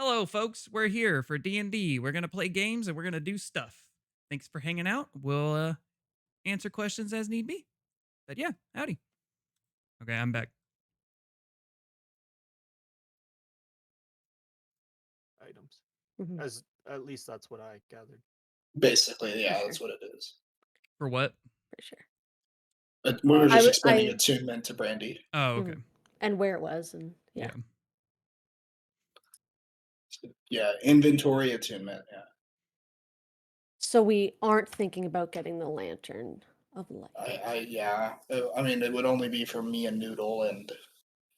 Hello, folks. We're here for D&D. We're gonna play games and we're gonna do stuff. Thanks for hanging out. We'll answer questions as need be. But yeah, howdy. Okay, I'm back. Items. Mhm. As at least that's what I gathered. Basically, yeah, sure. that's what it is. For what? For sure. But we were I just would- explaining I- attunement to Brandy. Oh, okay. And where it was, and Yeah. Yeah, inventory attunement. Yeah, So we aren't thinking about getting the lantern of light. I mean, it would only be for me and Noodle, and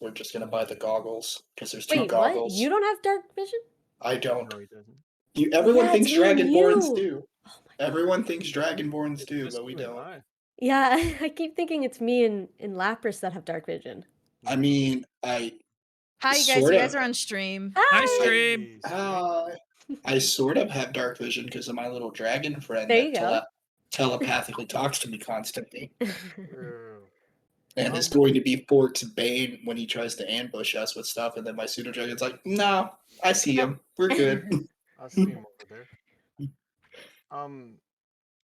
we're just gonna buy the goggles because there's two Wait, what? goggles. You don't have dark vision? I don't. No, he doesn't. Everyone Yeah, thinks it's me and Dragonborns you. do. Oh my god. Everyone thinks Dragonborns It's do, just but we you and don't. I. Yeah, I keep thinking it's me and Lapras that have dark vision. I mean, I Hi, you guys. sort You of. guys are on stream. Hi, Hi! stream. Hey, Stream. I sort of have dark vision because of my little dragon friend There that you go. telepathically talks to me constantly. True. And is going to be Fork's bane when he tries to ambush us with stuff, and then my pseudo dragon's like, "No, I see him. We're good." I see him over there.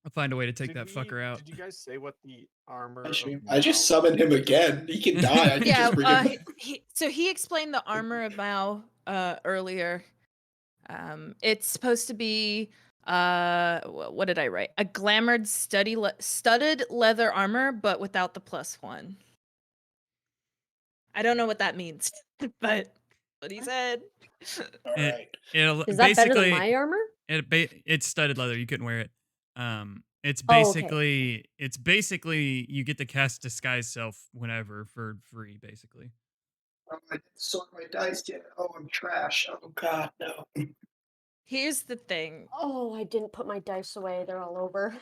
I'll find a way to take Did that fucker out. Did you guys say what the armor? I just Mao- summoned him again. He can die. I can Yeah, just bring him. he explained the armor of Mao earlier. It's supposed to be what did I write? A glamored studded leather armor, but without the +1. I don't know what that means, but what he said. All It- right. It'll Is that better than basically my armor? it's studded leather. You couldn't wear it. It's Oh, okay. basically you get to cast disguise self whenever for free, basically. Oh, I didn't sort my dice yet. Oh, I'm trash. Oh God, no. Here's the thing. Oh, I didn't put my dice away. They're all over.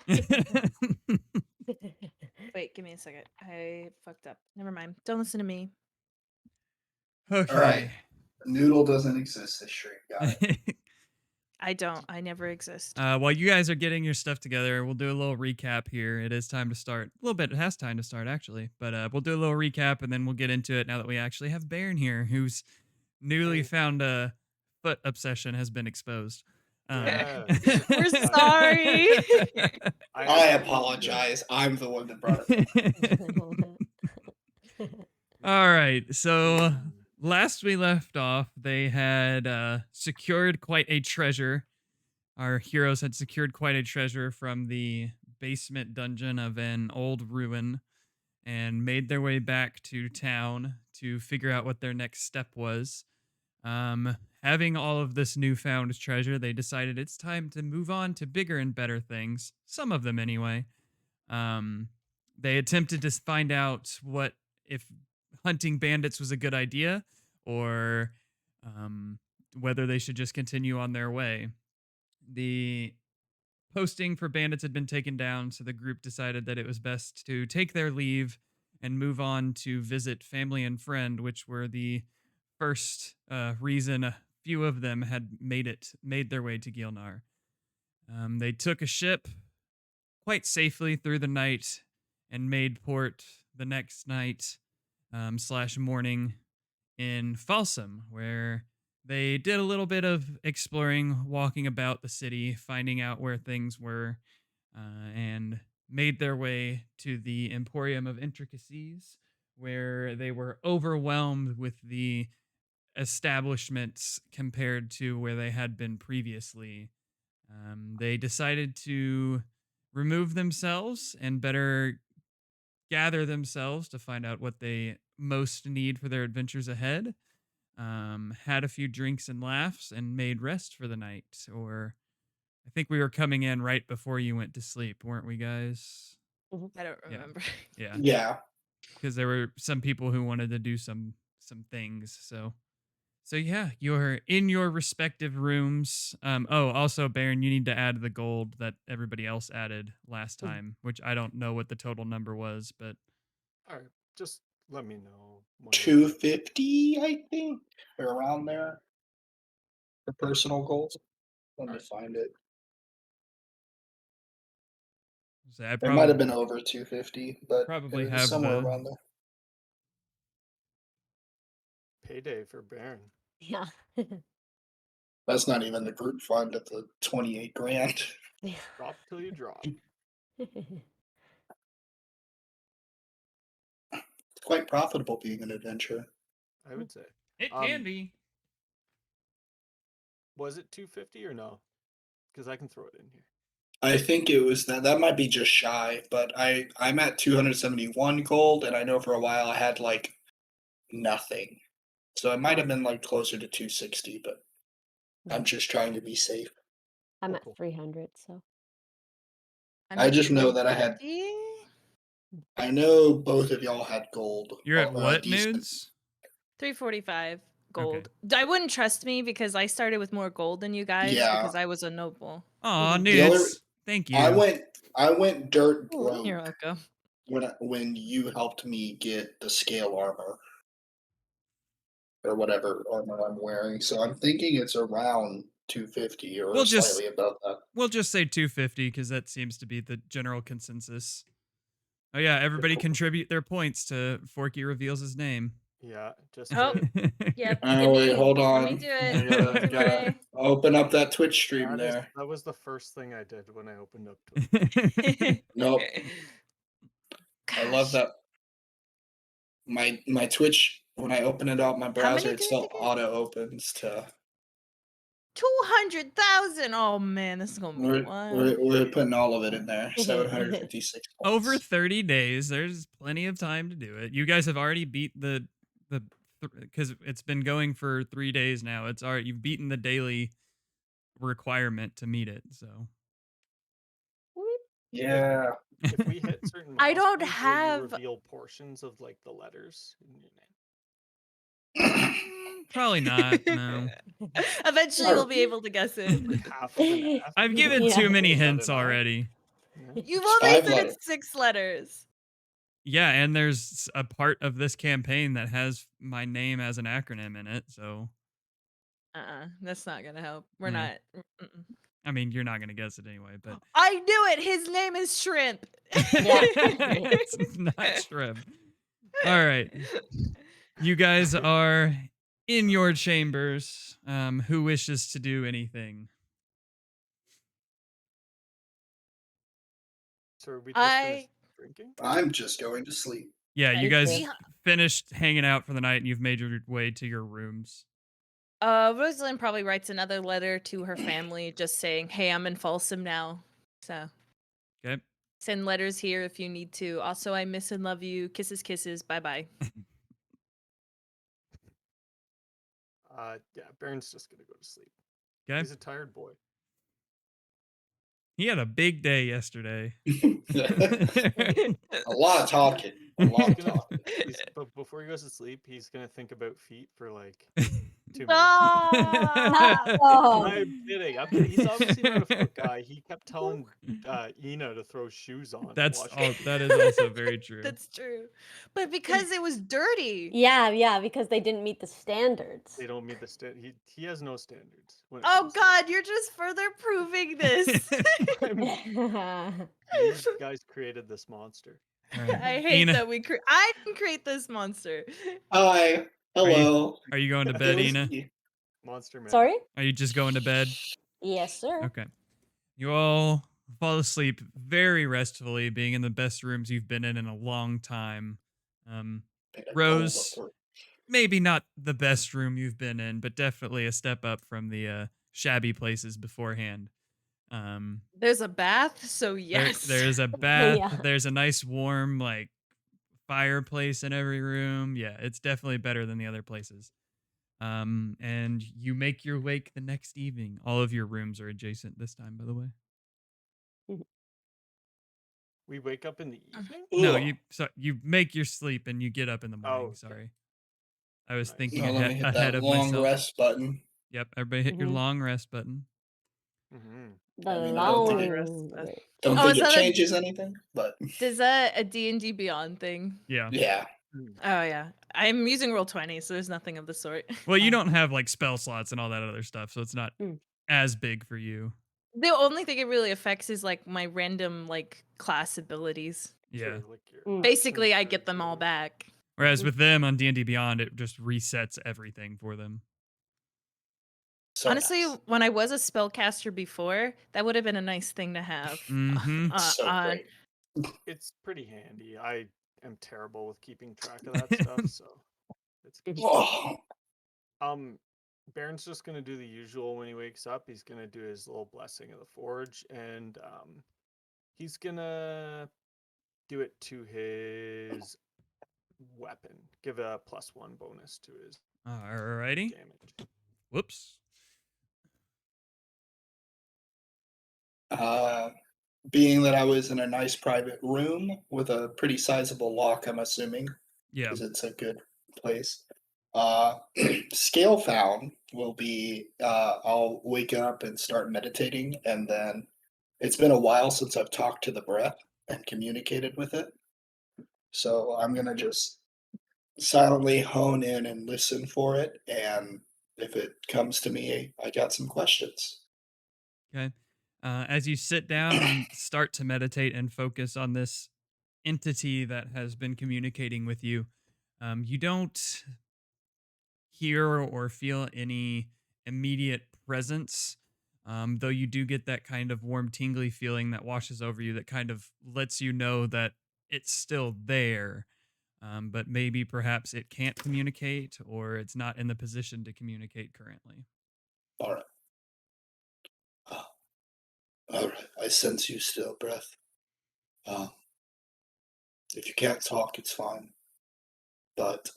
Wait, give me a second. I fucked up. Never mind. Don't listen to me. Okay. All right. Noodle doesn't exist this stream. Got it. I don't. I never exist. While you guys are getting your stuff together, we'll do a little recap here. It is time to start. A little bit. It has time to start, actually. But we'll do a little recap, and then we'll get into it now that we actually have Baron here, whose newly found foot obsession has been exposed. Yes. We're sorry. I apologize. I'm the one that brought it. All right. So last we left off, they had secured quite a treasure. Our heroes had secured quite a treasure from the basement dungeon of an old ruin and made their way back to town to figure out what their next step was. Having all of this newfound treasure, they decided it's time to move on to bigger and better things. Some of them, anyway. They attempted to find out what if hunting bandits was a good idea, or whether they should just continue on their way. The posting for bandits had been taken down, so the group decided that it was best to take their leave and move on to visit family and friend, which were the first reason a few of them had made their way to Gilnar. They took a ship quite safely through the night and made port the next night / morning in Falsum, where they did a little bit of exploring, walking about the city, finding out where things were, and made their way to the Emporium of Intricacies, where they were overwhelmed with the establishments compared to where they had been previously. They decided to remove themselves and better gather themselves to find out what they most need for their adventures ahead. Had a few drinks and laughs and made rest for the night. Or I think we were coming in right before you went to sleep, weren't we, guys? I don't remember. Yeah. Yeah. Because there were some people who wanted to do some things. So yeah, you're in your respective rooms. Also, Baron, you need to add the gold that everybody else added last time, which I don't know what the total number was, but All right. Just let me know. 250, I think, or around there for personal goals. Let me Alright. find it. so I It might have been over 250, but probably it was have somewhere the around there. Payday for Baron. Yeah. That's not even the group fund at the 28 grand. Drop till you drop. It's quite profitable being an adventurer. I would say. It Um, can be. Was it 250 or no? Because I can throw it in here. I think it was that might be just shy, but I'm at 271 gold, and I know for a while I had like nothing. So it might have been like closer to 260, but I'm just trying to be safe. I'm Oh, at cool. 300, so I'm I at just know that I had 350. I know both of y'all had gold. You're at or what decent. nudes? 345 gold. I wouldn't trust me because I started with more gold than you guys Yeah. because I was a noble. Aw, Mhm. The only- nudes. Thank you. I went dirt broke You're welcome. when you helped me get the scale armor. Or whatever armor I'm wearing. So I'm thinking it's around 250 or We'll just- slightly above that. We'll just say 250 because that seems to be the general consensus. Oh yeah, everybody Cool. contribute their points to Forky reveals his name. Yeah, just Oh. to- Yep. Oh give wait, me- hold on. Let me do I it. gotta, It's in gotta my- open up that Twitch stream there. that was the first thing I did when I opened up Twitch. Nope. I love Gosh. that. My Twitch, when I open it up, my browser, many it did still it get? auto opens to. 200,000. Oh man, this is gonna be wild. We're putting all of it in there. 756 points. Over 30 days, there's plenty of time to do it. You guys have already beat the because it's been going for 3 days now. It's already you've beaten the daily requirement to meet it. So Yeah. If we hit certain I don't milestones, will you have- reveal portions of like the letters in your name. Probably not. No, Eventually, you'll be able to guess it. Like half of an F. I've given Yeah. too many Is that hints an I? already. Yeah. You've It's only 5 said letters. it's 6 letters. Yeah, and there's a part of this campaign that has my name as an acronym in it. So That's not gonna help. We're Yeah. not. Mm-mm. I mean, you're not gonna guess it anyway. But I knew it. His name is Shrimp. it's not shrimp. All right. You guys are in your chambers. Who wishes to do anything? So are we just I- finished drinking? I'm just going to sleep. Yeah, you Me guys too. finished hanging out for the night and you've made your way to your rooms. Rosalind probably writes another letter to her family just saying, hey, I'm in Folsom now. So Okay. send letters here if you need to. Also, I miss and love you. Kisses, kisses. Bye bye. Yeah, Baron's just gonna go to sleep. Okay. He's a tired boy. He had a big day yesterday. A lot of talking. A lot of He's gonna- talking. But before he goes to sleep, he's gonna think about feet for like 2 minutes. Ah! Oh. I'm kidding. He's obviously not a foot guy. He kept telling Ina to throw shoes on. and That's wash all. his That feet. is also very true. That's true. But because it was dirty. Yeah, because they didn't meet the standards. They don't meet the he has no standards. when it Oh comes to God, you're just further proving this. These guys created this monster. All right. I hate Ina, that I didn't create this monster. Hi. Hello. are you going to It bed, was Ina? me. Monster man. Sorry? Are you just going to bed? Yes, sir. Okay. You all fall asleep very restfully, being in the best rooms you've been in a long time. Rose, maybe not the best room you've been in, but definitely a step up from the shabby places beforehand. There's a bath, so There- yes. there's a bath. Yeah. There's a nice warm like fireplace in every room. Yeah, it's definitely better than the other places. And you make your wake the next evening. All of your rooms are adjacent this time, by the way. We wake up in the evening? No, you make your sleep and you get up in the morning. okay. Sorry, I was Nice. thinking Now let me hit ahead that of long myself. rest button. Yep, everybody hit your Mhm. long rest button. Mm-hmm. The I mean, I don't think long. Don't Oh, think is it that a- changes anything, but Is that a D&D Beyond thing? Yeah. yeah. Oh yeah. I'm using Roll20, so there's nothing of the sort. Well, you Oh. don't have like spell slots and all that other stuff, so it's not Mm. as big for you. The only thing it really affects is like my random like class abilities. Yeah. Sure, like your Mm. Basically, I actions get or them all whatever. back. Whereas with them on D&D Beyond, it just resets everything for them. So Honestly, nice. when I was a spellcaster before, that would have been a nice thing to have. Mm-hmm. So On great. It's pretty handy. I am terrible with keeping track of that stuff, so it's good. Oh, Um, Baron's just gonna do the usual when he wakes up. He's gonna do his little blessing of the forge, and he's gonna do it to his weapon. Give a +1 bonus to his Alrighty. damage. Whoops. being that I was in a nice private room with a pretty sizable lock, I'm assuming, Yeah. because it's a good place. Uh, scale found will be I'll wake up and start meditating, and then it's been a while since I've talked to the breath and communicated with it. So I'm gonna just silently hone in and listen for it, and if it comes to me, I got some questions. Okay. As you sit down and start to meditate and focus on this entity that has been communicating with you, you don't hear or feel any immediate presence, though you do get that kind of warm, tingly feeling that washes over you that kind of lets you know that it's still there. But maybe perhaps it can't communicate or it's not in the position to communicate currently. All right. Ah, all right. I sense you still, breath. Uh, if you can't talk, it's fine. But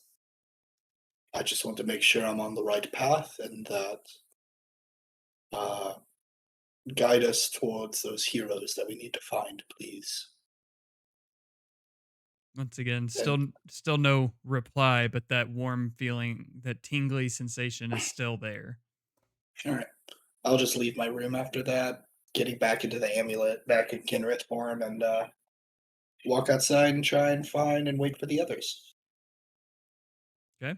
I just want to make sure I'm on the right path and that uh, guide us towards those heroes that we need to find, please. Once again, And still no reply, but that warm feeling, that tingly sensation is still there. all right, I'll just leave my room after that, getting back into the amulet, back in Kinrith form, and walk outside and try and find and wait for the others. Okay.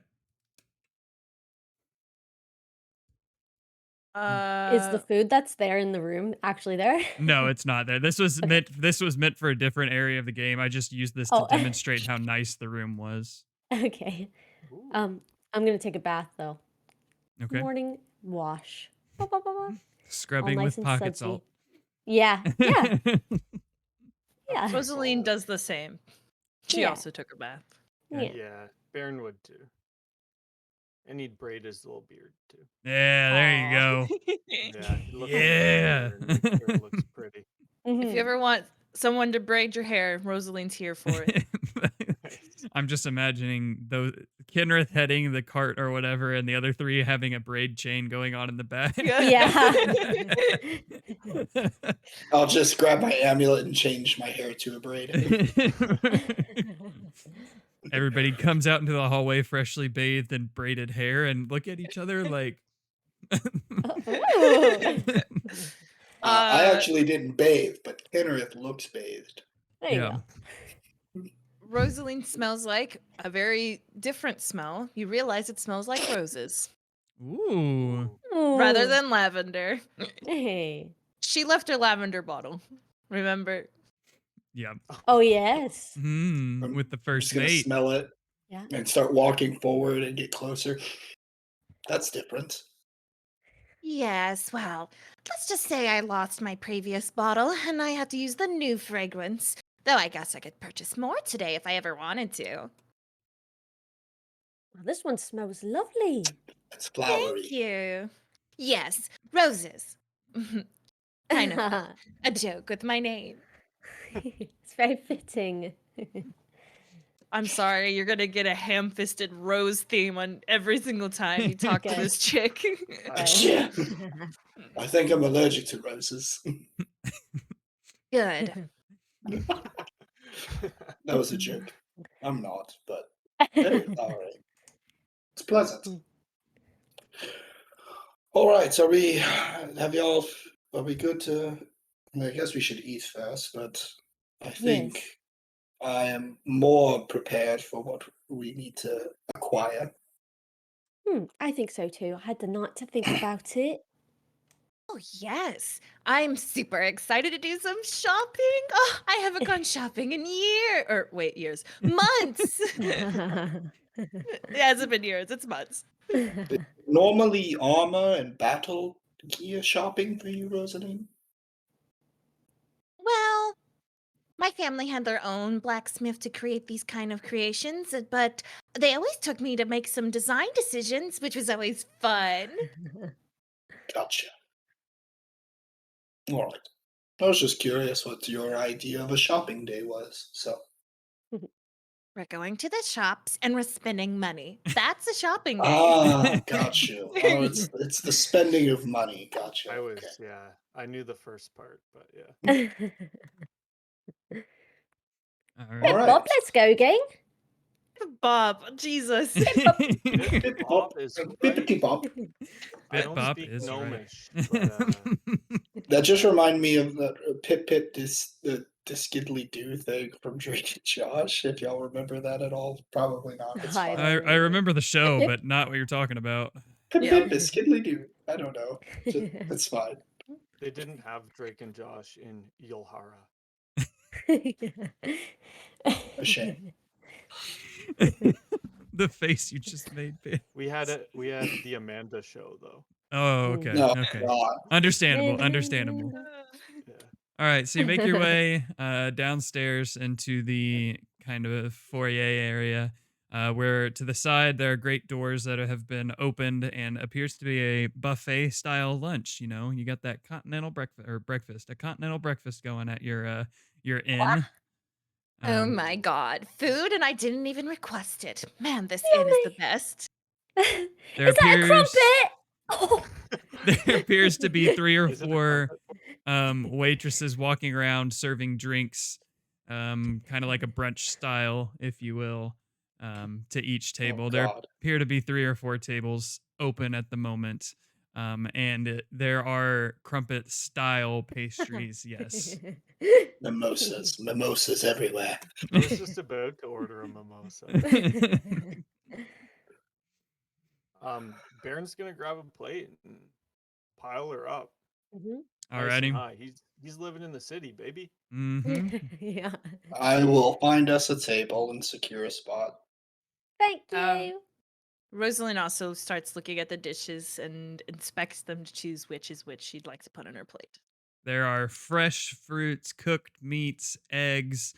Is the uh food that's there in the room actually there? No, it's not there. This was Okay. meant for a different area of the game. I just used this to Oh, demonstrate how nice the room was. okay. Ooh. I'm gonna take a bath though. Okay. Morning wash. Ba, ba, ba, ba. All Scrubbing nice with and pocket salt. sudsy. Yeah, yeah, yeah, Okay, Rosaline so does the same. She yeah, also took a bath. Okay. yeah. yeah, Baron would too. And he'd braid his little beard too. Yeah, there you Aw. go. Yeah, he'd look in the Yeah. mirror and make sure it looks pretty. If you Mhm. ever want someone to braid your hair, Rosaline's here for it. Nice. I'm just imagining those Kinrith heading the cart or whatever, and the other three having a braid chain going on in the back. Yeah. I'll just grab my amulet and change my hair to a braid. Everybody comes out into the hallway freshly bathed and braided hair and look at each other like Ooh. I uh actually didn't bathe, but Kinrith looks bathed. There you yeah. go. Rosaline smells like a very different smell. You realize it smells like roses Ooh. Ooh. rather Ooh. than lavender. Hey. She left her lavender bottle. Remember? Yeah. Oh yes. With the I'm first just gonna mate. smell it Yeah. and start walking forward and get closer. That's different. Yes, well, let's just say I lost my previous bottle and I had to use the new fragrance. Though I guess I could purchase more today if I ever wanted to. Well, this one smells lovely. It's Thank flowery. you. Yes, roses. Kind of a joke with my name. It's very fitting. I'm sorry, you're gonna get a ham-fisted rose theme on every single time you talk to Good. this chick. Yeah. I think I'm allergic to roses. Good. That was a joke. I'm not, but very flowery. It's pleasant. All right, so are we good to, I guess we should eat first, but I think Yes. I am more prepared for what we need to acquire. I think so too. I had the night to think about it. Oh, yes. I'm super excited to do some shopping. Oh, I haven't gone shopping in years. Months. It hasn't been years, it's months. Normally armor and battle gear shopping for you, Rosaline? Well, my family had their own blacksmith to create these kind of creations, but they always took me to make some design decisions, which was always fun. Gotcha. All right. I was just curious what your idea of a shopping day was. So We're going to the shops and we're spending money. That's a shopping day. got you. Oh, it's the spending of money. Gotcha. I Okay. was, yeah, I knew the first part, but yeah. All All right. right. Bob, let's go, gang. Bob, Jesus. Bit Bob is right. Bippity bop. I Bit don't Bop speak is Gnomish, right. but That just reminded me of the Pip Pip the Skiddly Doo thing from Drake and Josh. If y'all remember that at all, probably not. It's I fine. I don't remember the show, Pip? but not what you're talking about. Pip Yeah. Pip is Skiddly Doo. I don't know. It's fine. they didn't have Drake and Josh in Yulhara. A shame. The face you just made, Bit. We had the Amanda show though. Oh, okay. No, Okay. God. Understandable. Understandable. Yeah. All right, so you make your way downstairs into the kind of foyer area, where to the side there are great doors that have been opened and appears to be a buffet style lunch. You know, you got that continental breakfast, a continental breakfast going at your inn. Oh Um, my god. Food and I didn't even request it. Man, this inn is the best. There Is that a appears- crumpet? Oh. there appears to be 3 or Is it a 4 crumpet? waitresses walking around serving drinks, kind of like a brunch style, if you will, to each table. There God. appear to be 3 or 4 tables open at the moment, and there are crumpet style pastries. Yes. Mimosas everywhere. I was just about to order a mimosa. Baron's gonna grab a plate and pile her up. Mhm. Nice and Alrighty. high. He's living in the city, baby. Mm-hmm. Yeah. I will find us a table and secure a spot. Thank Um, you. Rosalind also starts looking at the dishes and inspects them to choose which is which she'd like to put on her plate. There are fresh fruits, cooked meats, eggs,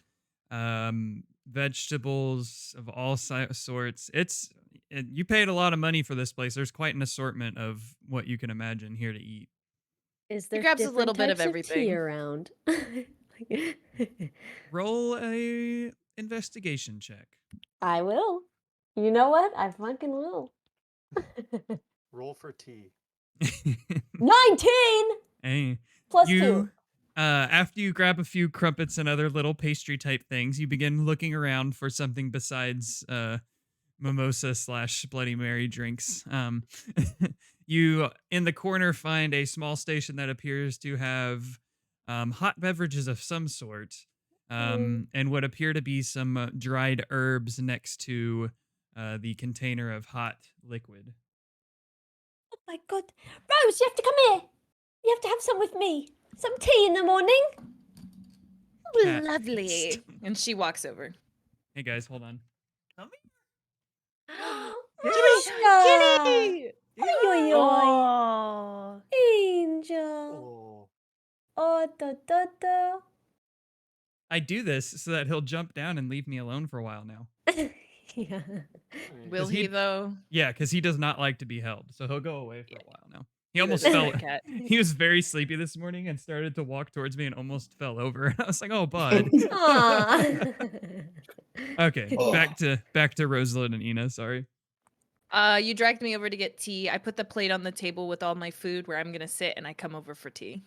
vegetables of all sorts. You paid a lot of money for this place. There's quite an assortment of what you can imagine here to eat. Is there grabs a different little bit of types tea everything. around? Roll a investigation check. I will. You know what? I fucking will. Roll for tea. 19 Hey, plus you 2. after you grab a few crumpets and other little pastry type things, you begin looking around for something besides mimosa / Bloody Mary drinks. You in the corner find a small station that appears to have hot beverages of some sort, and what appear to be some dried herbs next to the container of hot liquid. Oh my god. Rose, you have to come here. You have to have some with me. Some tea in the morning. Cat. Lovely. And she walks over. Hey guys, hold on. Rosca. Kitty! Oi, oi, oi. Oh. Angel. Oh, Oh, da, da, da. I do this so that he'll jump down and leave me alone for a while now. Yeah. Will 'Cause he, he- though? Yeah, because he does not like to be held, so he'll go away for a while now. He He almost doesn't fell. like cat. He was very sleepy this morning and started to walk towards me and almost fell over. I was like, "Oh, bud." Aw. Okay, Oh. back to Rosalind and Ina. Sorry. You dragged me over to get tea. I put the plate on the table with all my food where I'm gonna sit, and I come over for tea.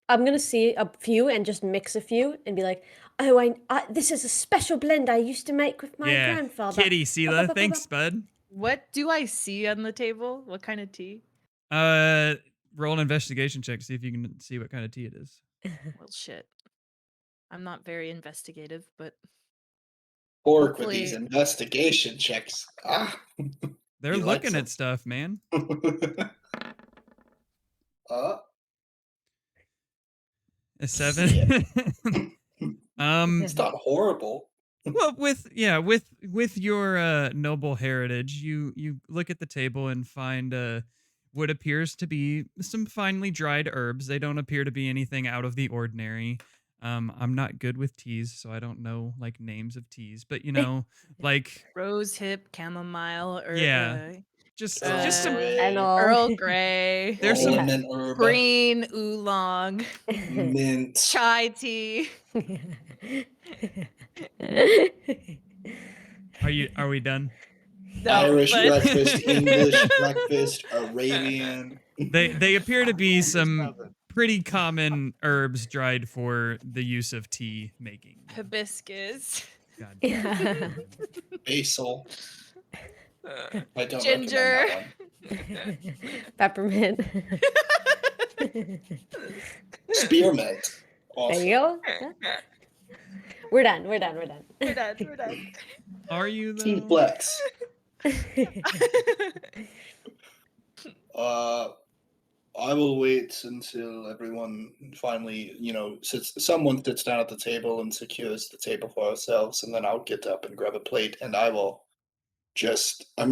I'm gonna see a few and just mix a few and be like, oh, this is a special blend I used to make with my Yeah, grandfather. Kitty, Sela, thanks, bud. What do I see on the table? What kind of tea? Roll an investigation check, see if you can see what kind of tea it is. Well, shit. I'm not very investigative, but Pork with these Hopefully- investigation checks. Ah. They're You like looking at some- stuff, man. A 7. Shit. um It's not horrible. Well, with your noble heritage, you look at the table and find what appears to be some finely dried herbs. They don't appear to be anything out of the ordinary. I'm not good with teas, so I don't know like names of teas, but like Rose hip, chamomile, or yeah, just Earl some. Grey. And all. Earl Grey, There's All some. the mint herb. green oolong, Mint. chai tea. Are we done? No, Irish but breakfast, English breakfast, Arabian. They appear to be Number some 7. pretty common herbs dried for the use of tea making. hibiscus, God. Yeah. Basil. I don't ginger. recommend that one. Peppermint. Spearmint. There Also. you go. Yeah. We're done. We're done. We're done. We're done. We're done. Are you though? Team Flex. I will wait until everyone finally, someone sits down at the table and secures the table for ourselves, and then I'll get up and grab a plate, and I'm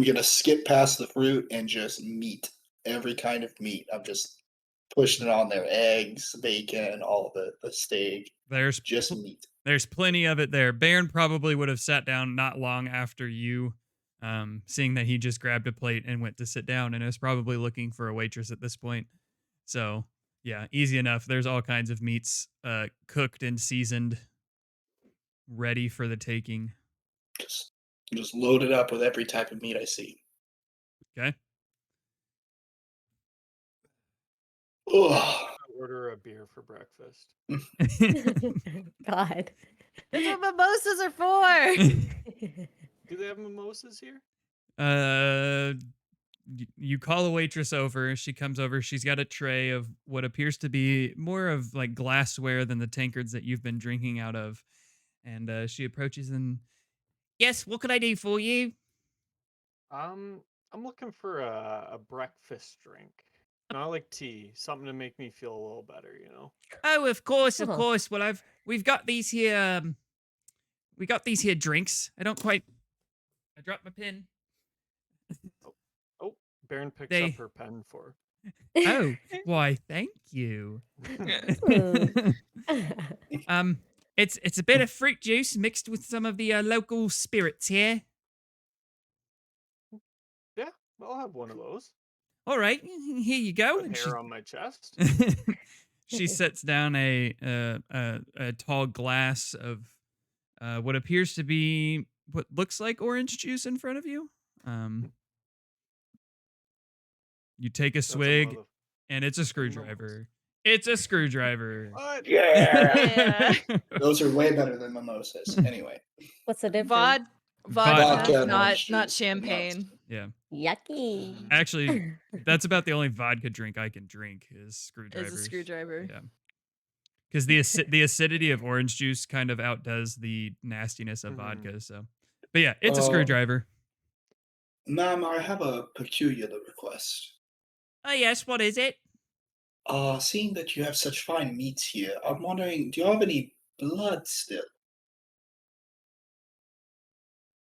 gonna skip past the fruit and just meat, every kind of meat. I'm just pushing it on there, eggs, bacon, all of it, the steak, There's just meat. There's plenty of it there. Baron probably would have sat down not long after you, seeing that he just grabbed a plate and went to sit down and is probably looking for a waitress at this point. So, yeah, easy enough. There's all kinds of meats cooked and seasoned, ready for the taking. Just load it up with every type of meat I see. Okay. Ugh. Order a beer for breakfast. God. That's what mimosas are for. Do they have mimosas here? You call a waitress over. She comes over. She's got a tray of what appears to be more of like glassware than the tankards that you've been drinking out of. And she approaches and, yes, what could I do for you? I'm looking for a breakfast drink. Not like tea, something to make me feel a little better, Oh, of course, of Uh-huh. course. Well, we've got these here. We got these here drinks. I dropped my pen. Oh, Baron picks They- up her pen for. Oh, why? Thank you. Ooh. It's a bit of fruit juice mixed with some of the local spirits here. Yeah, I'll have one of those. All right, here you go. Put And hair on my chest. she sets down a tall glass of what appears to be what looks like orange juice in front of you. You take a That's a swig, mother- and it's a screwdriver. It's a screwdriver. What? Yeah. Those are way better than mimosas. Anyway. What's the difference? Vodka, Vodka and not orange not juice, champagne. Yeah. Yucky. Actually, that's about the only vodka drink I can drink is screwdrivers. Is a screwdriver. Yeah. Because the acidity of orange juice kind of outdoes the nastiness of Mhm. vodka. So, but yeah, it's a Oh. screwdriver. Ma'am, I have a peculiar request. Oh yes, what is it? Seeing that you have such fine meats here, I'm wondering, do you have any blood still?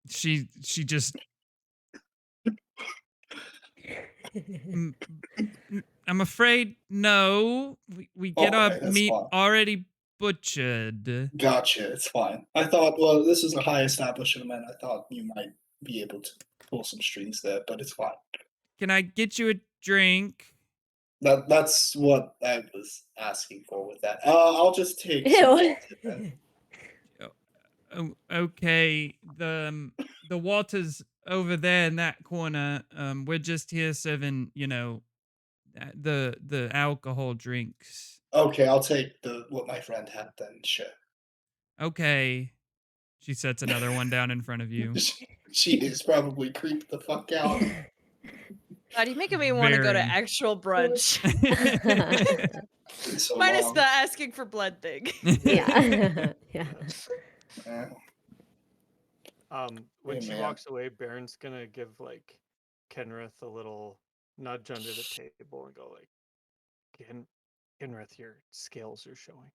She just. Mm, I'm afraid no. We get Okay, our that's meat fine. already butchered. Gotcha, it's fine. I thought, well, this is a high establishment. I thought you might be able to pull some strings there, but it's fine. Can I get you a drink? That's what I was asking for with that. I'll just take some Ew. water then. Oh, okay. The water's over there in that corner. We're just here serving, the alcohol drinks. Okay, I'll take what my friend had then, sure. Okay. She sets another one down in front of you. She is probably creeped the fuck out. God, you're making me want to go to Very. actual brunch. Been so Minus long. the asking for blood thing. Yeah. Yeah. Eh, When Hey, she man. walks away, Baron's gonna give like Kenrith a little nudge under the table and go like, Genrith, your scales are showing.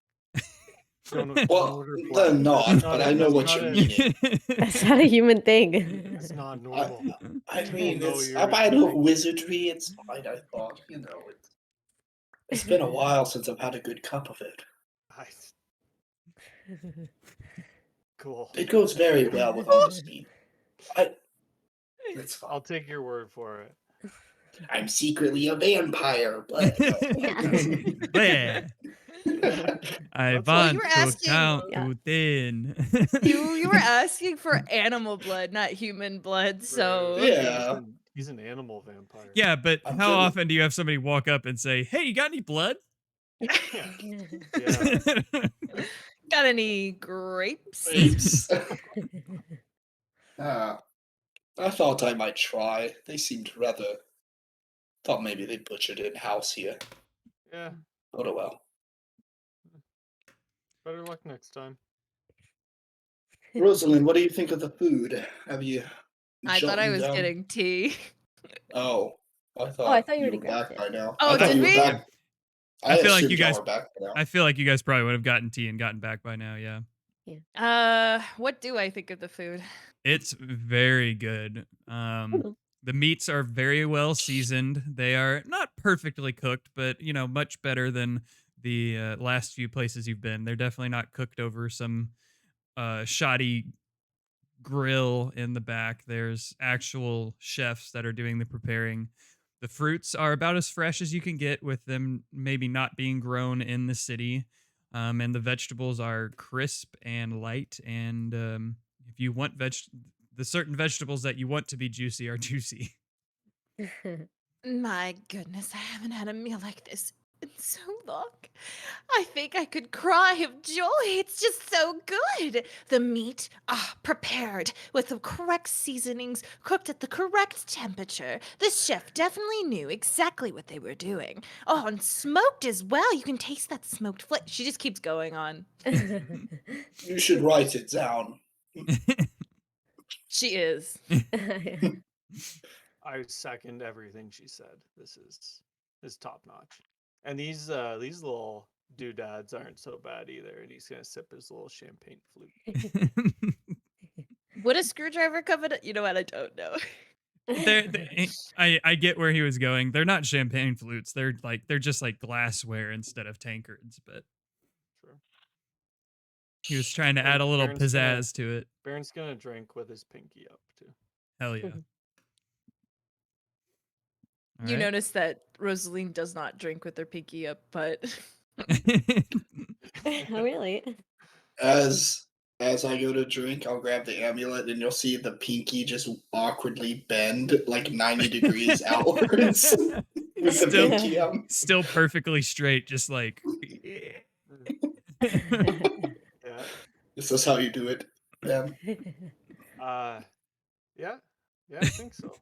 Don't Well, order they're blood. not, but I know what you're meaning. That's not a human thing. It's not normal. I mean, know it's you're I do drinking. wizardry. It's fine. I thought, it's been a while since I've had a good cup of it. I, cool. It goes very well with Augustine. It's fine. I'll take your word for it. I'm secretly a vampire, but Bleh. I That's want you were to asking- count Yeah. to 10. You were asking for animal blood, not human blood. So Right. Yeah. He's an animal vampire. Yeah, but I'm how good with- often do you have somebody walk up and say, "Hey, you got any blood?" Yeah. Yeah. got any grapes? Grapes. I thought I might try. They seemed rather. Thought maybe they butchered in house here. Yeah. But oh well. Better luck next time. Rosalind, what do you think of the food? Have you? I thought I jotted was down? getting tea. Oh, I thought. I thought you you already were grabbed back it. by now. Oh, I thought did you were we? back. I feel like assumed you y'all guys- were back by now. I feel like you guys probably would have gotten tea and gotten back by now. Yeah. What do I think of the food? It's very good. The meats are very well seasoned. They are not perfectly cooked, but much better than the last few places you've been. They're definitely not cooked over some shoddy grill in the back. There's actual chefs that are doing the preparing. The fruits are about as fresh as you can get with them maybe not being grown in the city. And the vegetables are crisp and light. And if you want the certain vegetables that you want to be juicy are juicy. My goodness, I haven't had a meal like this in so long. I think I could cry of joy. It's just so good. The meat, prepared with the correct seasonings, cooked at the correct temperature. The chef definitely knew exactly what they were doing. Oh, and smoked as well. You can taste that smoked flavor. She just keeps going on. You should write it down. She is. I second everything she said. This is top notch. And these little doodads aren't so bad either. And he's gonna sip his little champagne flute. Would a screwdriver cover it? You know what? I don't know. I get where he was going. They're not champagne flutes. They're just like glassware instead of tankards. But True. he was trying to And add a little Baron's gonna- pizzazz to it. Baron's gonna drink with his pinky up too. Hell yeah. All You right. notice that Rosaline does not drink with her pinky up, but Oh, really? As I go to drink, I'll grab the amulet, and you'll see the pinky just awkwardly bend like 90 degrees outwards with the Still- pinky out. Still perfectly straight, just like. Yeah. Is this how you do it, Ben? Yeah. Yeah, I think so.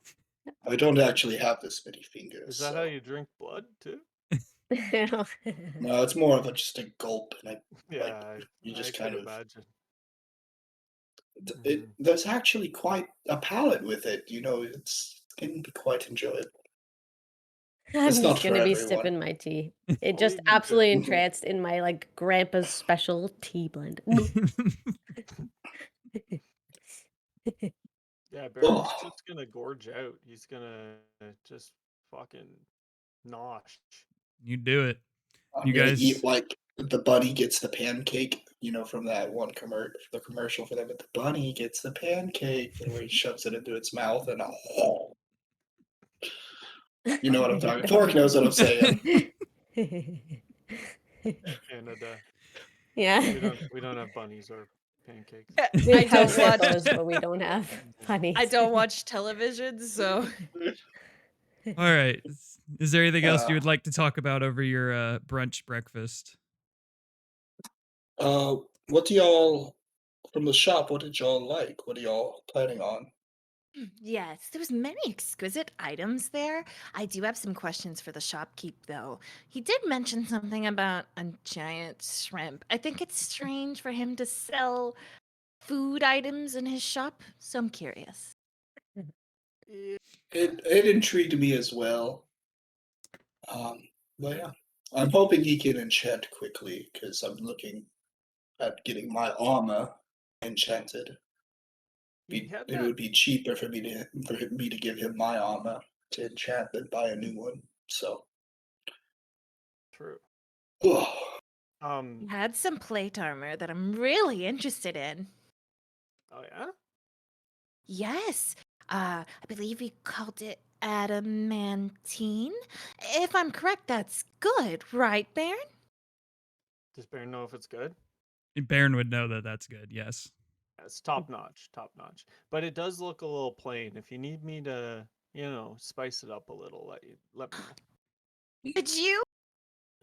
I don't actually have this many fingers. Is that so- how you drink blood too? No, it's more of just a gulp, and Yeah, you just I kind could of. imagine. There's actually quite a palate with it. It can be quite enjoyable. I'm It's not just gonna for be everyone. sipping my tea. It Oh, just you need to- absolutely entranced in my grandpa's special tea blend. Yeah, Baron's Oh. just gonna gorge out. He's gonna just fucking nosh. You do it. I'm You gonna guys- eat like the bunny gets the pancake, from that one the commercial for them. But the bunny gets the pancake, and where he shoves it into its mouth, and you know what I'm talking. Torque knows what I'm saying. Canada. Yeah. We don't have bunnies or pancakes. We I don't have watch. those, but we don't have bunnies. I don't watch television, so All right. Is there anything else you Uh, would like to talk about over your brunch breakfast? What do y'all from the shop? What did y'all like? What are y'all planning on? yes, there was many exquisite items there. I do have some questions for the shopkeep, though. He did mention something about a giant shrimp. I think it's strange for him to sell food items in his shop, so I'm curious. Yeah. It intrigued me as well. But yeah, I'm hoping he can enchant quickly because I'm looking at getting my armor enchanted. He had It that. would be cheaper for me to give him my armor to enchant than buy a new one. So, True. oh, Had some plate armor that I'm really interested in. Oh yeah. Yes. I believe we called it adamantine. If I'm correct, that's good, right, Baron? Does Baron know if it's good? Baron would know that that's good. Yes. Yeah, it's top notch, top notch. But it does look a little plain. If you need me to, spice it up a little, let me know. Could you?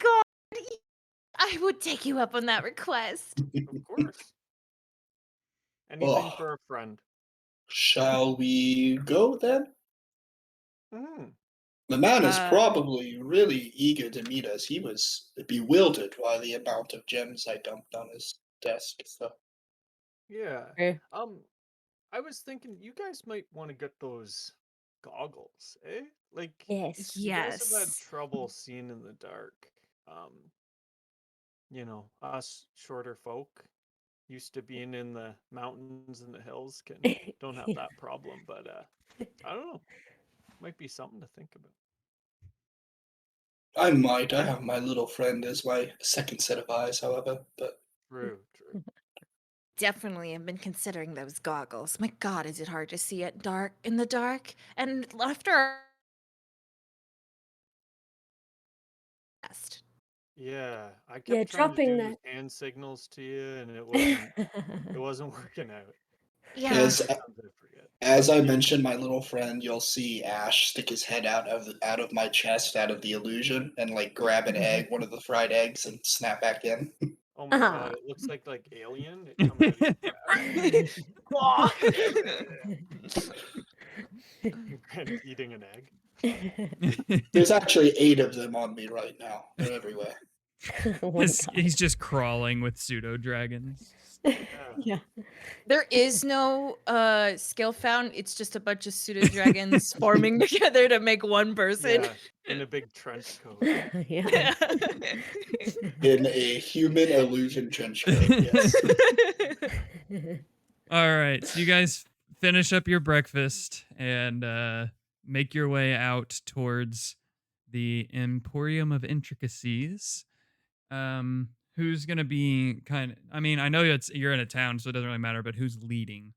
God, I would take you up on that request. Of course. Anything oh, for a friend. shall we go then? Mm. The man is Uh, probably really eager to meet us. He was bewildered by the amount of gems I dumped on his desk. So, Yeah. Eh. I was thinking you guys might want to get those goggles, eh? Like Yes. you guys have had Yes. trouble seeing in the dark. Um, us shorter folk used to being in the mountains and the hills don't have that problem, but I don't know. Might be something to think about. I might. I have my little friend as my second set of eyes, however. But True, true. Definitely have been considering those goggles. My God, is it hard to see at dark in the dark? And after rest. Yeah, I Yeah, kept trying to dropping do that. hand signals to you, and it wasn't working out. Yeah. as Sometimes I forget. as I mentioned, my little friend, you'll see Ash stick his head out of my chest, out of the illusion, and like grab an egg, one of the fried eggs, and snap back in. Oh my Uh-huh. god, it looks like Alien. It comes out of your chest. Aw. And eating an egg. There's actually 8 of them on me right now. They're everywhere. Oh my He's just crawling with pseudo dragons. Yeah. Yeah. There is no skill found. It's just a bunch of pseudo dragons forming together to make one person. Yeah, in a big trench coat. Yeah. In a human illusion trench coat, yes. All right, so you guys finish up your breakfast and make your way out towards the Emporium of Intricacies. Who's gonna be kind of? I mean, I know you're in a town, so it doesn't really matter. But who's leading?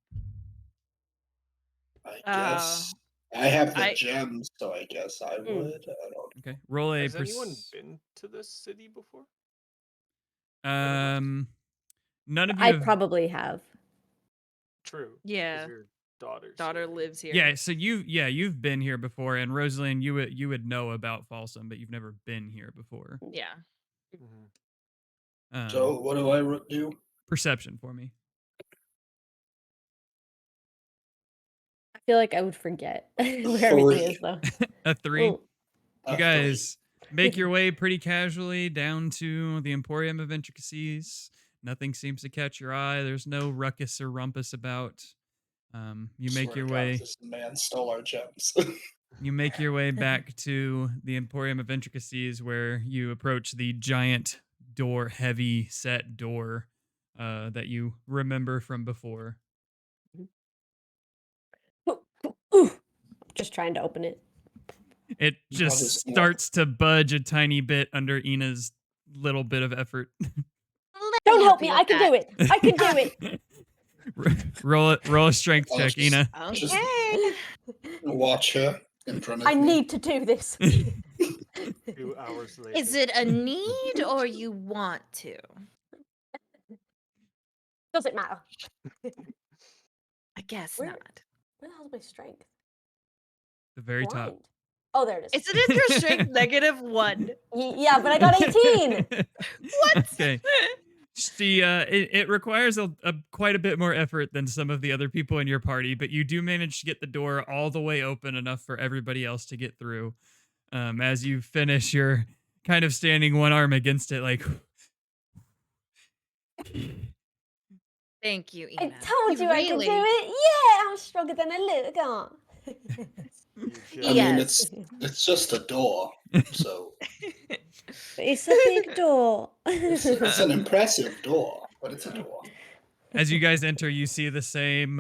I guess I have the gems, so I guess I Mm. would. I don't. Okay, roll a. Has anyone been to this city before? None of you. I have, probably have. True. 'Cause Yeah. your daughter's Daughter here. lives here. Yeah, so you've been here before, and Rosalind, you would know about Folsom, but you've never been here before. Yeah. Mhm. So what do I do? Perception for me. I feel like I would forget where everything is, though. A 3. Ooh. You guys make your way pretty casually down to the Emporium of Intricacies. Nothing seems to catch your eye. There's no ruckus or rumpus about. You make Swear your to God, way. this man stole our gems. You make your way back to the Emporium of Intricacies, where you approach the giant door, heavy set door that you remember from before. Ooh. Just trying to open it. It What just is- starts to budge a tiny bit under Ina's little bit of effort. Don't help me. I can do it. I can do it. Roll a strength I'll check, just- Ina. Just Okay. watch her in front of I me. need to do this. 2 hours later. Is it a need or you want to? Does it matter? I guess Where- not. Where the hell's my strength? The very top. Blind. Oh, there it is. Isn't it your strength -1? Yeah, but I got 18. What? Okay. It requires quite a bit more effort than some of the other people in your party, but you do manage to get the door all the way open enough for everybody else to get through. As you finish, you're kind of standing one arm against it, like. Thank you, I Ina. told you I could do it. Yeah, I'm stronger than I look, aren't You I mean, Yes. it's just a door, so It's a big door. It's an impressive door, but it's a door. As you guys enter, you see the same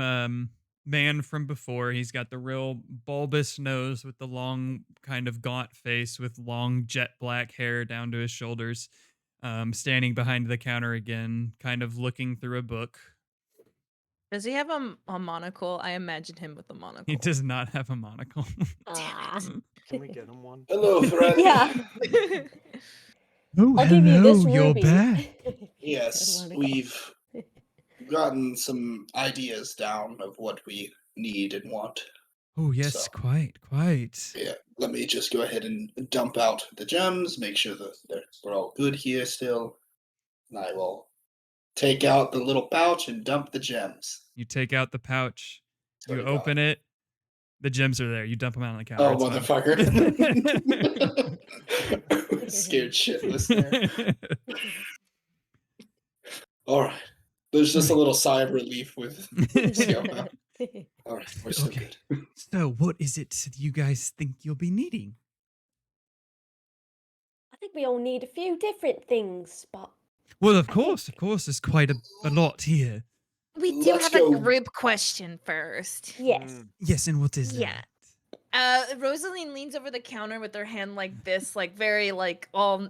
man from before. He's got the real bulbous nose with the long, kind of gaunt face with long jet black hair down to his shoulders, standing behind the counter again, kind of looking through a book. Does he have a monocle? I imagine him with a monocle. He does not have a monocle. Ah. Can we get him one? Hello, friend. Yeah. Oh, I'll give you this you're ruby. back. Yes, we've gotten some ideas down of what we need and want. Oh, yes, So. quite. Yeah, let me just go ahead and dump out the gems, make sure that we're all good here still. And I will take out the little pouch and dump the gems. You take out the pouch, Swear you to God. open it, the gems are there. You dump them out on the counter. Oh, it's fine. motherfucker. Scared shitless there. All right. There's just a little sigh of relief with Scout. All right, we're still Okay. good. So, what is it you guys think you'll be needing? I think we all need a few different things, but Well, of course, there's quite a lot here. We do Let's have go. a group question first. yes. Mm. Yes, and what is Yeah. that? Rosaline leans over the counter with her hand like this, like very like all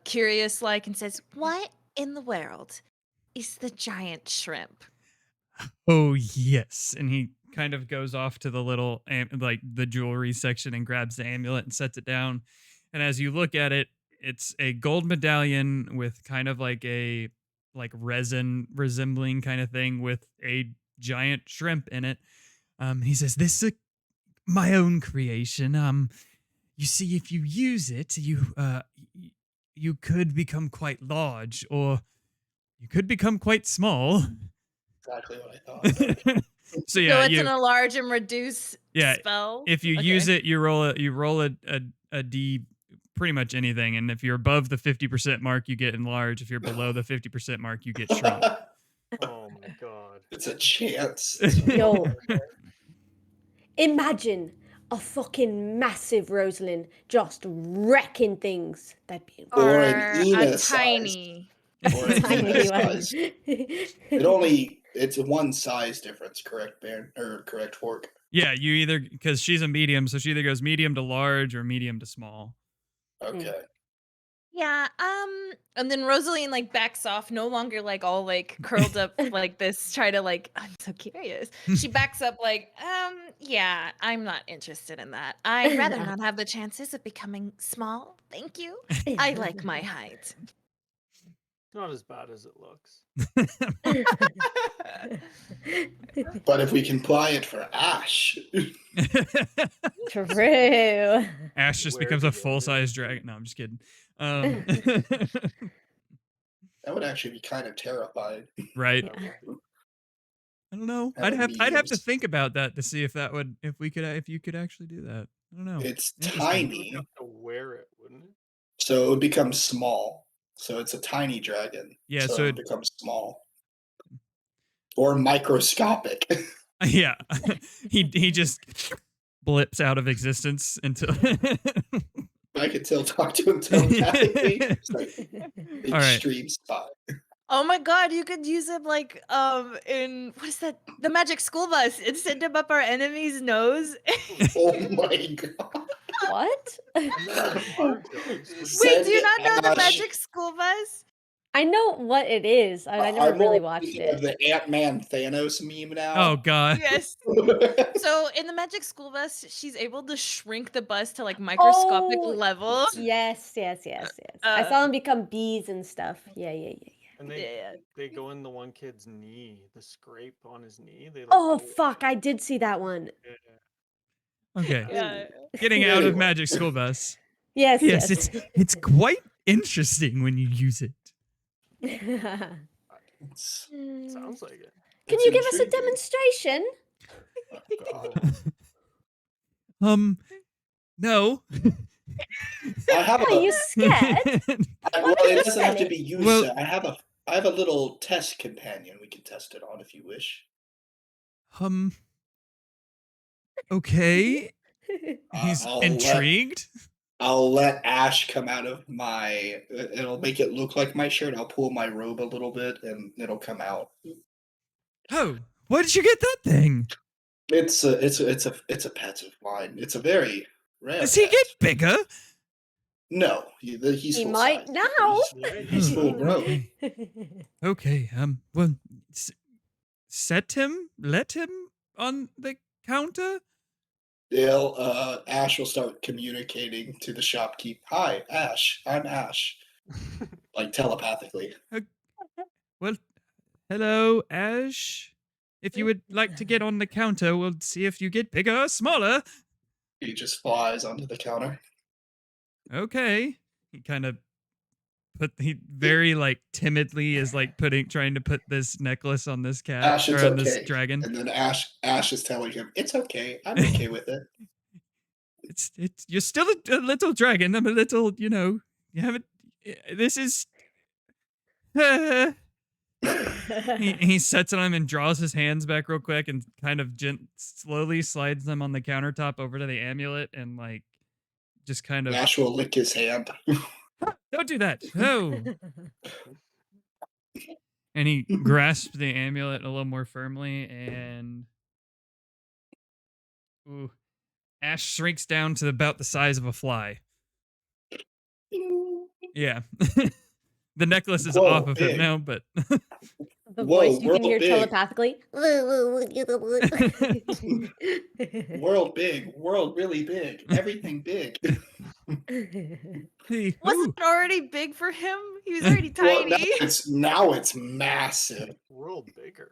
curious like, and says, "What in the world is the giant shrimp?" Oh, yes. And he kind of goes off to the little, like the jewelry section and grabs the amulet and sets it down. And as you look at it, it's a gold medallion with kind of like a resin resembling kind of thing with a giant shrimp in it. He says, "This is my own creation. You see, if you use it, you could become quite large, or you could become quite small." Exactly what I thought. So So yeah, it's an enlarge and reduce Yeah, spell. if you Okay. use it, you roll a d, pretty much anything, and if you're above the 50% mark, you get enlarged. If you're below the 50% mark, you get shrunk. Oh my god. It's a chance. Yo. Imagine a fucking massive Rosalind just wrecking things. That'd be Or an a Ina-sized. tiny. Or a tiny one. size. It's a one size difference, correct, Baron? Or correct, Fork? Yeah, you either, because she's a medium, so she either goes medium to large or medium to small. Okay. Yeah, and then Rosaline like backs off, no longer like all like curled up like this, try to like, I'm so curious. She backs up like, yeah, I'm not interested in that. I'd rather not have the chances of becoming small. Thank you. I like my height. Not as bad as it looks. But if we can buy it for Ash, True. Ash just Where becomes do a you go? full-size dragon. No, I'm just kidding. that would actually be kind of terrifying. Right. Yeah. I don't know. Having I'd have to mediums. think about that to see if you could actually do that. I don't know. It's Interesting. tiny, You'd have to wear it, wouldn't it? so it would become small. So it's a tiny dragon. Yeah, so so it becomes small. Or microscopic. Yeah, he just blips out of existence until. I could still talk to him telepathically. It's like All right. extreme spy. Oh my god, you could use him like in what is that? The magic school bus and send him up our enemy's nose. Oh my god. What? Wait, do you not know the magic school bus? I know what it is. I never really watched Of it. the Ant-Man Thanos meme now. Oh god. Yes. So in the magic school bus, she's able to shrink the bus to like microscopic Oh, level. Yes. I saw them become bees and stuff. Yeah. And Yeah. they go in the one kid's knee, the scrape on his knee. They like Oh go in. fuck! I did see that one. Yeah. Okay. Yeah. Getting out of Anyway. Magic School Bus. Yes. Yes, it's quite interesting when you use it. It's- Sounds like it. Can it's you give us a intriguing. demonstration? Oh, No. I have Are you scared? well, it doesn't have to be you, Well- sir. I have a little test companion we can test it on if you wish. Okay. He's I'll intrigued. I'll let ash come out of my. It'll make it look like my shirt. I'll pull my robe a little bit, and it'll come out. Oh, where did you get that thing? It's a pet of mine. It's a very rare Does he pet. get bigger? No, he's He full might size. now. He's full grown. Okay. Okay. Well, let him on the counter. Ash will start communicating to the shopkeep. Hi, Ash. I'm Ash. Like telepathically. Well, hello, Ash. If you would like to get on the counter, we'll see if you get bigger or smaller. He just flies onto the counter. Okay. He kind of he very like timidly is like trying to put this necklace on this cat Ash, or it's on this okay. dragon. And then Ash is telling him, it's okay. I'm okay with it. It's you're still a little dragon. I'm a little, you haven't. This is. he sets on him and draws his hands back real quick and kind of slowly slides them on the countertop over to the amulet and like just kind of Ash will lick his hand. don't do that. Oh. And he grasps the amulet a little more firmly and ooh, Ash shrinks down to about the size of a fly. Yeah. The necklace is Whoa, off of him big. now, but The Whoa, voice you can world hear big. telepathically. World big. World really big. Everything big. hey, Wasn't ooh. it already big for him? He was already Well, tiny. now it's massive. World bigger.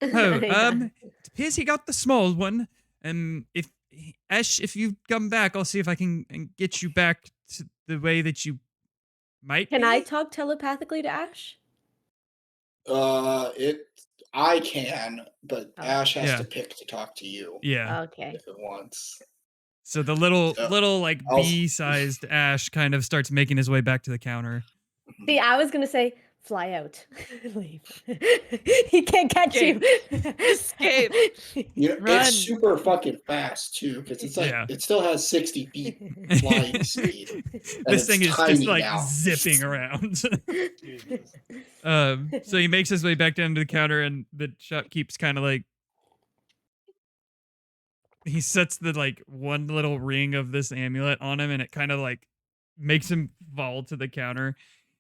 Oh, Yeah. it appears he got the small one. If Ash, if you come back, I'll see if I can get you back to the way that you might Can be. I talk telepathically to Ash? I can, but Oh. Ash has Yeah. to pick to talk to you Yeah. Okay. if it wants. So the little like I'll- bee-sized Ash kind of starts making his way back to the counter. See, I was gonna say fly out. Leave. He can't catch you. Escape. You know, Run. it's super fucking fast too, because it's like Yeah. it still has 60 feet flying speed. This it's thing is just tiny like now. zipping around. Jesus. So he makes his way back down to the counter, and the shopkeep's kind of like he sets the like one little ring of this amulet on him, and it kind of like makes him fall to the counter.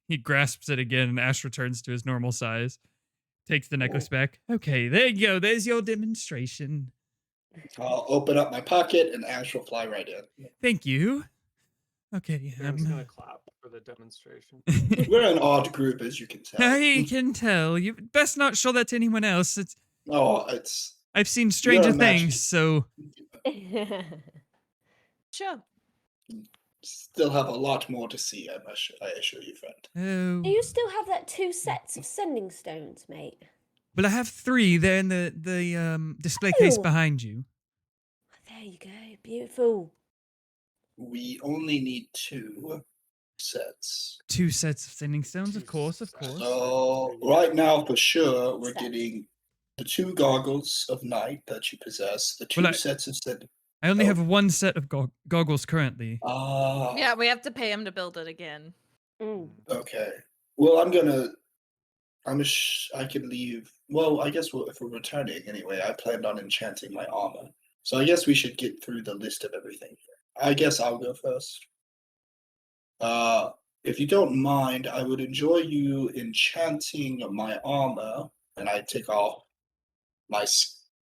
He grasps it again, and Ash returns to his normal size. Takes the necklace back. Okay, there you go. There's your demonstration. I'll open up my pocket and Ash will fly right in. Thank you. Okay. Baron's gonna clap for the demonstration. We're an odd group, as you can tell. I can tell. You best not show that to anyone else. I've seen stranger imagining. things, so Sure. Still have a lot more to see, I assure you, friend. oh. Do you still have that 2 sets of sending stones, mate? Well, I have 3 there in the display case Oh. behind you. There you go. Beautiful. We only need 2 sets. 2 sets of sending stones, of Jesus course, of Christ. course. So right now, for sure, we're Sets. getting the 2 goggles of night that you possess, the 2 Well, sets of sending. I only Oh. have 1 set of goggles currently. Yeah, we have to pay him to build it again. Mm. Okay. Well, I can leave. Well, I guess if we're returning anyway, I planned on enchanting my armor. So I guess we should get through the list of everything here. I guess I'll go first. If you don't mind, I would enjoy you enchanting my armor, and I take off my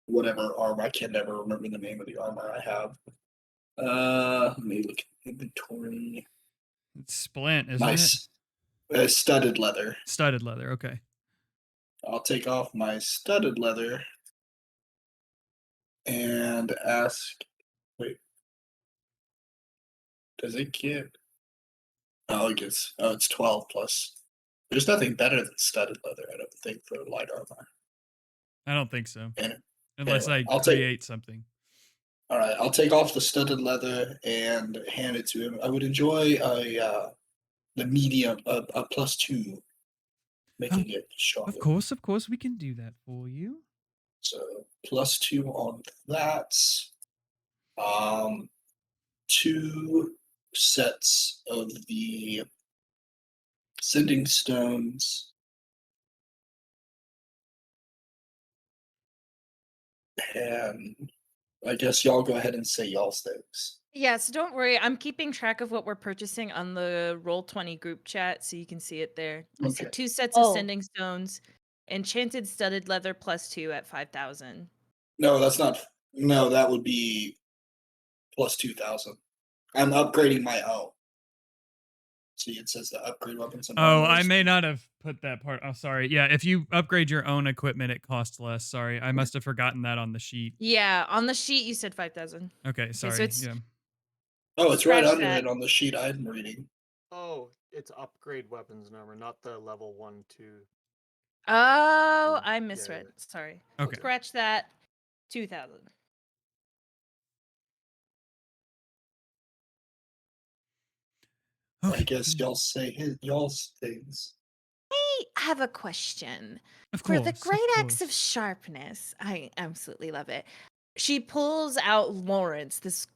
whatever armor. I can never remember the name of the armor I have. Let me look at inventory. It's splint, isn't Nice. Studded leather. it? Studded leather, okay. I'll take off my studded leather and ask. Wait. Does it get? Oh, it's 12 plus. There's nothing better than studded leather, I don't think, for light armor. I don't think so. And Unless anyway, I I'll take- create something. all right, I'll take off the studded leather and hand it to him. I would enjoy the medium, a +2, making it stronger. Of course, we can do that for you. So +2 on that. 2 sets of the sending stones. And I guess y'all go ahead and say y'all's things. Yeah, so don't worry. I'm keeping track of what we're purchasing on the Roll20 group chat, so you can see it there. I said Okay. 2 sets of Oh. sending stones, enchanted studded leather +2 at 5,000. No, that's not. No, that would be plus 2,000. I'm upgrading my own. See, it says the upgrade weapons and Oh, armor. I may not have put that part. Oh, sorry. Yeah, if you upgrade your own equipment, it costs less. Sorry, I must have forgotten that on the sheet. Yeah, on the sheet you said 5,000. Okay, so sorry. it's- yeah. Oh, it's right Scratch under that. it on the sheet I'm reading. Oh, it's upgrade weapons and armor, not the level 1, 2. Oh, I Yeah, misread. yeah. Sorry. Okay. Scratch that. 2,000. I Okay. guess y'all say y'all's things. I have a question. Of For the course. Great of Axe of course. Sharpness, I absolutely love it. She pulls out Lawrence, this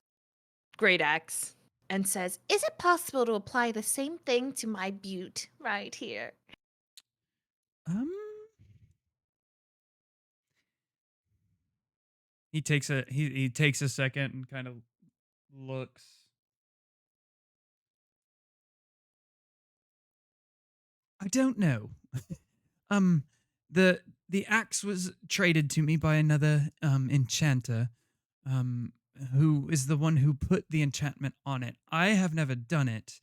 Great Axe, and says, "Is it possible to apply the same thing to my butte right here?" Um. He takes a second and kind of looks. I don't know. um, the axe was traded to me by another enchanter, um, who is the one who put the enchantment on it. I have never done it.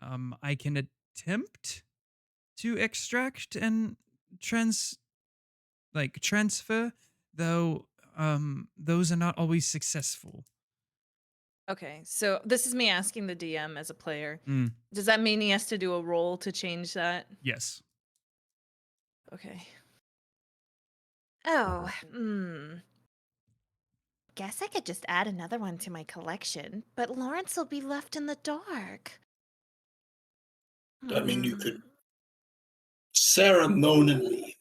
I can attempt to extract and transfer, though those are not always successful. Okay, so this is me asking the DM as a player. Mm, Does that mean he has to do a roll to change that? yes. Okay. Oh, guess I could just add another one to my collection, but Lawrence will be left in the dark. I mean, you Hmm. could ceremonially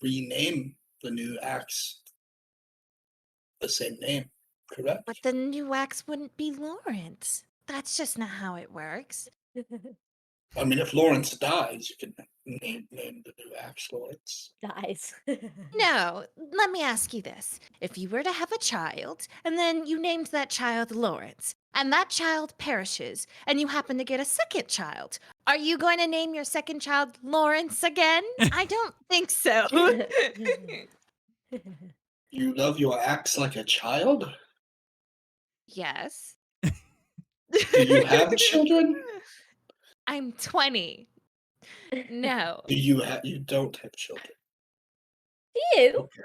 rename the new axe the same name, correct? But the new axe wouldn't be Lawrence. That's just not how it works. I mean, if Lawrence dies, you can name the new axe Lawrence. Guys. No, let me ask you this. If you were to have a child, and then you named that child Lawrence, and that child perishes, and you happen to get a second child, are you going to name your second child Lawrence again? I don't think so. You love your axe like a child? Yes. Do you have children? I'm 20. No. You don't have children? You? Okay.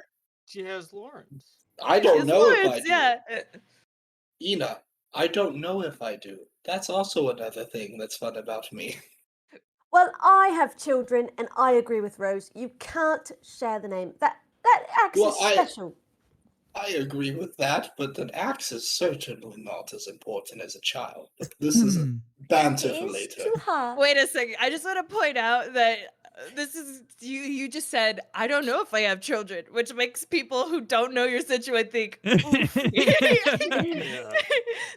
She has Lawrence. I don't It's know if I Lawrence, do. yeah. Ina, I don't know if I do. That's also another thing that's fun about me. Well, I have children, and I agree with Rose. You can't share the name. That axe Well, is special. I agree with that, but an axe is certainly not as important as a child. But this is a banter for It is later. to her. Wait a second. I just want to point out that this is you just said, "I don't know if I have children," which makes people who don't know your situation think, "Oof." Yeah.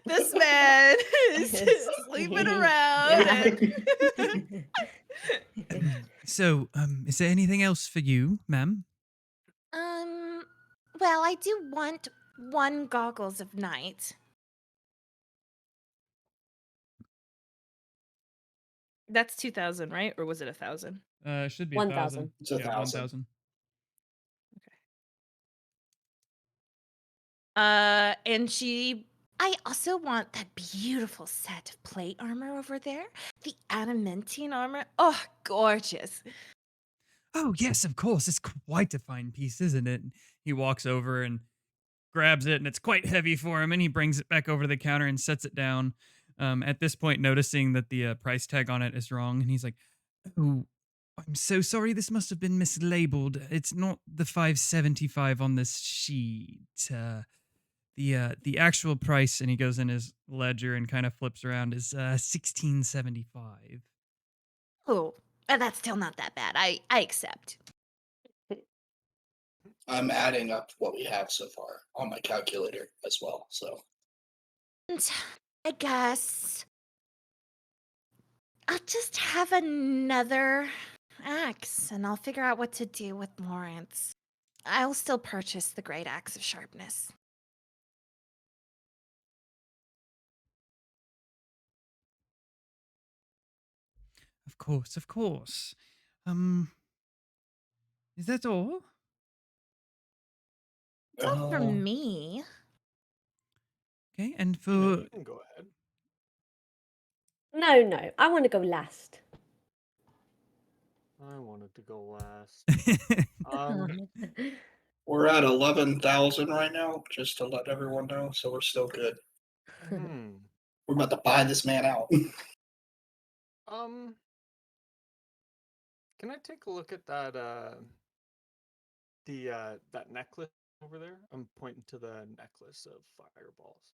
This man is sleeping around. And So, is there anything else for you, ma'am? well, I do want one goggles of night. That's 2,000, right? Or was it 1,000? It should be 1,000. 1,000. It's Yeah, 1,000. 1,000. And I also want that beautiful set of plate armor over there. The adamantine armor. Oh, gorgeous. Oh, yes, of course. It's quite a fine piece, isn't it? He walks over and grabs it, and it's quite heavy for him, and he brings it back over the counter and sets it down. At this point, noticing that the price tag on it is wrong, and he's like, "Oh, I'm so sorry. This must have been mislabeled. It's not the 575 on this sheet. The actual price," and he goes in his ledger and kind of flips around, is 1675. Oh, that's still not that bad. I accept. I'm adding up what we have so far on my calculator as well. So And I guess I'll just have another axe and I'll figure out what to do with Lawrence. I'll still purchase the great axe of sharpness. Of course, of course. Is that all? It's all for Uh, me. Okay, and Yeah, for you can go ahead. No, I want to go last. I wanted to go last. Um, we're at 11,000 right now, just to let everyone know. So we're still good. hmm. We're about to buy this man out. Um, can I take a look at that that necklace over there? I'm pointing to the necklace of fireballs.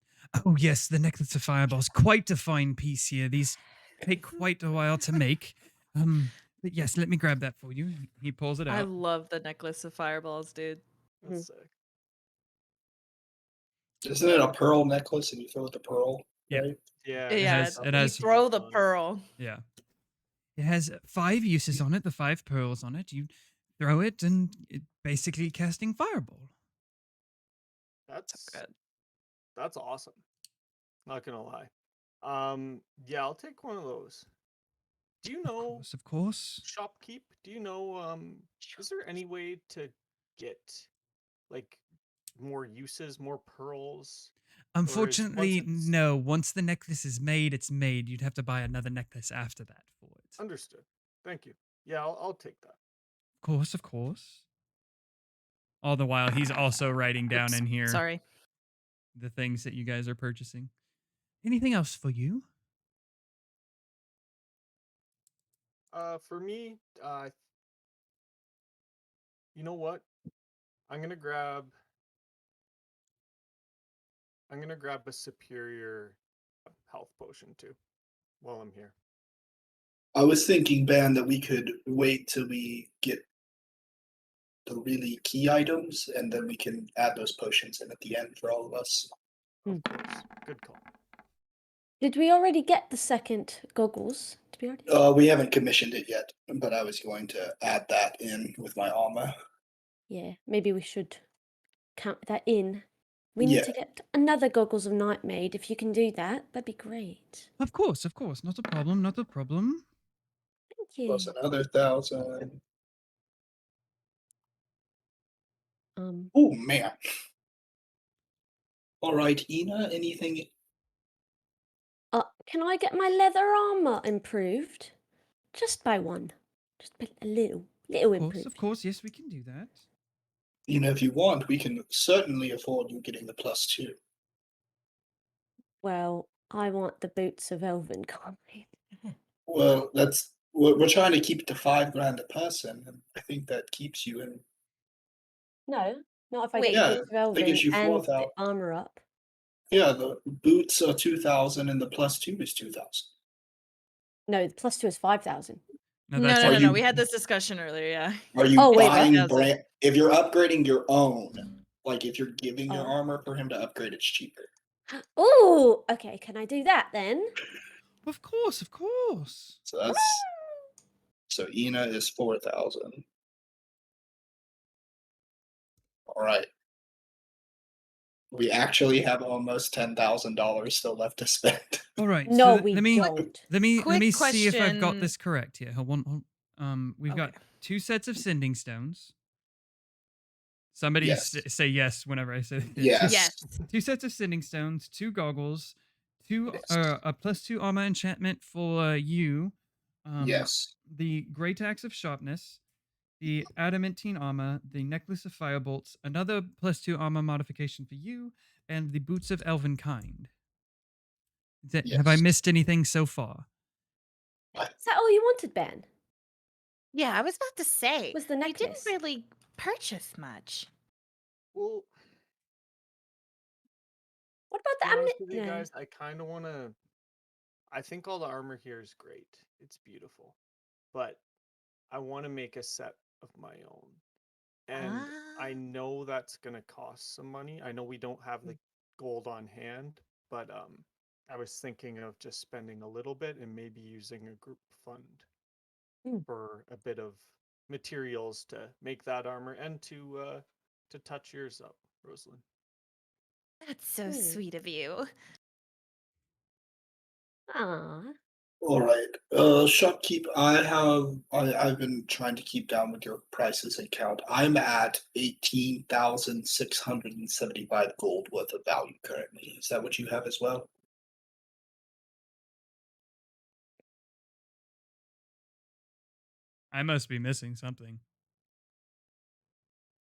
oh yes, the necklace of fireballs, quite a fine piece here. These take quite a while to make. But yes, let me grab that for you. He pulls it I out. love the necklace of fireballs, dude. That's sick. Isn't it a pearl necklace and you fill it with the pearl? Yeah. Right? Yeah, It Yeah, has- got it the you has- throw seeds the on it. pearl. Yeah. It has 5 uses on it, the 5 pearls on it. You throw it and it basically casting fireball. That's Good. that's awesome. Not gonna lie. Yeah, I'll take one of those. Do you know Of course. shopkeep? Do you know is there any way to get like more uses, more pearls? Or is once Unfortunately, it's no. Once the necklace is made, it's made. You'd have to buy another necklace after that for it. understood? Thank you. Yeah, I'll take that. Of course, of course. All the while, he's also writing down Oops, in here sorry. the things that you guys are purchasing. Anything else for you? For me, you know what? I'm gonna grab I'm gonna grab a superior health potion too while I'm here. I was thinking, Ben, that we could wait till we get the really key items and then we can add those potions in at the end for all of us. Of course. Good call. Did we already get the second goggles? Did we already? We haven't commissioned it yet, but I was going to add that in with my armor. Yeah, maybe we should count that in. We need Yeah. to get another goggles of night made. If you can do that, that'd be great. Of course, of course. Not a problem, not a problem. Thank you. Plus another 1,000. Um, Oh man. All right, Ina, anything? can I get my leather armor improved? Just by one. Just by a little improved. Of course, yes, we can do that. Ina, if you want, we can certainly afford you getting the +2. Well, I want the boots of Elven Carpet. Well, we're trying to keep it to 5 grand a person, and I think that keeps you in. No, not if I Wait. get the Yeah, boots of that Elven gives you and the 4,000. armor up. Yeah, the boots are 2,000 and the +2 is 2,000. No, the +2 is 5,000. No, No, that's no, Are no, it. no. you- We had this discussion earlier, yeah. Are you Oh, wait, what? buying 5,000. brand? If you're upgrading your own, like if you're giving your Oh. armor for him to upgrade, it's cheaper. Oh, okay. Can I do that then? Of course, of course. So that's so Ina is 4,000. All right. We actually have almost $10,000 still left to spend. All right. No, so we let me don't. let me let Quick me see if I've got question. this correct here. We've got Okay. 2 sets of sending stones. Somebody Yes. say yes whenever I say it. Yes. Yes. 2 sets of sending stones, 2 goggles, 2 Yes. a +2 armor enchantment for you. Yes. The great axe of sharpness, the adamantine armor, the necklace of firebolts, another +2 armor modification for you, and the boots of elven kind. Have I Yes. missed anything so far? Is that all you wanted, Ben? Yeah, I was about to say. Was the We didn't necklace? really purchase much. Well, What about to the be honest with you ammunition? guys, I kind of want to. I think all the armor here is great. It's beautiful, but I want to make a set of my own, and I Ah. know that's gonna cost some money. I know we don't have the gold on hand, but I was thinking of just spending a little bit and maybe using a group fund Mm. for a bit of materials to make that armor and to touch yours up, Rosalind. That's so Hmm. sweet of you. Aw. All right. Shopkeep, I've been trying to keep down with your prices and count. I'm at 18,675 gold worth of value currently. Is that what you have as well? I must be missing something.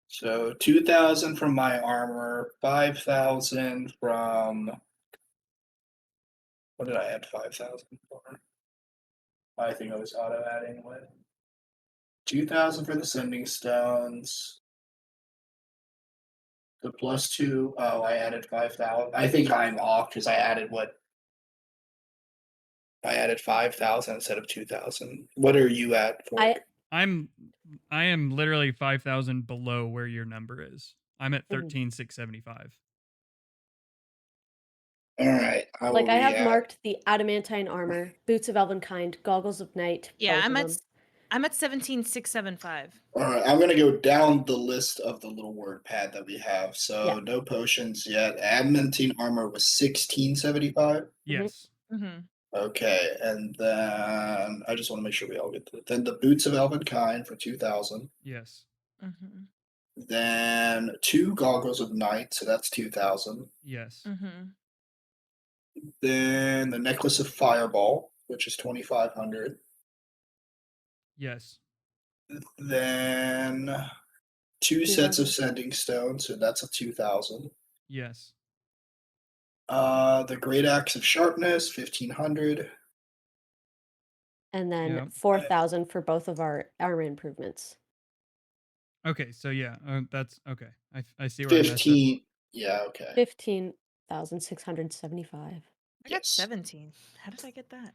So 2,000 from my armor, 5,000 from what did I add 5,000 for? I think I was auto adding with 2,000 for the sending stones. The +2. Oh, I added 5,000. I think I'm off because I added what? I added 5,000 instead of 2,000. What are you at for? I am literally 5,000 below where your number is. I'm at Mhm. 13,675. All right. How Like are I we have at? marked the adamantine armor, boots of elvenkind, goggles of night. Yeah, both of them. I'm at 17,675. All right. I'm gonna go down the list of the little word pad that we have. So Yeah. no potions yet. Adamantine armor was 1675. Yes. Mm-hmm. Okay, and then I just want to make sure we all get then the boots of Elvenkind for 2,000. Yes. Mm-hmm. Then 2 goggles of night, so that's 2,000. Yes. Mm-hmm. Then the necklace of fireball, which is 2,500. Yes. Then 2 sets of 2,000. sending stones, so that's a 2,000. Yes. The great axe of sharpness, 1,500. And then Yeah. 4,000 for both of our armor improvements. Okay. So yeah, that's okay. I see where I messed up. 15. Yeah, okay. 15,675. I got Yes. 17. How did I get that?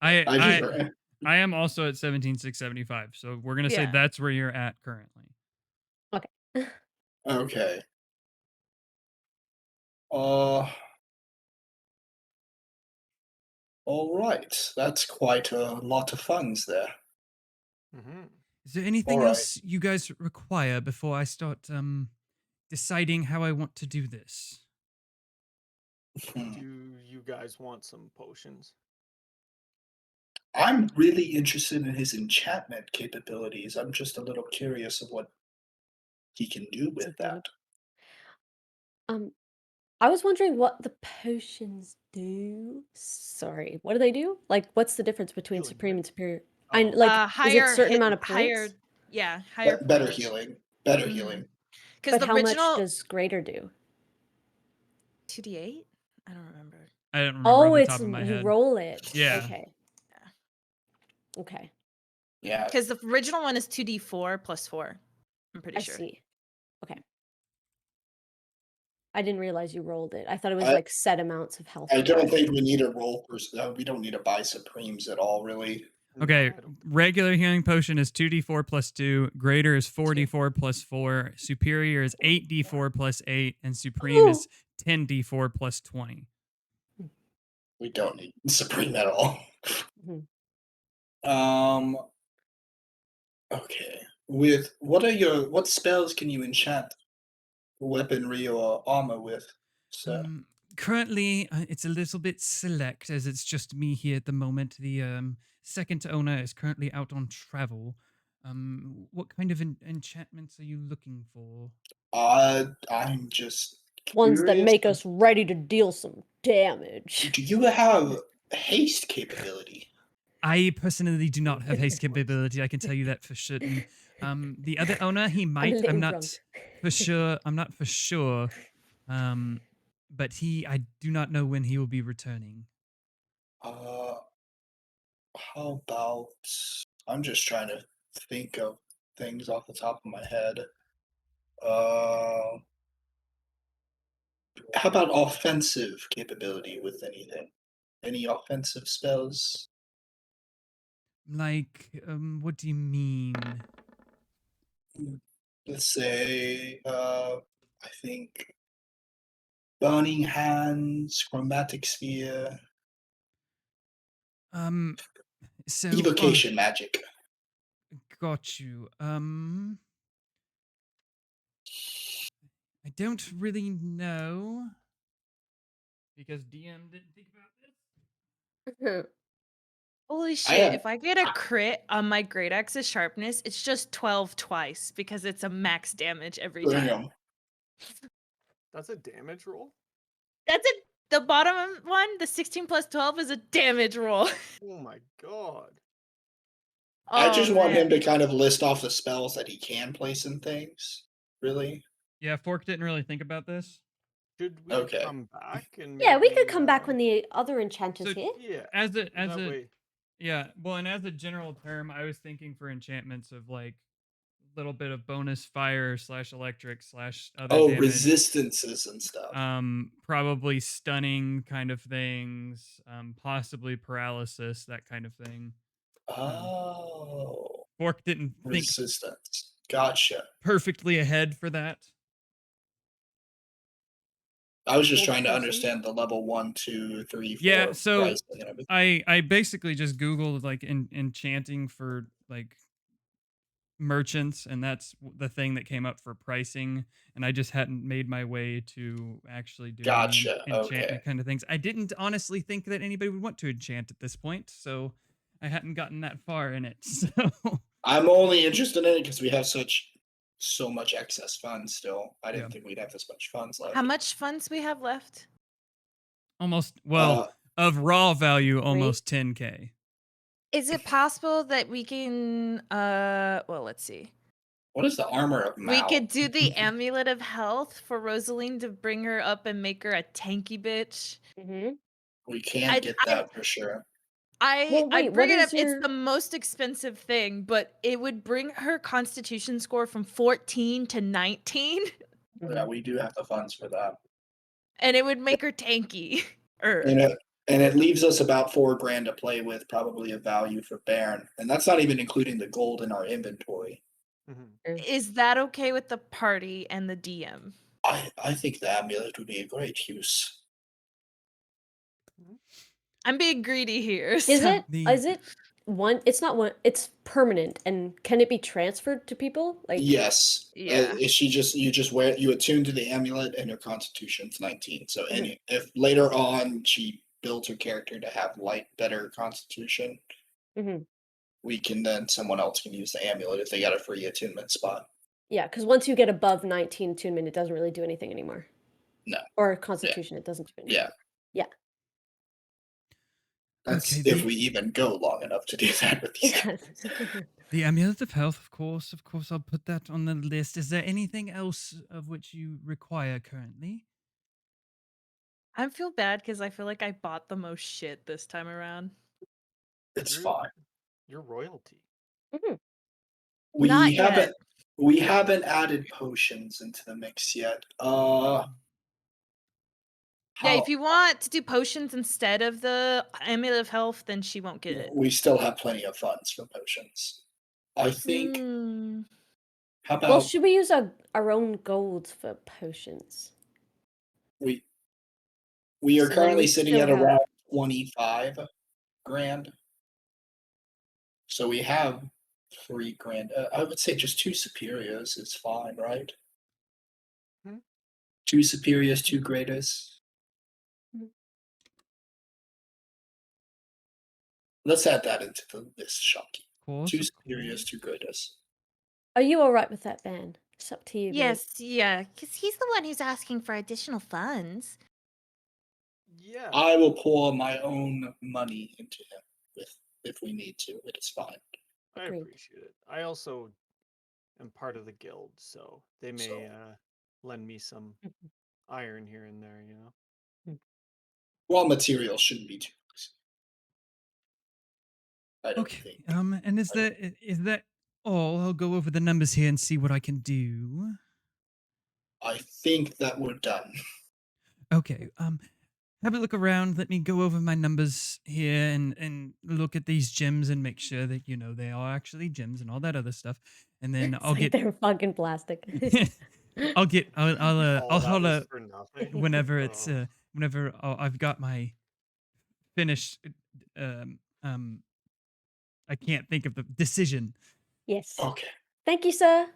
I I just I am also at 17,675. So we're gonna say Yeah. that's where you're at currently. Okay. okay. Uh All right, that's quite a lot of funds there. Mm-hmm. Is there anything All right. else you guys require before I start deciding how I want to do this? Hmm. Do you guys want some potions? I'm really interested in his enchantment capabilities. I'm just a little curious of what he can do with Something that. with- I was wondering what the potions do. Sorry, what do they do? Like, what's the difference between Healing, supreme right? and superior? Oh. Is it Higher certain hit, amount of higher, points? yeah, higher Better points. healing. Better Mhm. healing. Because But the how much original does greater do? 2d8. I don't remember. I don't remember Oh, off the it's top of my you head. roll it. Yeah. Okay. Okay. Yeah. Because the original one is 2d4 plus 4. I'm pretty I sure. see. Okay. I didn't realize you rolled it. I thought it was I- like set amounts of health. I you don't got. think we need a roll for. We don't need to buy supremes at all, really. Okay, No, I don't. regular healing potion is 2d4 plus 2, greater is 4d4 plus 4, superior is 8d4 plus 8, and supreme is 10d4 plus 20. We don't need supreme at all. Mhm. Um. Okay. With what spells can you enchant weaponry or armor with? So Currently, it's a little bit select as it's just me here at the moment. The second owner is currently out on travel. What kind of enchantments are you looking for? I'm just Ones that curious. make us ready to deal some damage. Do you have haste capability? I personally do not have haste capability. I can tell you that for certain. The other owner, he I'm a might. little I'm not drunk. for sure. I'm not for sure. But I do not know when he will be returning. Uh, how about I'm just trying to think of things off the top of my head. Uh, how about offensive capability with anything? Any offensive spells? Like, what do you mean? Let's say, I think Burning Hands, Chromatic Sphere, So Evocation Magic. got you. I don't really know because DM didn't think about this. Holy I shit, have if I get a crit on my Great Axe's sharpness, it's just 12 twice because it's a max damage every time. Damn. That's a damage roll? That's it. The bottom one, the 16 plus 12, is a damage roll. Oh my god. I Oh, just want him man. to kind of list off the spells that he can place in things. Really? Yeah, Fork didn't really think about this. Should we Okay. come back and Yeah, we could maybe, come back when the other enchanter's So here. Yeah. as a that way. yeah, well, and as a general term, I was thinking for enchantments of like little bit of bonus fire / electric / other Oh, damage. resistances and stuff. Probably stunning kind of things, possibly paralysis, that kind of thing. Oh, Fork didn't think resistance. Gotcha. perfectly ahead for that. I was just Hold trying to person. understand the level 1, 2, 3, 4 Yeah, so pricing and everything. I basically just Googled like enchanting for like merchants, and that's the thing that came up for pricing, and I just hadn't made my way to actually doing Gotcha. Okay. enchantment kind of things. I didn't honestly think that anybody would want to enchant at this point, so I hadn't gotten that far in it. So I'm only interested in it because we have so much excess funds still. I Yeah. didn't think we'd have this much funds left. How much funds we have left? almost, well, of raw value, almost 10K. Is it possible that we can well, let's see. What is the armor of Mao? We could do the amulet of health for Rosaline to bring her up and make her a tanky bitch. Mm-hmm. We can I- get I- that for sure. Well, I wait, bring what it up. is your- It's the most expensive thing, but it would bring her constitution score from 14 to 19, Yeah, we do have the funds for that. and it would make her tanky. And it leaves us about $4,000 to play with, probably a value for Baron. And that's not even including the gold in our inventory. Mhm. Is that okay with the party and the DM? I think the amulet would be a great use. I'm being greedy here. Is so- it? Is it one? It's not one. It's permanent, and can it be transferred to people? Like Yes. Yeah. You attune to the amulet and your constitution's 19. So if later on she builds her character to have better constitution, Mhm. we can then someone else can use the amulet if they got a free attunement spot. Yeah, because once you get above 19 attunement, it doesn't really do anything anymore. No. Or constitution, it doesn't do anything. Yeah. Yeah. That's Okay, if we even go long enough to do that with these. The amulet of health, of course, I'll put that on the list. Is there anything else of which you require currently? I feel bad because I feel like I bought the most shit this time around. It's You're- fine. You're royalty. We Not haven't yet. we haven't added potions into the mix yet. Yeah, if you want to do potions instead of the amulet of health, then she won't get it. we still have plenty of funds for potions. I think Hmm. how about Well, should we use our own gold for potions? we So are then currently we sitting still at have- around 25,000. So we have 3,000. I would say just 2 superiors is fine, right? Hmm. 2 superiors, 2 greatest. Mhm. Let's add that into this Shonky. Of course. 2 of superiors, course. 2 greatest. Are you all right with that, Ben? It's up to you. babe. Yes, yeah, because he's the one who's asking for additional funds. Yeah. I will pour my own money into him if we need to. It is fine. I Agreed. appreciate it. I also am part of the guild, so they may So- lend me some Mhm. iron here and there, you know. Raw materials shouldn't be too expensive. I don't Okay. think. And is that all? I'll go over the numbers here and see what I can do. I think that we're done. Okay. Have a look around. Let me go over my numbers here and look at these gems and make sure that they are actually gems and all that other stuff. And then It's I'll like get they're fucking plastic. I'll All that was holla for nothing. whenever it's Oh. whenever I've got my finished um um I can't think of the decision. Yes. Okay. Thank you, sir.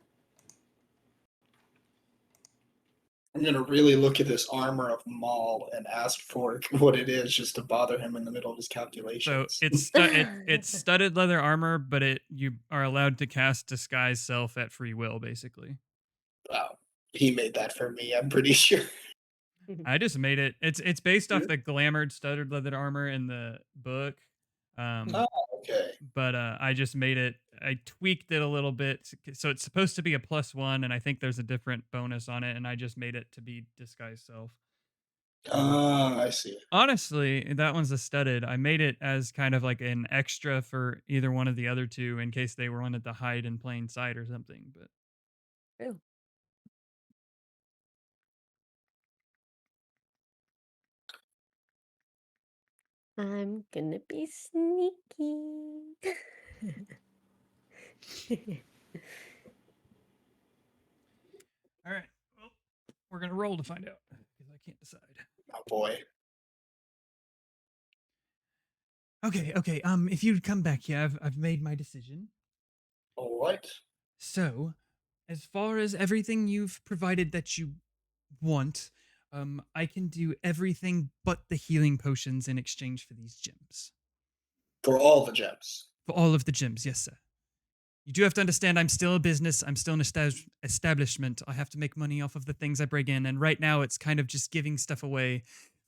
I'm gonna really look at this armor of Maul and ask for what it is, just to bother him in the middle of his So calculations. it's studded leather armor, but you are allowed to cast disguise self at free will, basically. Wow, he made that for me. I'm pretty sure. I just made it. It's based off the glamored studded leather armor in the book. Oh, okay. But I just made it. I tweaked it a little bit, so it's supposed to be a +1, and I think there's a different bonus on it, and I just made it to be disguise self. Ah, I see. Honestly, that one's a studded. I made it as kind of like an extra for either one of the other two in case they wanted to hide in plain sight or something. But True. I'm gonna be sneaky. all right, well, we're gonna roll to find out because I can't decide. Oh boy. Okay. If you'd come back here, I've made my decision. All right. So, as far as everything you've provided that you want, I can do everything but the healing potions in exchange for these gems. For all the gems. For all of the gems, yes, sir. You do have to understand I'm still a business, I'm still an establishment. I have to make money off of the things I bring in, and right now it's kind of just giving stuff away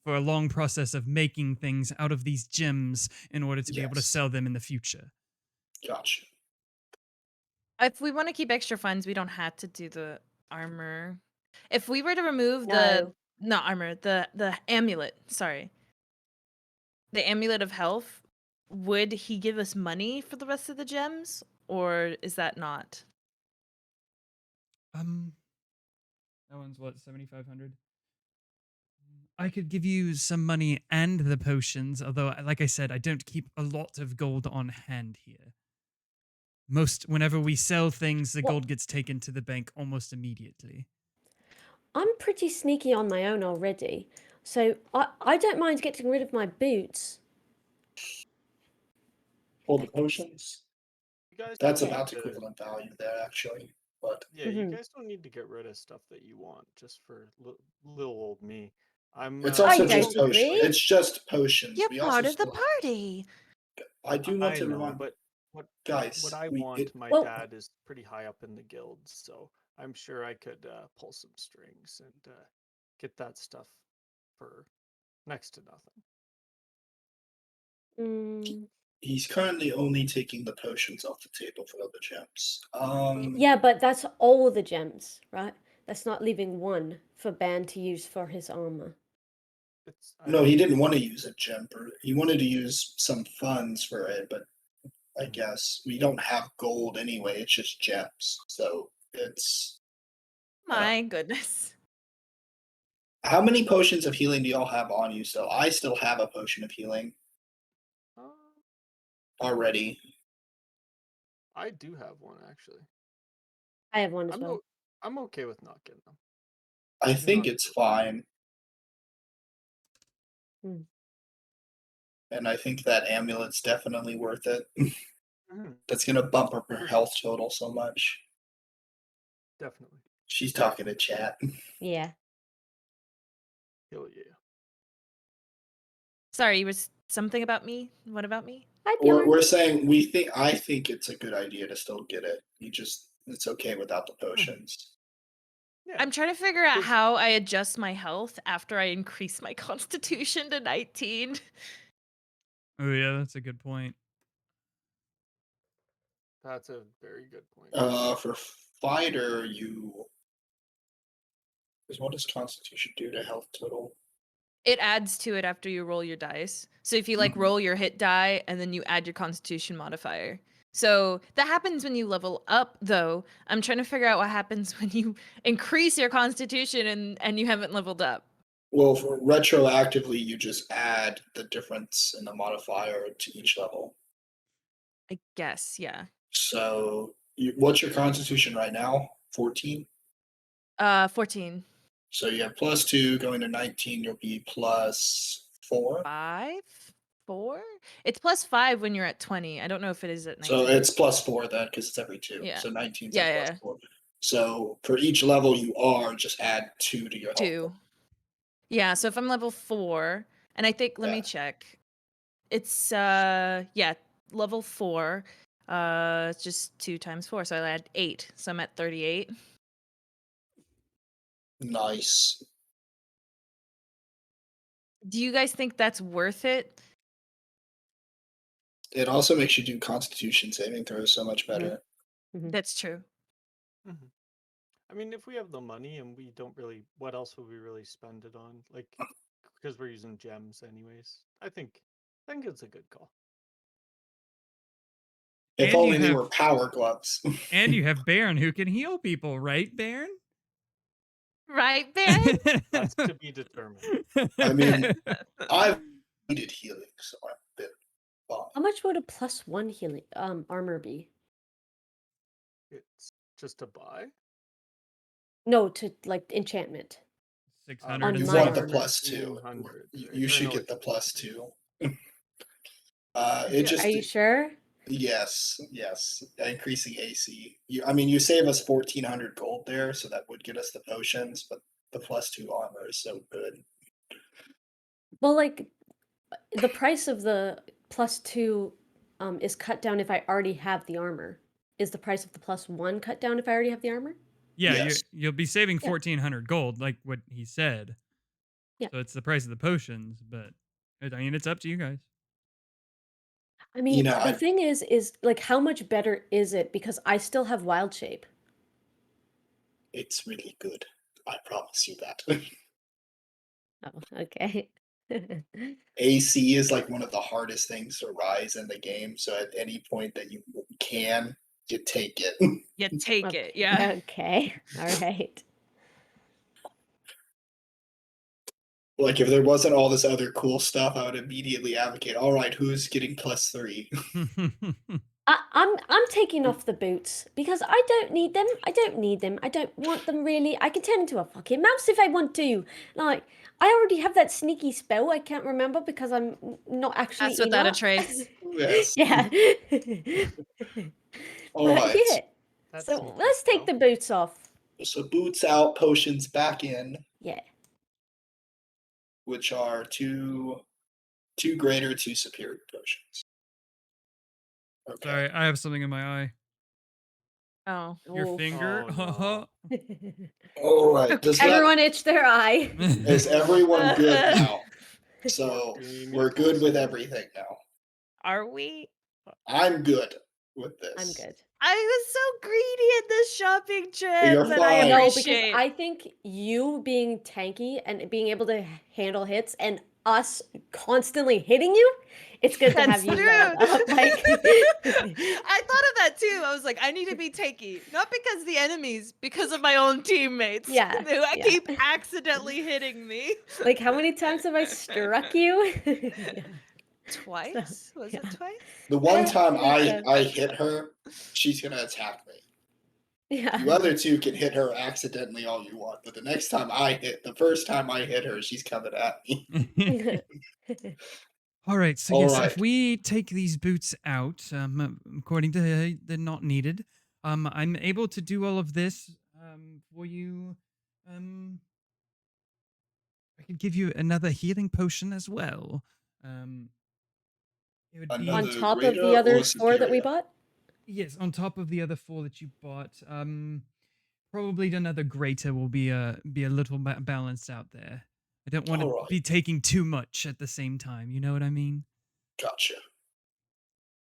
for a long process of making things out of these gems in order to be able to Yes. sell them in the future. Gotcha. If we want to keep extra funds, we don't have to do the armor. If we were to remove No. not armor, the amulet, sorry. The amulet of health, would he give us money for the rest of the gems? Or is that not? That one's what, 7,500? I could give you some money and the potions, although, like I said, I don't keep a lot of gold on hand here. Whenever we sell things, the Well- gold gets taken to the bank almost immediately. I'm pretty sneaky on my own already, so I don't mind getting rid of my boots. All the potions. You guys That's don't about need to- equivalent value there, actually. But Yeah, you Mhm. guys don't need to get rid of stuff that you want just for little old me. I'm. it's I also don't just potions. agree. It's just potions. You're We part also of the still- party. I do want I to know, remember, but what guys. I we- want, it- my Well- dad is pretty high up in the guilds, so I'm sure I could pull some strings and get that stuff for next to nothing. Mm, he's currently only taking the potions off the table for other gems. yeah, but that's all the gems, right? That's not leaving one for Ban to use for his armor. No, he didn't want to use a gem. He wanted to use some funds for it, but I guess we don't have gold anyway. It's just gems. So it's My goodness. how many potions of healing do y'all have on you? So I still have a potion of healing Uh, already. I do have one actually. I have one as well. I'm okay with not getting them. I do think not- it's fine. Hmm. And I think that amulet's definitely worth it. Mhm, That's gonna bump up her health total so much. definitely. She's talking to chat. Yeah. Hell yeah. Sorry, you were something about me? What about me? Hi, Bjorn. We're saying I think it's a good idea to still get it. It's okay without the potions. Yeah. I'm trying to figure out Does- how I adjust my health after I increase my constitution to 19. Oh yeah, that's a good point. That's a very good point. For fighter, what does Constitution do to health total? It adds to it after you roll your dice. So if you like Mhm. roll your hit die and then you add your constitution modifier. So that happens when you level up though. I'm trying to figure out what happens when you increase your constitution and you haven't leveled up. Well, for retroactively, you just add the difference in the modifier to each level. I guess, yeah. So, what's your Constitution right now? 14. 14. So you have +2 going to 19. You'll be +4. 5, 4. It's +5 when you're at 20. I don't know if it is at So 19. it's +4 then, because it's every 2. Yeah. So 19's Yeah, at yeah. +4. So for each level you are, just add 2 to your health. 2. Yeah. So if I'm level 4, and I think let me Yeah. check. It's level 4. It's just 2 times 4, so I add 8. So I'm at 38. Nice. Do you guys think that's worth it? It also makes you do Constitution saving throws so much Mhm. better. That's true. Mhm. I mean, if we have the money and we don't really, what else would we really spend it on? Like, because we're using gems anyways. I think it's a good call. If And you only they have- were power gloves. And you have Baron who can heal people, right, Baron? Right, Baron? That's to be determined. I mean, I've needed healing, so I'm a bit fine. How much would a +1 healing armor be? It's just to buy. No, to like enchantment. 600 On You and my want the armor. +2. 1,500, right? You Or should no, get the it's +2. It Yeah. just Are you sure? yes, increasing AC. I mean, you save us 1,400 gold there, so that would get us the potions, but the +2 armor is so good. Well, like the price of the +2 is cut down if I already have the armor. Is the price of the +1 cut down if I already have the armor? Yeah, Yes. you'll be saving Yeah. 1,400 gold, like what he said. Yeah. So it's the price of the potions, but I mean, it's up to you guys. I mean, know, the I- thing is like how much better is it because I still have wild shape. It's really good. I promise you that. Oh, okay. AC is like one of the hardest things to rise in the game, so at any point that you can, you take it. You take it. Okay. Yeah. Okay. All right. Like if there wasn't all this other cool stuff, I would immediately advocate, all right, who's getting +3? I'm taking off the boots because I don't need them. I don't need them. I don't want them really. I can turn into a fucking mouse if I want to. Like I already have that sneaky spell. I can't remember because I'm not actually That's without a enough. trace. Yes. Yeah. All But right. yeah. That's So sneaky let's take the spell. boots off. So boots out, potions back in, Yeah. which are two greater, 2 superior potions. Okay. Sorry, I have something in my eye. Oh. Your Oh. finger? Oh, no. All right. Does Everyone itch their eye. is everyone good now? So Give me we're good with closer. everything now. Are we? I'm good with this. I'm good. I was so greedy in this shopping trip, You're and I fine. No, because appreciate. I think you being tanky and being able to handle hits and us constantly hitting you, it's good to have That's you true. leveled up. Like, I thought of that too. I was like, I need to be tanky, not because of the enemies, because of my own teammates. Yeah, who I yeah. keep accidentally hitting me. like how many times have I struck you? Twice? Was yeah. it twice? The one Yeah, time I think so. I hit her, she's gonna attack me. Yeah. You other two can hit her accidentally all you want, but the first time I hit her, she's coming at me. All right, so All yes, right. if we take these boots out, according to they're not needed, I'm able to do all of this for you. I could give you another healing potion as well. It would be On Another top of the greater other or 4 that we superior? bought? yes, on top of the other 4 that you bought. Probably another greater will be a little balanced out there. I don't want to All right. be taking too much at the same time. You know what I mean? Gotcha.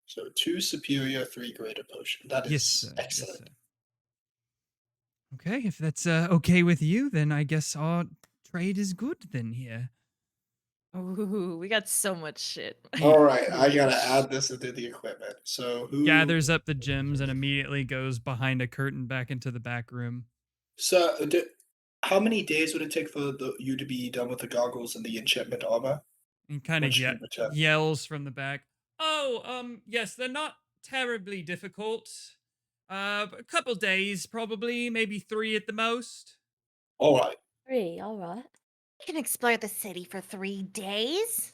So 2 superior, 3 greater potion. That is Yes, sir. excellent. Yes, sir. Okay, if that's okay with you, then I guess our trade is good then here. Ooh, we got so much shit. All right, I gotta add this into the equipment. So who Gathers up the gems and immediately goes behind a curtain back into the back room. So how many days would it take for you to be done with the goggles and the enchantment armor? And kind of What's your return? yells from the back. Oh, yes, they're not terribly difficult. A couple days, probably, maybe 3 at the most. All right. 3, all right. We can explore the city for 3 days.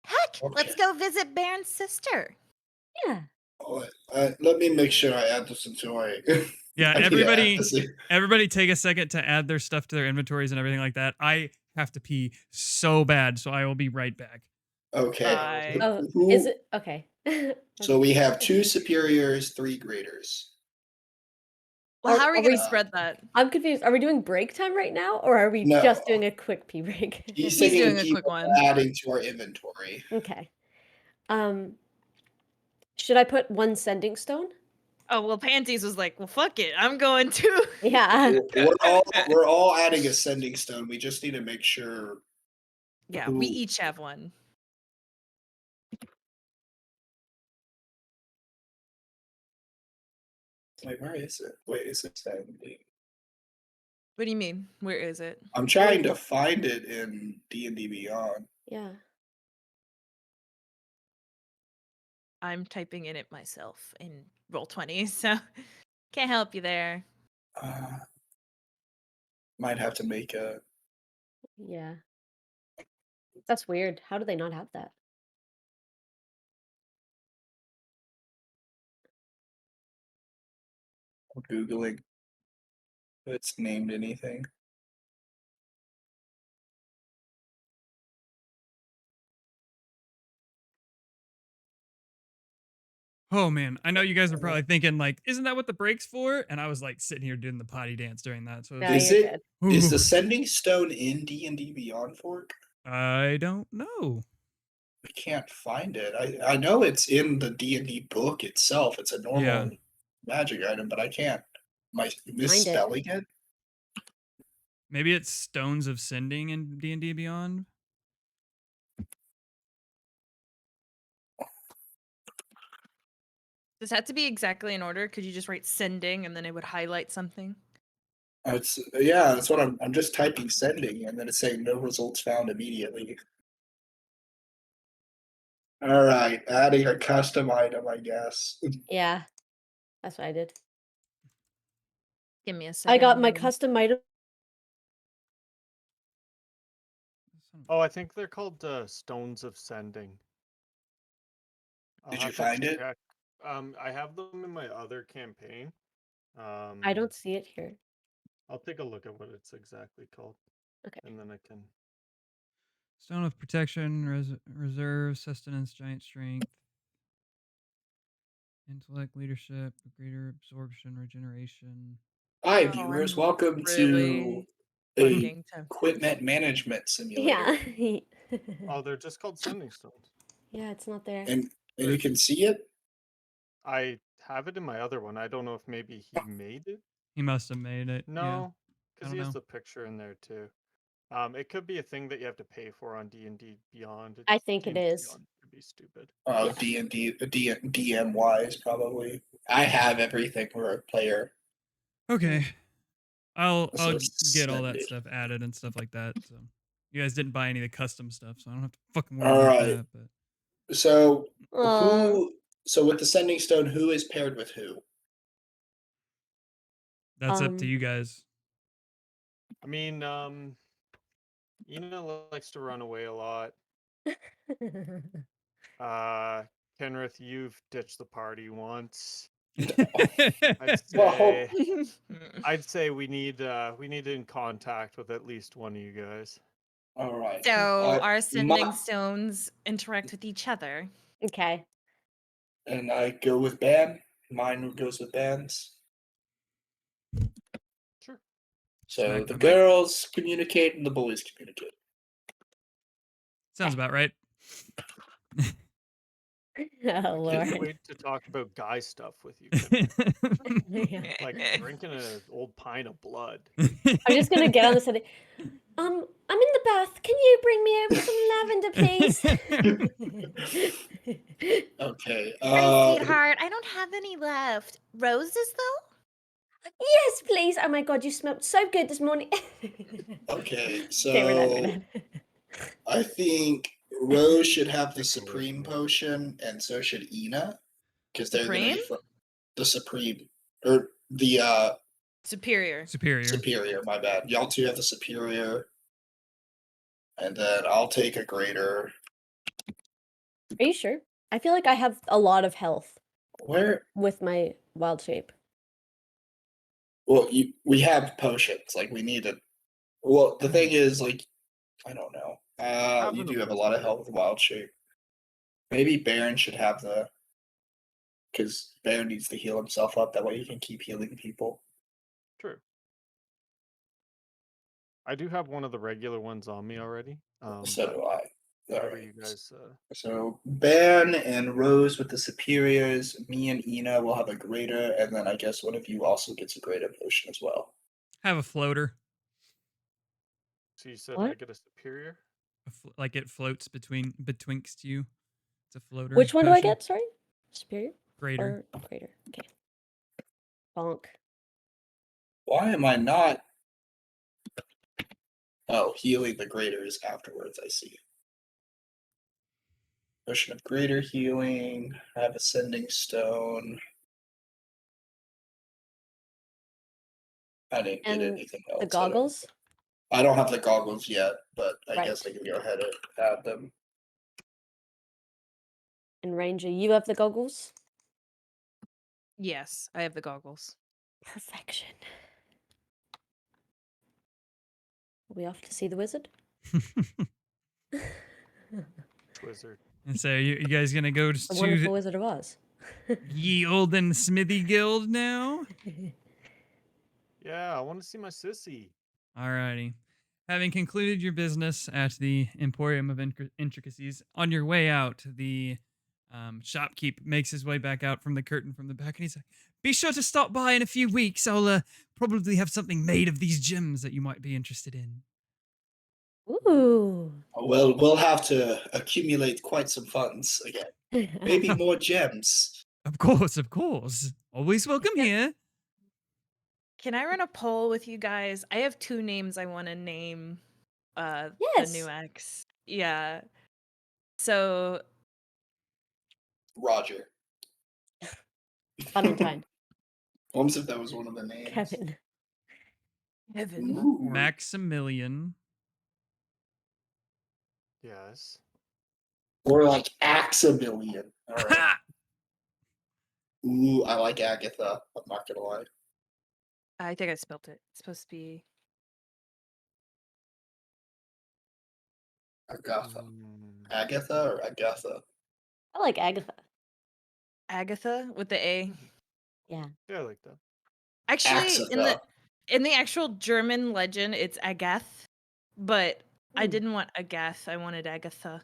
Heck, let's Okay. go visit Baron's sister. Yeah. Oh, let me make sure I add this into my. Yeah, I need to add this in. everybody take a second to add their stuff to their inventories and everything like that. I have to pee so bad, so I will be right back. Okay. Bye. Oh, Who- is it okay? So we have 2 superiors, 3 graders. Well, how are we are going we- to spread that? I'm confused. Are we doing break time right now, or are we No. just doing a quick pee break? He's He's taking doing a quick people one. adding to our inventory. Okay. Should I put 1 sending stone? Oh, well, Panties was like, well, fuck it. I'm going to. Yeah. We're all adding a sending stone. We just need to make sure. Yeah, we Ooh. each have one. Wait, where is it? Wait, is it sending? What do you mean? Where is it? I'm trying to find it in D&D Beyond. Yeah. I'm typing in it myself in Roll20, so can't help you there. Might have to make a. Yeah. That's weird. How do they not have that? I'm Googling. If it's named anything. Oh man, I know you guys are probably thinking like, isn't that what the break's for? And I was like sitting here doing the potty dance during that. So it was No, Is you're it- good. Is the Ooh, sending stone in D&D Beyond Fork? I don't know. I can't find it. I know it's in the D&D book itself. It's a normal magic item, but I can't. Am I misspelling it? Maybe it's Stones of Sending in D&D Beyond. Does that have to be exactly in order? Could you just write sending and then it would highlight something? It's yeah, that's what I'm just typing sending and then it's saying no results found immediately. All right, adding a custom item, I guess. Yeah. That's what I did. Give me a second. I got I'm my gonna- custom item. Oh, I think they're called stones of sending. I'll Did you have to find it? check. I have them in my other campaign. I don't see it here. I'll take a look at what it's exactly called. Okay. And then I can. Stone of Protection, Reserve, Sustenance, Giant Strength, Intellect, Leadership, Greater Absorption, Regeneration. Hi, Oh, viewers. I'm Welcome to really a looking to. equipment management simulator. Yeah. Oh, they're just called sending stones. Yeah, it's not there. And you can see it? I have it in my other one. I don't know if maybe he made it. He must have made it. Yeah. No, because don't he has know. the picture in there too. It could be a thing that you have to pay for on D&D Beyond. I think it D&D is. Beyond could be stupid. Yeah. DM wise, probably. I have everything for a player. Okay. I'll So get all send that it. stuff added and stuff like that. So you guys didn't buy any of the custom stuff, so I don't have to fucking worry All about right. that. But So Aw. so with the sending stone, who is paired with who? that's up to Um, you guys. I mean, Ina likes to run away a lot. Kenrith, you've ditched the party once. I'd Well, say I'd say we need in contact with at least one of you guys. all right. So our sending my- stones interact with each other. okay. And I go with Ban. Mine goes with Ban's. Sure. So Smack the my mic. girls communicate and the boys communicate. Sounds about right. Oh Can't Lord. wait to talk about guy stuff with you, Kenrith. Yeah. Like drinking an old pint of blood. I'm just gonna get on the side. I'm in the bath. Can you bring me over some lavender, please? Okay. Hey, sweetheart, I don't have any left. Roses, though? Yes, please. Oh my God, you smelled so good this morning. Okay, Okay, we're so done. I think Rose should have the Take a Supreme listen. Potion, and so should Ina, because they're gonna be Supreme? the Supreme or the Superior. Superior, my bad. Y'all two have the superior. And then I'll take a greater. Are you sure? I feel like I have a lot of health Where? with my wild shape. Well, we have potions. Like, we need to. Well, the thing is, like, I don't know. You Having do a have a lot of wizard. health with wild shape. Maybe Baron should have the. Because Baron needs to heal himself up. That way he can keep healing people. True. I do have one of the regular ones on me already. So But do I. whatever Alright. you guys. So Ben and Rose with the superiors. Me and Ina will have a greater. And then I guess one of you also gets a greater potion as well. Have a floater. So you said I What? get a superior. Like it floats betwixt you. It's a floater. Which one do I potion. get? Sorry? Superior? Greater. Or greater? Okay. Bonk. Why am I not? Oh, healing the greater is afterwards, I see. Potion of greater healing. I have ascending stone. I didn't get And anything else. the goggles? I don't have the goggles yet, but I Right. guess I can go ahead and add them. And Ranger, you have the goggles? Yes, I have the goggles. Perfection. Are we off to see the wizard? Wizard. And so you guys gonna go The to wonderful Wizard of Oz. ye olden Smithy Guild now? Yeah, I want to see my sissy. Alrighty. Having concluded your business at the Emporium of Intricacies, on your way out, the shopkeep makes his way back out from the curtain from the back, and he's like, "Be sure to stop by in a few weeks. I'll probably have something made of these gems that you might be interested in." Ooh. Well, we'll have to accumulate quite some funds again. Maybe more gems. Of course, of course. Always welcome Yeah. here. Can I run a poll with you guys? I have two names I want to name the new Yes. X. Yeah. So Roger. Clementine. Almost if that was one of the names. Kevin. Evan. Ooh. Maximilian. Yes. Or like Axamillion. All right. Ha! Ooh, I like Agatha. I'm not gonna lie. I think I spelled it. It's supposed to be Agatha. Mm, Agatha or Agatha? I like Agatha. Agatha with the A. Yeah. yeah, I like that. Actually, Axatha. in the actual German legend, it's Agath, but I Ooh. didn't want Agath. I wanted Agatha.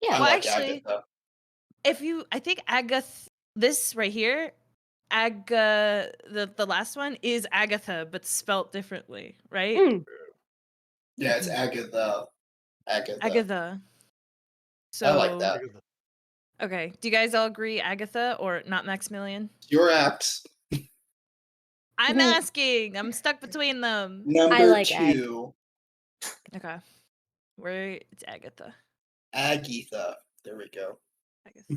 Yeah. I Well, like actually, Agatha. I think Agath, this right here, the last one is Agatha, but spelt differently, right? Mm. Yeah, it's Agatha. Agatha. Agatha. I like So, that. Look at the- okay. Do you guys all agree Agatha or not Maximilian? Your Axe. I'm Mhm. asking. I'm stuck between them. Number like Ag. 2, Okay. Where it's Agatha. Agatha. There we go. Agatha.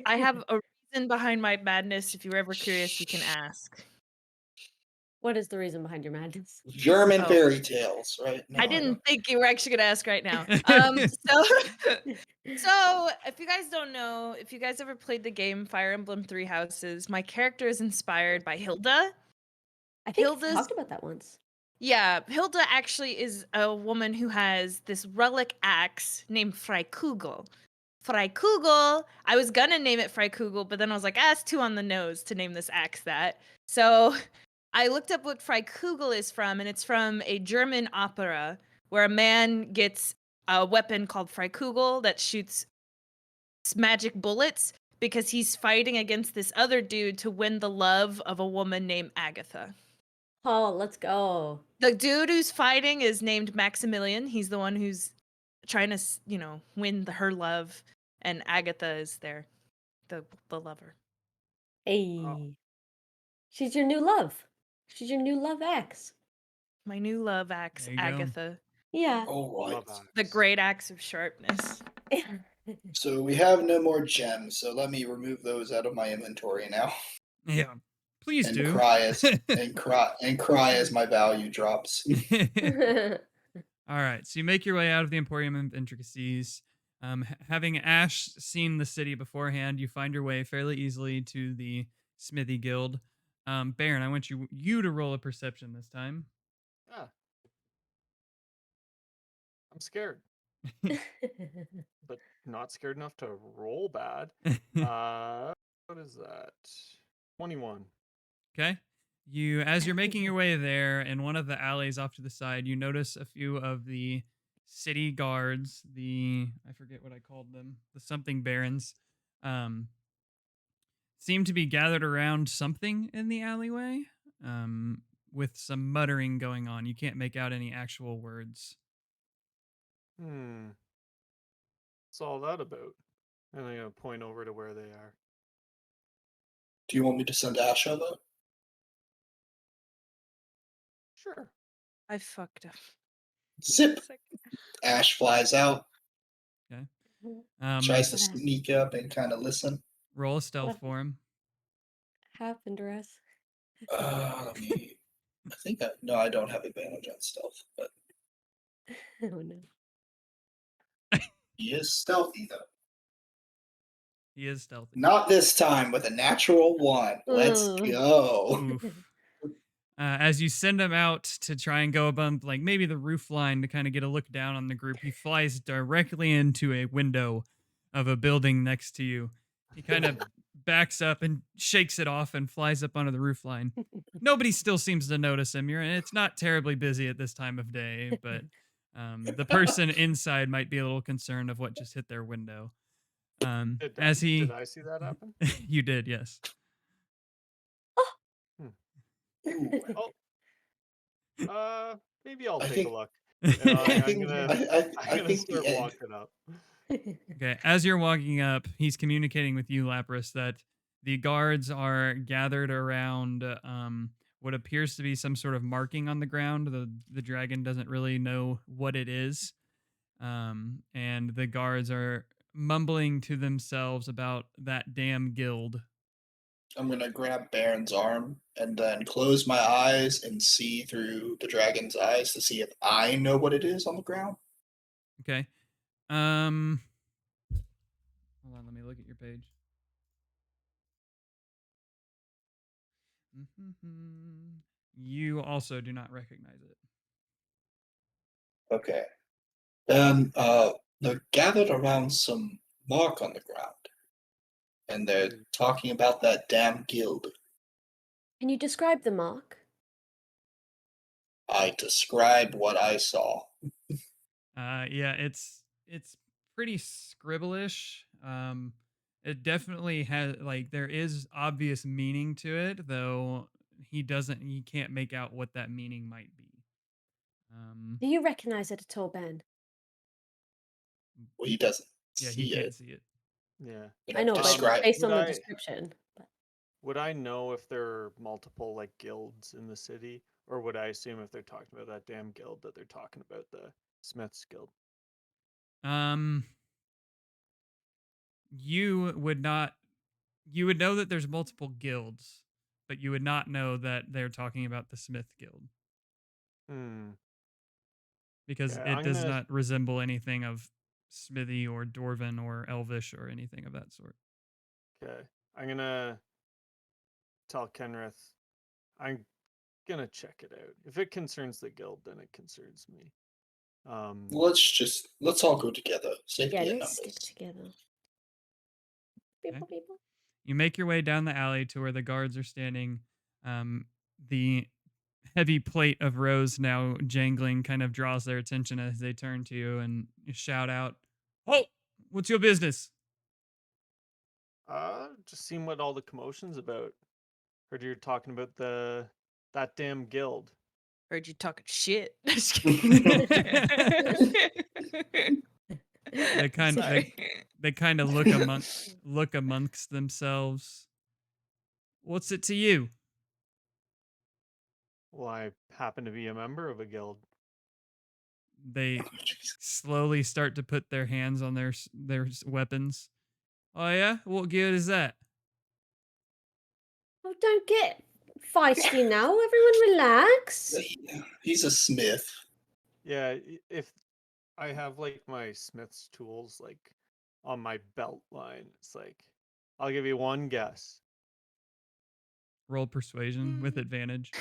I have a reason behind my madness. If you're ever curious, you can ask. What is the reason behind your madness? German Oh. fairy tales, right? No, I didn't think you were actually gonna ask right now. So if you guys don't know, if you guys ever played the game Fire Emblem Three Houses, my character is inspired by Hilda. I think we Hilda's- talked about that once. Yeah, Hilda actually is a woman who has this relic axe named Freikugel. Freikugel, I was gonna name it Freikugel, but then I was like, it's too on the nose to name this axe that. So I looked up what Freikugel is from, and it's from a German opera where a man gets a weapon called Freikugel that shoots magic bullets because he's fighting against this other dude to win the love of a woman named Agatha. Oh, let's go. The dude who's fighting is named Maximilian. He's the one who's trying to, win her love, and Agatha is there, the lover. Hey. She's your new love. She's your new love axe. My new love axe, There you go. Agatha, Yeah. Oh, right. Love the Axe. great axe of sharpness. So we have no more gems, so let me remove those out of my inventory now Yeah. Please and do. cry as my value drops. All right. So you make your way out of the Emporium of Intricacies. Having Ash seen the city beforehand, you find your way fairly easily to the Smithy Guild. Baron, I want you to roll a perception this time. Yeah, I'm scared, but not scared enough to roll bad. What is that? 21. Okay. As you're making your way there, in one of the alleys off to the side, you notice a few of the city guards, I forget what I called them, the something barons, um, seem to be gathered around something in the alleyway, um, with some muttering going on. You can't make out any actual words. What's all that about? And I'm gonna point over to where they are. Do you want me to send Ash over? Sure. I fucked up. Zip. Sick. Ash flies out, Okay. tries to What hap- sneak up and kind of listen. Roll a stealth What- for him. happened to us? Let me. No, I don't have advantage on stealth, but Oh no. he is stealthy though. He is stealthy. Not this time with a natural 1. Let's Ugh. go. Oof. As you send him out to try and go above, like maybe the roof line to kind of get a look down on the group, he flies directly into a window of a building next to you. He kind of backs up and shakes it off and flies up onto the roof line. Nobody still seems to notice him. It's not terribly busy at this time of day, but the person inside might be a little concerned of what just hit their window. Did I see that happen? You did, yes. Ooh, Maybe I'll I take a think look. I I'm think gonna I I'm gonna think start the end. walking up. Okay, as you're walking up, he's communicating with you, Lapras, that the guards are gathered around what appears to be some sort of marking on the ground. The dragon doesn't really know what it is, and the guards are mumbling to themselves about that damn guild. I'm gonna grab Baron's arm and then close my eyes and see through the dragon's eyes to see if I know what it is on the ground. Okay, hold on, let me look at your page. You also do not recognize it. Okay. Then they're gathered around some mark on the ground, and they're Hmm. talking about that damn guild. Can you describe the mark? I describe what I saw. Yeah, it's pretty scribblish. It definitely has like there is obvious meaning to it, though he can't make out what that meaning might be. Do you recognize it at all, Ben? Well, he doesn't Yeah, he see can't it. see it. Yeah. But I I'm know, but describe. based Would on the I description. But would I know if there are multiple like guilds in the city, or would I assume if they're talking about that damn guild that they're talking about the Smiths Guild? Um, you would not you would know that there's multiple guilds, but you would not know that they're talking about the Smith Guild Hmm. because Okay, it I'm does gonna not resemble anything of Smithy or Dwarven or Elvish or anything of that sort. okay. I'm gonna tell Kenrith. I'm gonna check it out. If it concerns the guild, then it concerns me. Let's all go together. yeah, Safety in let's stick numbers. together. Okay. People. You make your way down the alley to where the guards are standing. The heavy plate of rose now jangling kind of draws their attention as they turn to you and you shout out, "Halt! What's your business?" Just seeing what all the commotion's about. Heard you're talking about that damn guild. Heard you talking shit. Just kidding. They kind Sorry. they kind of look amongst themselves. What's it to you? Well, I happen to be a member of a guild. They Oh, jeez. slowly start to put their hands on their weapons. Oh yeah, what guild is that? Oh, don't get feisty now. Everyone relax. He's a smith. Yeah, if I have like my smith's tools like on my belt line, it's like I'll give you one guess. Roll persuasion with Hmm. advantage.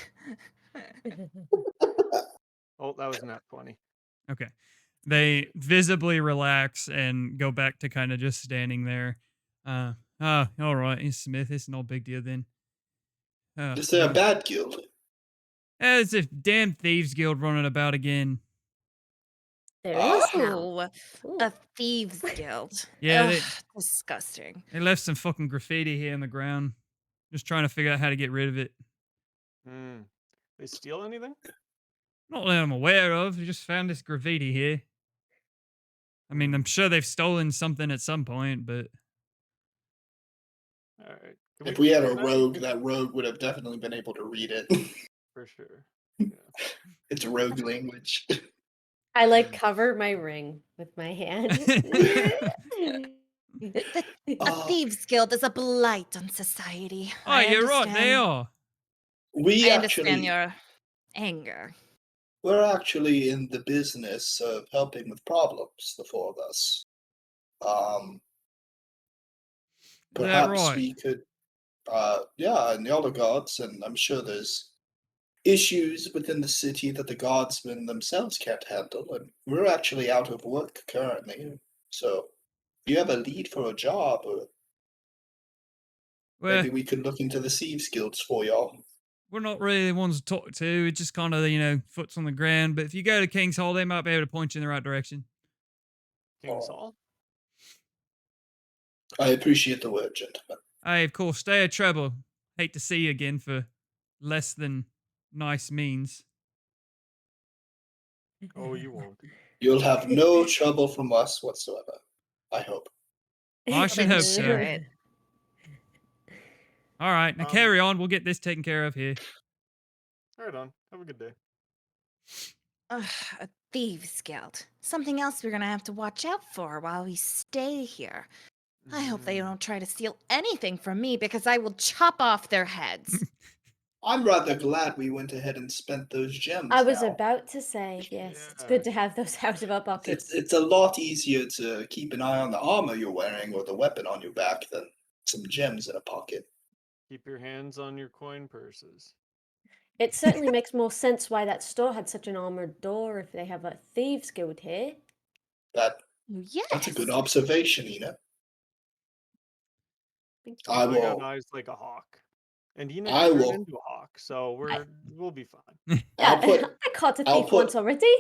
Oh, that was not 20. Okay. They visibly relax and go back to kind of just standing there. All right, he's Smith. It's no big deal then. Is there a Well, bad guild? as if damn thieves guild running about again. There is now. Oh, Ooh. a thieves guild. Yeah, Ugh, disgusting. they left some fucking graffiti here on the ground. Just trying to figure out how to get rid of it. Hmm. They steal anything? Not that I'm aware of. I just found this graffiti here. I mean, I'm sure they've stolen something at some point, but All right. Can If we we had a confirm that? rogue, that rogue would have definitely been able to read it. For sure. Yeah. It's rogue language. I like cover my ring with my hand. A Uh, thieves guild is a blight on society. oh, I you're right. They understand. are. we I understand actually, your anger. we're actually in the business of helping with problems, the four of us. Is that Perhaps right? we could, yeah, and the other gods, and I'm sure there's issues within the city that the guardsmen themselves can't handle, and we're actually out of work currently. So, if you have a lead for a job, or Well, maybe we could look into the thieves guilds for y'all. we're not really the ones to talk to. It's just kind of, foot's on the ground. But if you go to King's Hall, they might be able to point you in the right direction. King's Oh, Hall? I appreciate the word, gentlemen. Hey, of course, stay out of trouble. Hate to see you again for less than nice means. Oh, you won't. You'll have no trouble from us whatsoever. I hope. I should hope so. Sure. All right, now carry on. We'll get this taken care of here. Right on. Have a good day. Ugh, a thieves guild. Something else we're gonna have to watch out for while we stay here. I hope they Mm. don't try to steal anything from me because I will chop off their heads. I'm rather glad we went ahead and spent those gems. I was now. about to say, yes, it's Yeah. good to have those out of our It's, pockets. it's a lot easier to keep an eye on the armor you're wearing or the weapon on your back than some gems in a pocket. Keep your hands on your coin purses. It certainly makes more sense why that store had such an armored door if they have a thieves guild here. That's a good Yes. observation, Ina. I I got will. eyes like a hawk. And Ina I can turn will. into a hawk, so we'll be fine. I'll Yeah, put. I caught a I'll thief once put. already.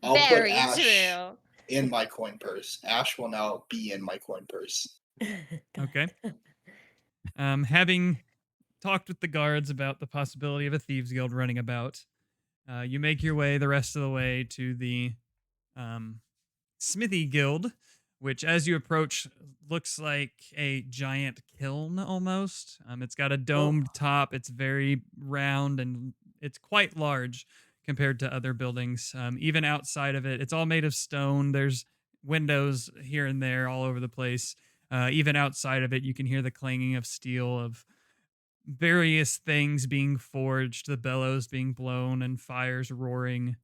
I'll put Very Ash true. in my coin purse. Ash will now be in my coin purse. Okay. Having talked with the guards about the possibility of a thieves guild running about, you make your way the rest of the way to the um, Smithy Guild, which, as you approach, looks like a giant kiln almost. It's got a domed top. It's very round and it's quite large compared to other buildings. Even outside of it, it's all made of stone. There's windows here and there all over the place. Even outside of it, you can hear the clanging of steel, of various things being forged, the bellows being blown, and fires roaring.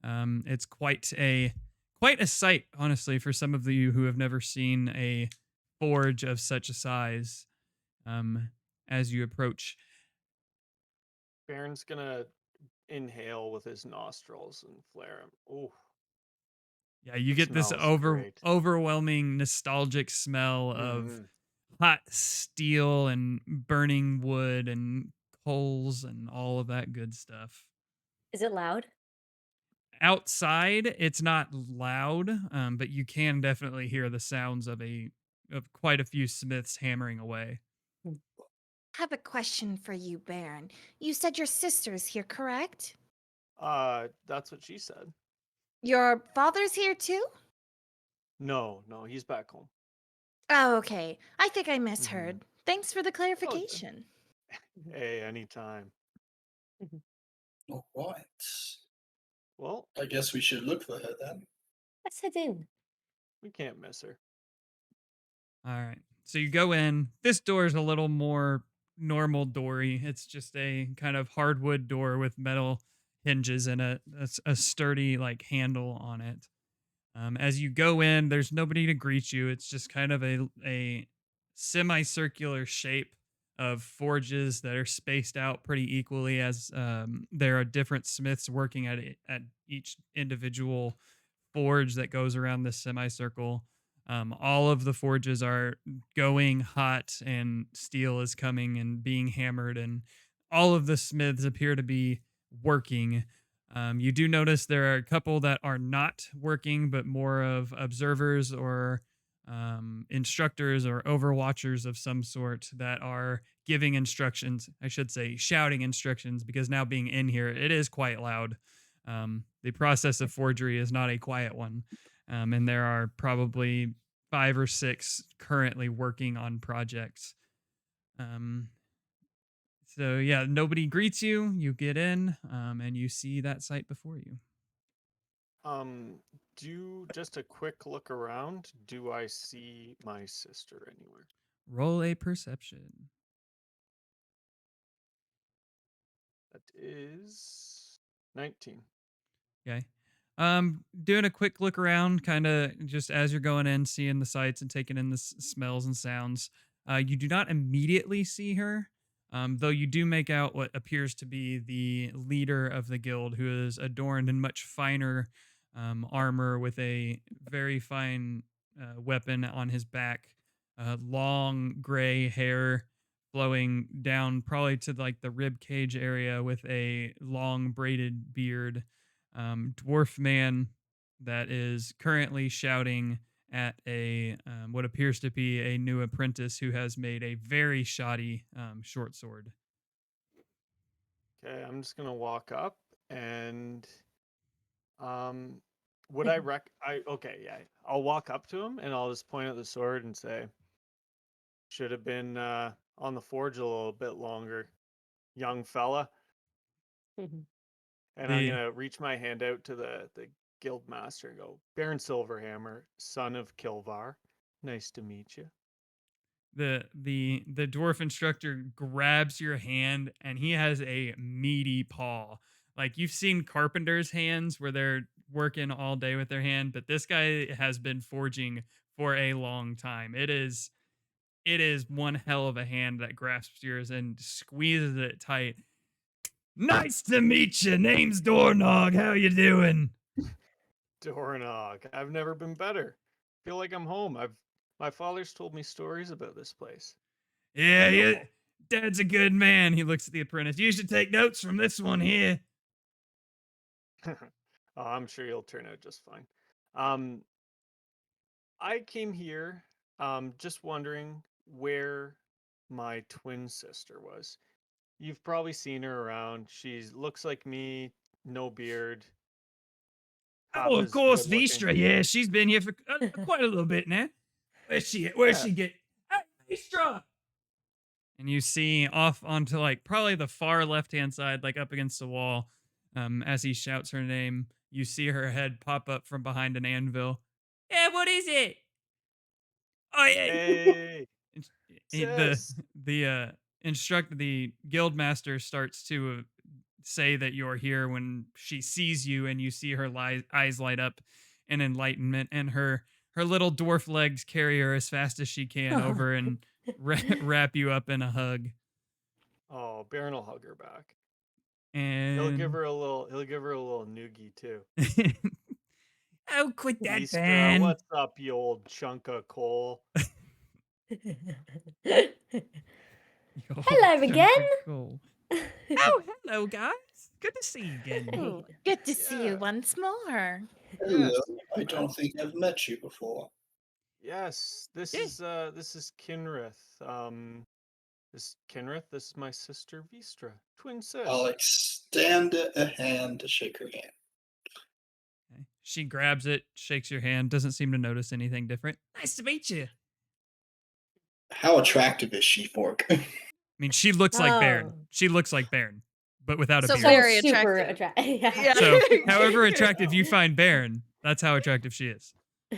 It's quite a sight, honestly, for some of you who have never seen a forge of such a size. As you approach, Baron's gonna inhale with his nostrils and flare him. Oh, yeah, you it get this smells great. overwhelming nostalgic smell of Mm-hmm. hot steel and burning wood and coals and all of that good stuff. Is it loud? Outside, it's not loud, but you can definitely hear the sounds of quite a few smiths hammering away. Have a question for you, Baron. You said your sister is here, correct? That's what she said. Your father's here too? No, he's back home. Oh, okay. I think I Mm-hmm. misheard. Thanks for the clarification. Hey, anytime. All right. Well, I guess we should look for her then. Let's head in. we can't miss her. All right. So you go in. This door is a little more normal doory. It's just a kind of hardwood door with metal hinges and a sturdy like handle on it. As you go in, there's nobody to greet you. It's just kind of a semicircular shape of forges that are spaced out pretty equally as there are different smiths working at each individual forge that goes around this semicircle. All of the forges are going hot, and steel is coming and being hammered, and all of the smiths appear to be working. You do notice there are a couple that are not working, but more of observers or instructors or overwatchers of some sort that are giving instructions. I should say shouting instructions, because now being in here, it is quite loud. The process of forgery is not a quiet one. And there are probably 5 or 6 currently working on projects. Um, so yeah, nobody greets you. You get in, and you see that site before you. Do just a quick look around. Do I see my sister anywhere? Roll a perception. That is 19. Okay. Doing a quick look around, kind of just as you're going in, seeing the sights and taking in the smells and sounds. You do not immediately see her, though you do make out what appears to be the leader of the guild, who is adorned in much finer armor with a very fine weapon on his back, long gray hair flowing down probably to like the rib cage area with a long braided beard. Dwarf man that is currently shouting at a what appears to be a new apprentice who has made a very shoddy short sword. Okay, I'm just gonna walk up and would I okay, yeah. I'll walk up to him and I'll just point at the sword and say, should have been on the forge a little bit longer, young fella. And I'm The gonna reach my hand out to the guild master and go, Baron Silverhammer, son of Kilvar. Nice to meet you. the dwarf instructor grabs your hand, and he has a meaty paw. Like, you've seen carpenters' hands where they're working all day with their hand, but this guy has been forging for a long time. It is one hell of a hand that grasps yours and squeezes it tight. Nice to meet you. Name's Doornog. How you doing? Dornog, I've never been better. Feel like I'm home. My father's told me stories about this place. Yeah, Feel yeah. Dad's a good man. He looks at the apprentice. You should take notes from this one here. home. Oh, I'm sure you'll turn out just fine. Um, I came here just wondering where my twin sister was. You've probably seen her around. She looks like me, no beard, half Oh, of as course, good looking. Vistra. Yeah, she's been here for quite a little bit now. Where's she at? Where's Yeah. she get? Hey, Vistra! And you see off onto like probably the far left hand side, like up against the wall, as he shouts her name, you see her head pop up from behind an anvil. Yeah, what is it? Oh yeah. Hey, The sis. the guild master starts to say that you're here when she sees you, and you see her eyes light up in enlightenment, and her little dwarf legs carry her as fast as she can over and wrap you up in a hug. Oh, Baron will hug her back. He'll And give her a little. He'll give her a little noogie too. oh, quit that, Easter, Van. what's up, you old chunk of coal? You old Hello chunk of again. coal. Oh, hello, guys. Good to see you again. Oh, good to see you Yeah. once more. Hello. Yes, I don't think I've met you before. yes. This Yeah. is Kinrith. This Kinrith. This is my sister Vistra, twin sis. I'll extend a hand to shake her hand. Okay. She grabs it, shakes your hand, doesn't seem to notice anything different. Nice to meet you. How attractive is she, Fork? I mean, she looks like Baron. Oh. She looks like Baron. but without a So beard. very super attractive. attractive. Yeah. So, however attractive you find Baron, that's how attractive she is.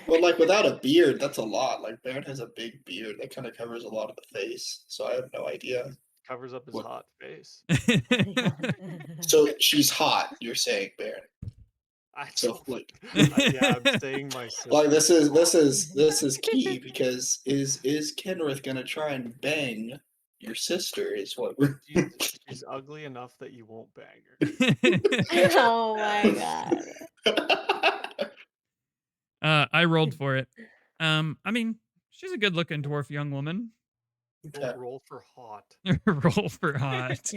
Well, like without a beard, that's a lot. Like Baron has a big beard that kind of covers a lot of the face, so I have no idea. Covers up his What? hot face. So she's hot. You're saying, Baron? I So don't. like, Yeah, I'm saying my sister. like this is key because is Kenrith gonna try and bang your sister? Is what we're. She's ugly enough that you won't bang her. Oh my god. I rolled for it. I mean, she's a good-looking dwarf young woman. Okay. Roll for hot. Roll for hot.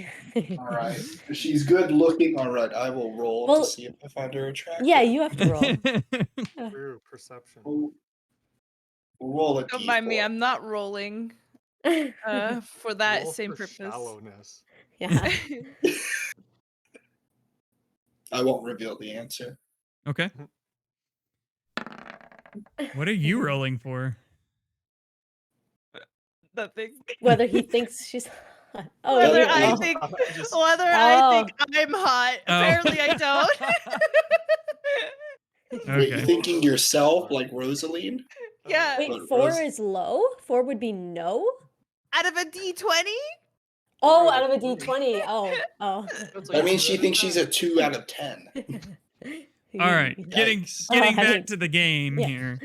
All right. She's good looking. All right. I will roll Well, to see if I find her attractive. Yeah, you have to roll. True perception. We'll roll a Don't mind me, D4. I'm not rolling for that Roll same for purpose. shallowness. Yeah. I won't reveal the answer. Okay. What are you rolling for? Nothing. Whether he thinks she's hot. Oh, Whether you- I oh. think Just- I think I'm hot. Oh. Apparently I don't. Wait, Okay. you thinking yourself like Rosaline? Yeah. Wait, But 4 Rose- is low? 4 would be no? Out of a D20? Oh, out of a D20. Oh. That's That like means she 2 thinks out of she's a 10. 2 out of 10. All right, getting Yikes. getting Oh, I back think- to the game yeah. here.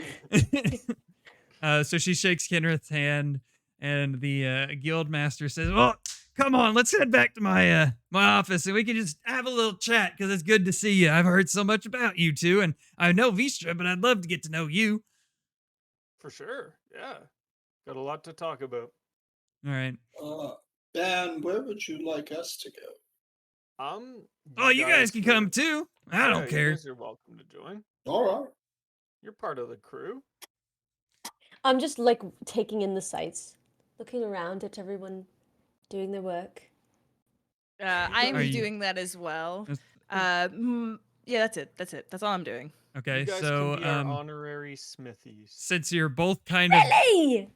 So she shakes Kenrith's hand, and the guild master says, "Well, come on, let's head back to my my office, and we can just have a little chat because it's good to see you. I've heard so much about you two, and I know Vistra, but I'd love to get to know you." For sure. Yeah. Got a lot to talk about. All right. Ben, where would you like us to go? Oh, you guys can come too. I don't You care. guys are welcome to join. All right. You're part of the crew. I'm just like taking in the sights, looking around at everyone doing their work. I'm Are you- doing that as well. That's- Yeah, that's it. That's all I'm doing. Okay, You guys so can be our honorary smithies. since you're both kind of Really?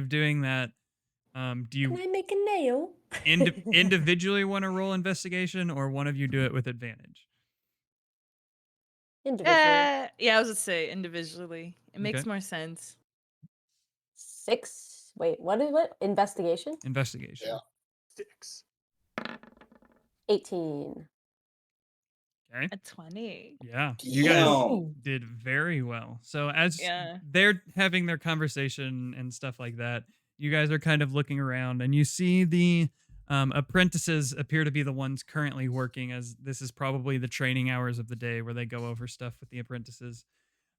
doing that, do you Can I make a nail? individually want to roll investigation, or one of you do it with advantage? Individual. Yeah, I was gonna say individually. It makes Okay. more sense. 6. Wait, what is what? Investigation? Investigation. Yeah. 6. 18. Okay. A 20. Yeah. You guys Damn. did very well. So as Yeah. they're having their conversation and stuff like that, you guys are kind of looking around, and you see the apprentices appear to be the ones currently working, as this is probably the training hours of the day where they go over stuff with the apprentices.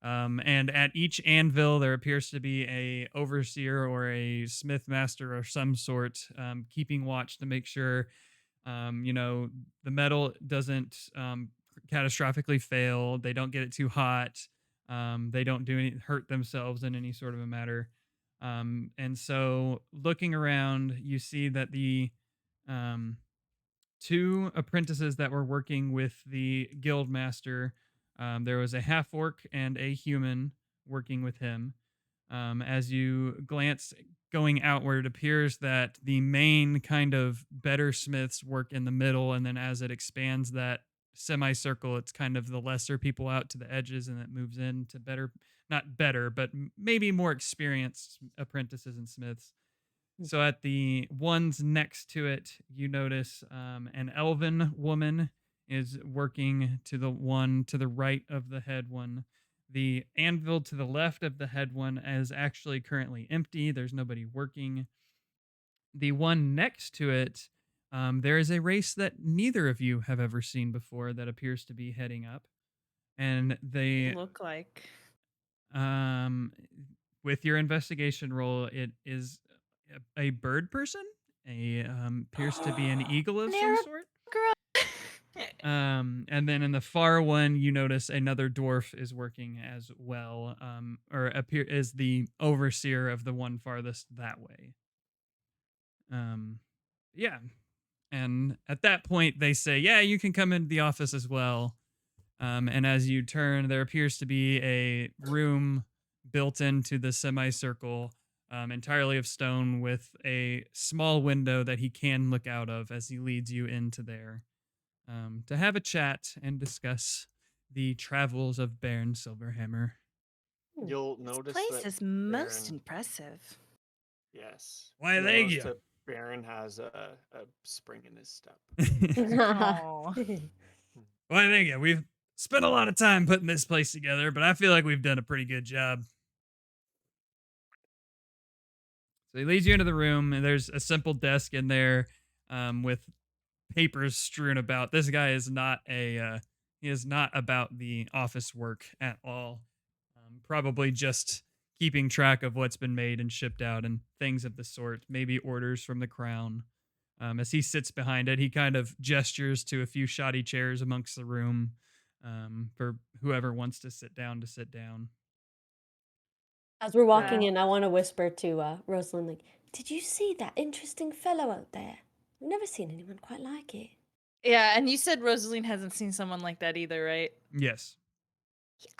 And at each anvil, there appears to be a overseer or a smith master of some sort, keeping watch to make sure, the metal doesn't catastrophically fail. They don't get it too hot. They don't hurt themselves in any sort of a matter. And so, looking around, you see that the 2 apprentices that were working with the guild master, there was a half orc and a human working with him. As you glance going outward, it appears that the main kind of better smiths work in the middle, and then as it expands that semicircle, it's kind of the lesser people out to the edges, and it moves into not better, but maybe more experienced apprentices and smiths. So at the ones next to it, you notice an elven woman is working to the one to the right of the head one. The anvil to the left of the head one is actually currently empty. There's nobody working. The one next to it, there is a race that neither of you have ever seen before that appears to be heading up. And they Look like. with your investigation roll, it is a bird person. Appears to be an eagle of some Narrow sort. girl. And then in the far one, you notice another dwarf is working as well, or is the overseer of the one farthest that way. Yeah. And at that point, they say, "Yeah, you can come into the office as well." And as you turn, there appears to be a room built into the semicircle entirely of stone with a small window that he can look out of as he leads you into there to have a chat and discuss the travels of Baron Silverhammer. You'll This notice place that is most Baron, impressive. yes. Why, You'll thank notice you. that Baron has a spring in his step. Aw. Well, thank you. We've spent a lot of time putting this place together, but I feel like we've done a pretty good job. So he leads you into the room, and there's a simple desk in there with papers strewn about. This guy is not he is not about the office work at all. Probably just keeping track of what's been made and shipped out and things of the sort. Maybe orders from the crown. As he sits behind it, he kind of gestures to a few shoddy chairs amongst the room for whoever wants to sit down to sit down. As we're walking Wow. in, I want to whisper to Rosalind, like, "Did you see that interesting fellow out there? I've never seen anyone quite like it." Yeah, and you said Rosaline hasn't seen someone like that either, right? Yes.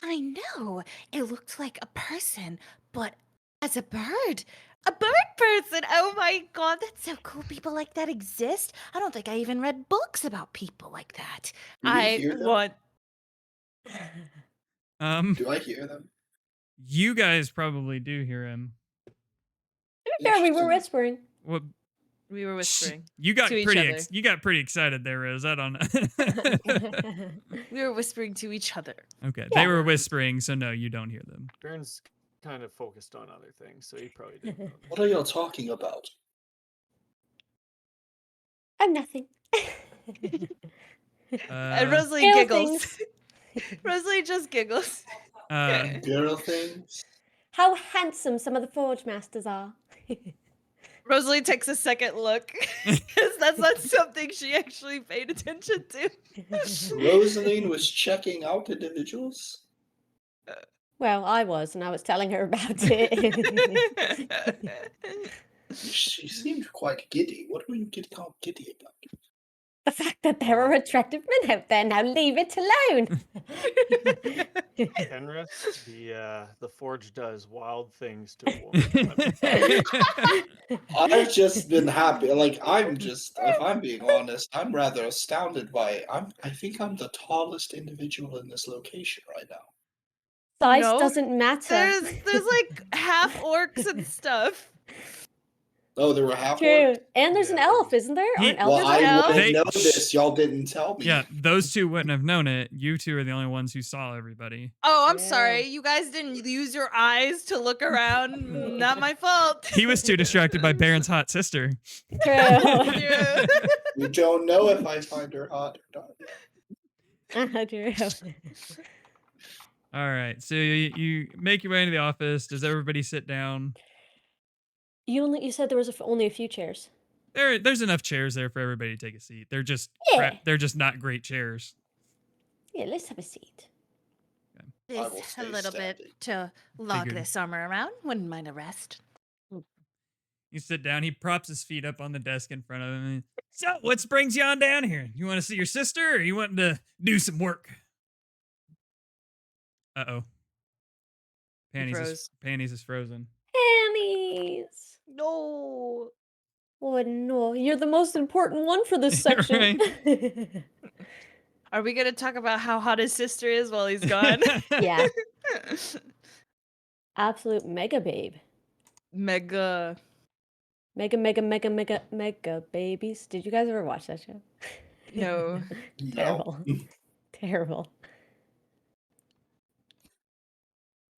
I know. It looked like a person, but as a bird. A bird person. Oh my god, that's so cool. People like that exist. I don't think I even read books about people like that. Do we I hear them? want. Do I hear them? You guys probably do hear him. To be fair, we were Interesting. whispering. What? We were whispering. You got to each pretty other. you got pretty excited there, Rose. I don't know. We were whispering to each other. Okay, Yeah. they were whispering, so no, you don't hear them. Baron's kind of focused on other things, so he probably didn't know. What are y'all talking about? I'm nothing. And Rosalie Girl giggles. Rosalie just giggles. Girl things? How handsome some of the Forge Masters are. Rosalie takes a second look because that's not something she actually paid attention to. Rosaline was checking out individuals? Well, I was, and I was telling her about it. She seemed quite giddy. What were you getting all giddy about? The fact that there are attractive men out there. Now leave it alone. Penrith, the Forge does wild things to a woman. Let me tell you. I've just been happy. Like, if I'm being honest, I'm rather astounded by I think I'm the tallest individual in this location right now. Size No, doesn't matter. There's like half orcs and stuff. Oh, there were half True. orcs? And there's an Yeah, elf, isn't there? He- Aren't elves Well, There's I an elf. wouldn't They- know this. Y'all didn't tell me. Yeah, those two wouldn't have known it. You two are the only ones who saw everybody. Oh, I'm Yeah. sorry. You guys didn't use your eyes to look around. Not my fault. He was too distracted by Baron's hot sister. True. Yeah. We don't know if I find her hot or not. True. All right, so you make your way into the office. Does everybody sit down? You said there was only a few chairs. There's enough chairs there for everybody to take a seat. They're just Yeah. they're just not great chairs. Yeah, let's have a seat. I There's will a stay little standing. bit to log Figured. this armor around. Wouldn't mind a rest. You sit down. He props his feet up on the desk in front of him. And, so, what brings you on down here? You want to see your sister, or you want to do some work? Uh-oh. froze. Panties is frozen. Annie's. No. Oh no, you're the most important one for this section. Are we gonna talk about how hot his sister is while he's gone? Yeah, absolute mega babe. Mega. Mega babies. Did you guys ever watch that show? No. Terrible. Terrible.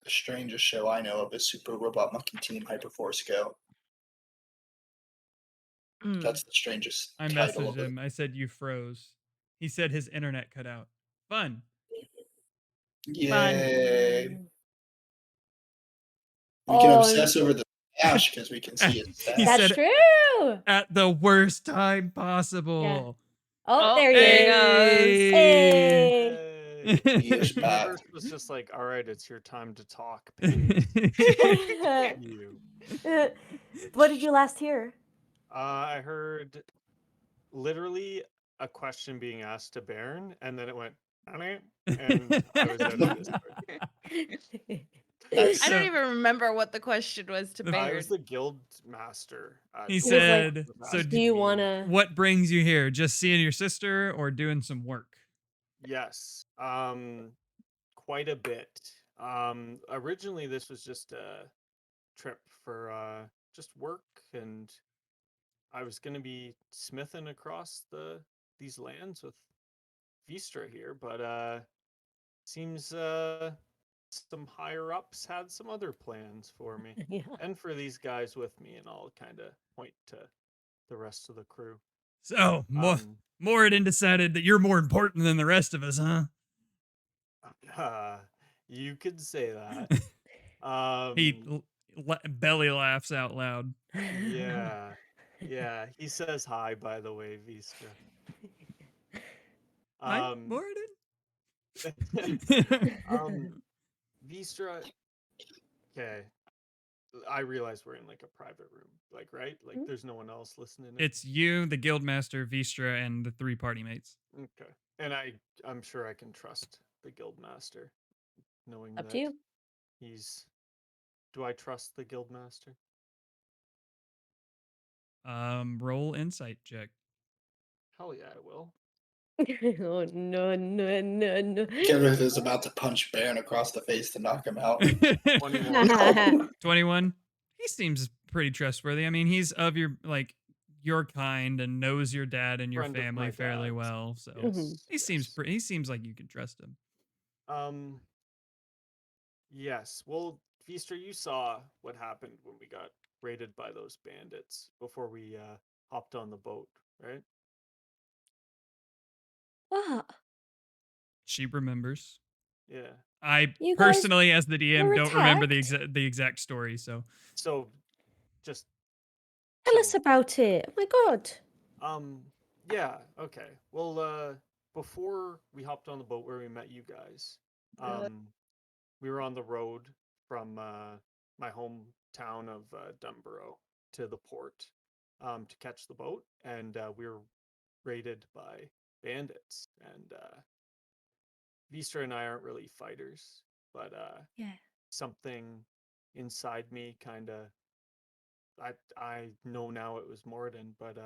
The strangest show I know of is Super Robot Monkey Team Hyperforce Go. Mm. That's the strangest I title messaged of it. him. I said, you froze. He said his internet cut out. Fun. Yay. We Oh, can obsess over the dash because we can see it. He That's said it true. at the worst time possible. Oh, Oh, there he there is. he goes. Hey. He is The back. universe was just like, all right, it's your time to talk. Penny. You. What did you last hear? I heard literally a question being asked to Baron, and then it went, "Nani?" and I was out of this. I So- don't even remember what the question was to The- I Baird. was the guild master. He was like, said, "So do you want to? what brings you here? Just seeing your sister or doing some work?" Yes. Quite a bit. Originally this was just a trip for just work, and I was gonna be smithing across these lands with Vistra here, but seems some higher ups had some other plans for me Yeah. and for these guys with me, and I'll kind of point to the rest of the crew. So Um, Moradin decided that you're more important than the rest of us, huh? you could say that. He belly laughs out loud. Yeah, yeah. He says hi, by the way, Vistra. Hi, Um, Moradin. Vistra. Okay, I realize we're in like a private room, like right, like Mm. there's no one else listening. It's you, the guildmaster, Vistra, and the 3 party mates. Okay, and I'm sure I can trust the guild master, knowing Up to that you. he's. Do I trust the guild master? Roll insight check. Hell yeah, I will. Oh no no no no! Gareth is about to punch Baron across the face to knock him out. 21. 21. He seems pretty trustworthy. I mean, he's of your kind and knows your dad and your Friend of family my fairly dad's. well. So Yes. he seems yes. he seems like you can trust him. Yes. Well, Feaster, you saw what happened when we got raided by those bandits before we hopped on the boat, right? What? She remembers. Yeah. I You guys personally, as the DM, were don't remember the attacked? the exact story. So So, just Tell us about it. Oh my god. yeah. Okay. Well, before we hopped on the boat where we met you guys, we were on the road from my hometown of Dunborough to the port to catch the boat, and we were raided by bandits. And Vistra and I aren't really fighters, but Yeah. something inside me kind of I know now it was Morden, but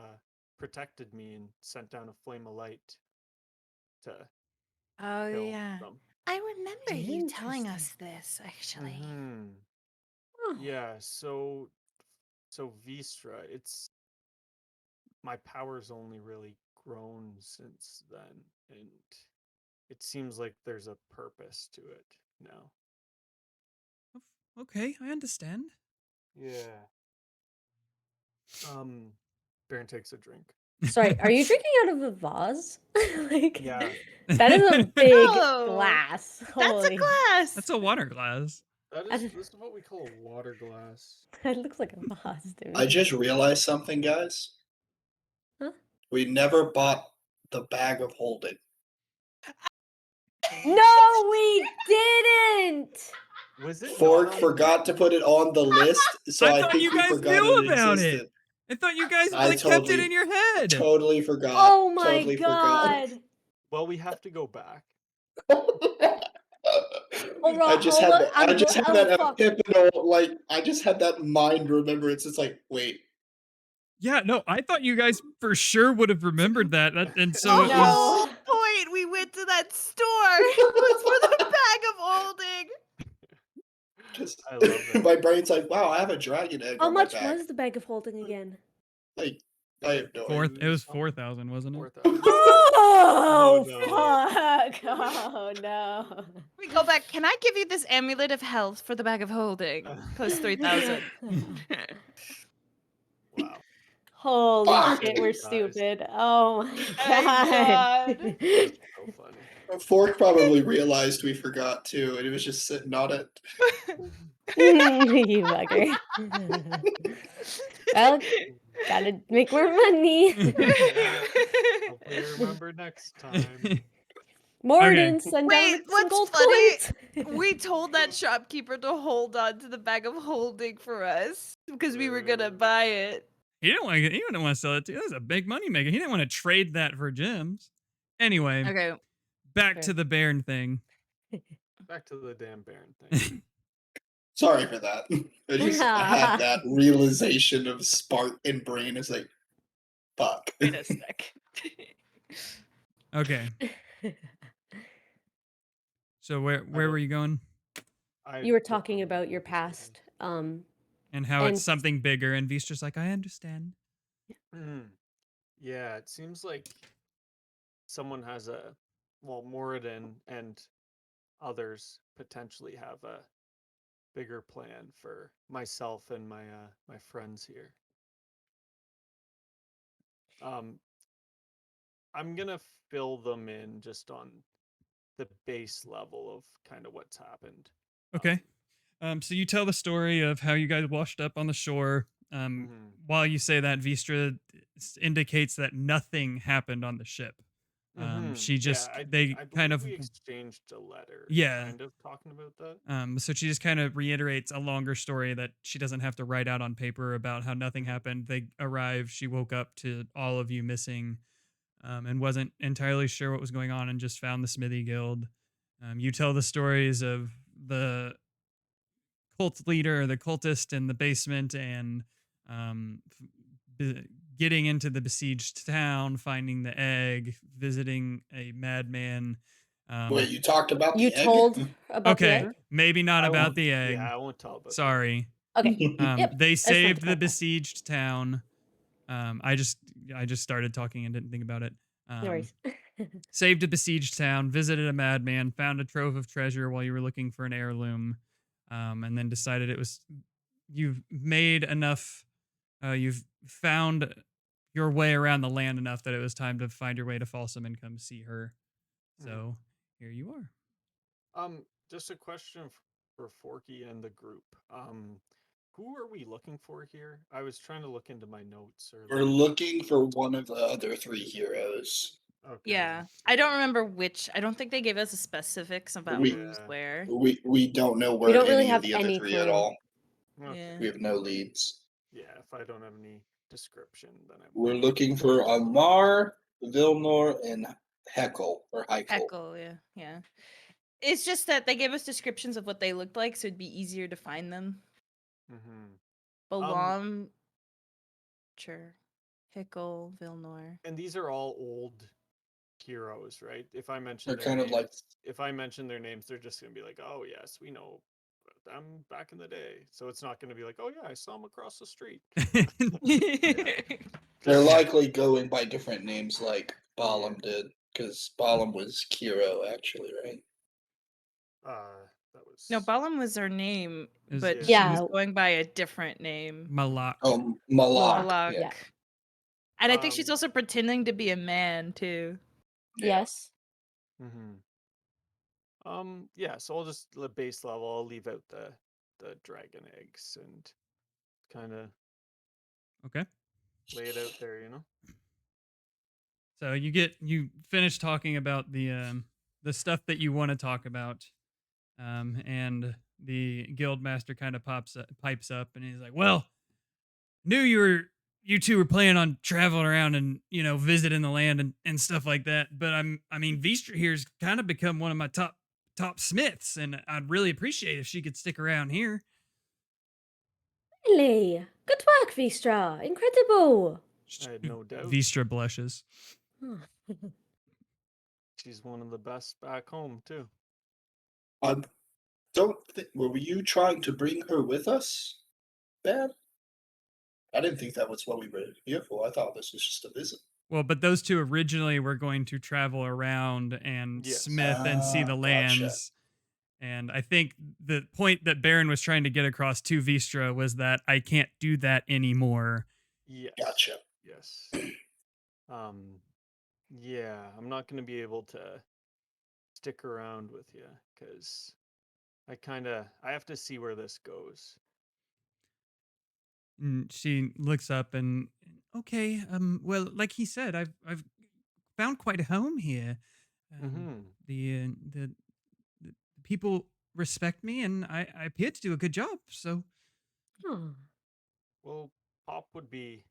protected me and sent down a flame of light to Oh, kill yeah. them. I remember you telling Interesting. us this, actually. Mhm. Oh. Yeah, so Vistra, it's my power's only really grown since then, and it seems like there's a purpose to it now. okay, I understand. Yeah. Baron takes a drink. Sorry, are you drinking out of a vase? Like, Yeah. that is a big No, glass. That's a Holy. glass. That's a water glass. This is what we call a water glass. It looks like a vase to me. I just realized something, guys. Huh? We never bought the bag of holding. No, we didn't. Was it Fork not on forgot to put it on the list, so I I thought think you he guys forgot knew it about it. existed. I thought you guys I like kept it totally- in your head. Totally forgot. Oh my totally god. Well, we have to go back. Forgot. Hold I on, just hold had on. that. I just had Oh, that fuck. epiphany, like I just had that mind remembrance. It's like, wait, Yeah, no, I thought you guys for sure would have remembered that, and so The it was. whole point we went to that store was for the bag of holding. just I love it. my brain's like, wow, I have a dragon egg How on my much back. was the bag of holding again? Like, I have no idea. It was Something. 4,000, wasn't it? 4,000. Oh, no. fuck. Oh, no. We go back. Can I give you this amulet of health for the bag of holding? Costs 3,000. Wow. Holy Fuck. shit, we're Guys. stupid. Oh my God. god. That's so funny. Fork probably realized we forgot too, and it was just sitting on it. You bugger. Well, gotta make more money. Yeah. Hopefully remember next time. Morden, send Wait, down some what's gold funny- coins. We told that shopkeeper to hold on to the bag of holding for us because we were gonna buy it. He didn't want to sell it to you. That was a big money maker. He didn't want to trade that for gems. Anyway, Okay. back Fair. to the Baron thing. Back to the damn Baron thing. Sorry for that. I had that realization of spark in brain. It's like, fuck. Wait a sec. Okay. So where don't- were you going? I You were don't talking remember about your what you past. said. And how it's And something bigger, and Vistra's like, I understand. Yeah, it seems like someone has Moradin and others potentially have a bigger plan for myself and my friends here. Um, I'm gonna fill them in just on the base level of kind of what's happened. Okay. So you tell the story of how you guys washed up on the shore. Mhm. While you say that, Vistra indicates that nothing happened on the ship. She Yeah, just, I they I kind believe of, we exchanged a letter, yeah. kind of talking about that. So she just kind of reiterates a longer story that she doesn't have to write out on paper about how nothing happened. They arrived, she woke up to all of you missing, and wasn't entirely sure what was going on and just found the Smithy Guild. You tell the stories of the cult leader, the cultist in the basement, and um, b- getting into the besieged town, finding the egg, visiting a madman. Wait, you talked about you the egg? told about the Okay, egg? maybe not I about won't. the Yeah, egg. I won't tell about that. Sorry. Okay. Yep. They just wanted saved to the clarify. besieged town. I just started talking and didn't think about it. No worries. Saved a besieged town, visited a madman, found a trove of treasure while you were looking for an heirloom, and then decided it was you've made enough. You've found your way around the land enough that it was time to find your way to Folsom and come see her. So here you are. Just a question for Forky and the group. Who are we looking for here? I was trying to look into my notes We're earlier. looking for one of the other three heroes. Okay. Yeah. I don't remember which. I don't think they gave us the specifics about We- who's where. We don't know We where don't really any of have the other any three at clue. all. Okay. Yeah. We have no leads. Yeah, if I don't have any description, then I We're won't. looking for Amar, Vilnor, and Heckle or Heikel. Echo, yeah. Yeah. It's just that they gave us descriptions of what they looked like, so it'd be easier to find them. Mm-hmm. Balam, sure. Hickle, Vilnor. And these are all old heroes, right? If I mention They're their kind of names, like if I mention their names, they're just gonna be like, "Oh yes, we know them back in the day." So it's not gonna be like, "Oh yeah, I saw them across the street." they're Just- likely going by different names, like Yeah. Balam did, because Balam was Kiro, actually, right? That was No, Balam was her name, Is- but she Yeah. was going by a different name. Malak. Oh, Malak. Malak. Yeah. And I think she's Um, also pretending to be a man too. Yeah. Yes. Mm-hmm. Yeah, so I'll just the base level. I'll leave out the dragon eggs and kind of Okay. lay it out there, you know. So you finish talking about the stuff that you want to talk about, and the guild master kind of pipes up, and he's like, "Well, knew you two were planning on traveling around and visiting the land and stuff like that, but I mean Vistra here's kind of become one of my top smiths, and I'd really appreciate if she could stick around here." Really? Good work, Vistra. Incredible. I had no doubt. Vistra blushes. She's one of the best back home too. I don't think. Were you trying to bring her with us, Ben? I didn't think that was what we were here for. I thought this was just a visit. Well, but those two originally were going to travel around and Yes. smith and see the Gotcha. lands. And I think the point that Baron was trying to get across to Vistra was that I can't do that anymore. Yes. Gotcha. Yes. Yeah, I'm not going to be able to stick around with you because I have to see where this goes. And she looks up and, okay, well, like he said, I've found quite a home here. Mm-hmm. The people respect me, and I appear to do a good job. So Oh. Well, Pop would be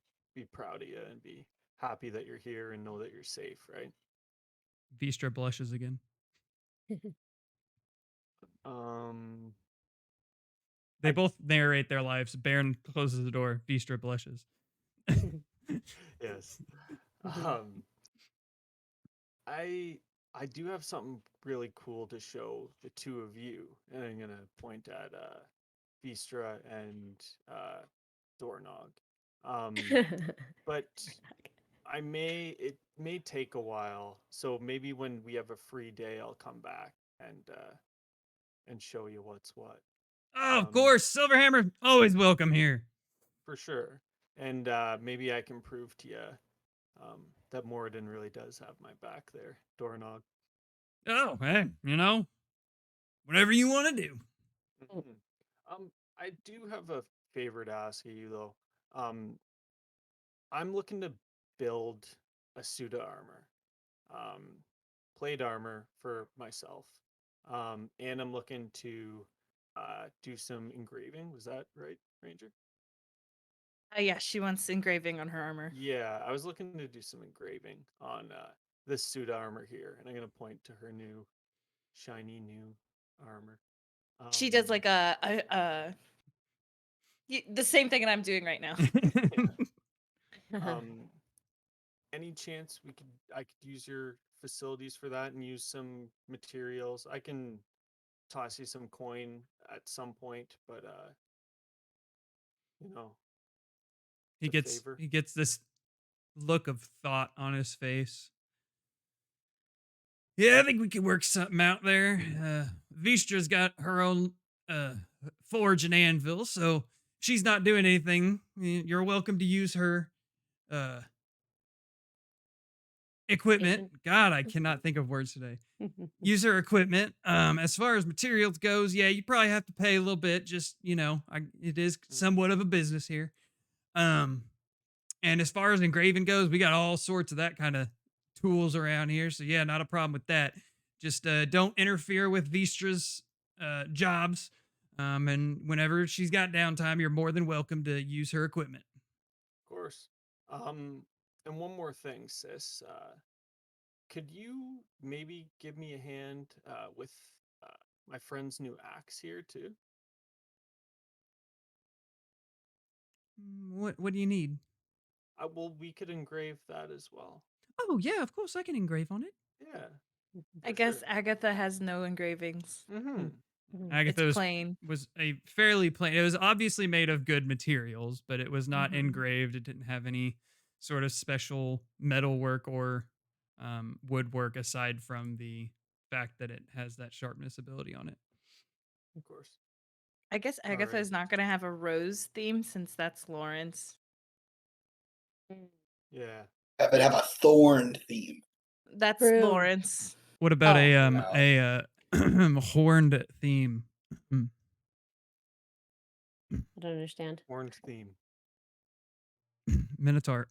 proud of you and be happy that you're here and know that you're safe, right? Vistra blushes again. Um, They both narrate their lives. Baron closes the door. Vistra blushes. Yes. Um, I do have something really cool to show the two of you, and I'm gonna point at Vistra and Doornog. But it may take a while, so maybe when we have a free day, I'll come back and show you what's what. Oh, of course, Silverhammer always welcome here. For sure. And maybe I can prove to you that Moradin really does have my back there, Doornog. Oh, hey, whatever you want to do. Mhm. I do have a favor to ask of you though. I'm looking to build a suit of armor, um, plate armor for myself, and I'm looking to do some engraving. Was that right, Ranger? Yeah, she wants engraving on her armor. Yeah, I was looking to do some engraving on this suit of armor here, and I'm gonna point to her new, shiny new armor. She does like the same thing that I'm doing right now. Um, any chance I could use your facilities for that and use some materials? I can toss you some coin at some point, but you know, he it's a gets favor. he gets this look of thought on his face. Yeah, I think we could work something out there. Vistra's got her own uh, forge and anvil, so she's not doing anything. You're welcome to use her uh, equipment. Station. God, I cannot think of words today. Use her equipment. As far as materials goes, yeah, you probably have to pay a little bit. Just it is somewhat of a business here. Um, and as far as engraving goes, we got all sorts of that kind of tools around here. So yeah, not a problem with that. Just don't interfere with Vistra's jobs. And whenever she's got downtime, you're more than welcome to use her equipment. Of course. And one more thing, sis. Could you maybe give me a hand with uh, my friend's new axe here too? What do you need? Well, we could engrave that as well. Oh yeah, of course I can engrave on it. Yeah, I for guess sure. Agatha has no engravings. Mm-hmm. It's Agatha plain. was a fairly plain. It was obviously made of good materials, but it was not Mhm. engraved. It didn't have any sort of special metal work or woodwork aside from the fact that it has that sharpness ability on it. Of course. I guess All Agatha right. is not going to have a rose theme since that's Lawrence. Yeah. Have it have a thorn theme. That's True. Lawrence. What about Oh. a horned theme? I don't understand. Orange theme. Minotaur.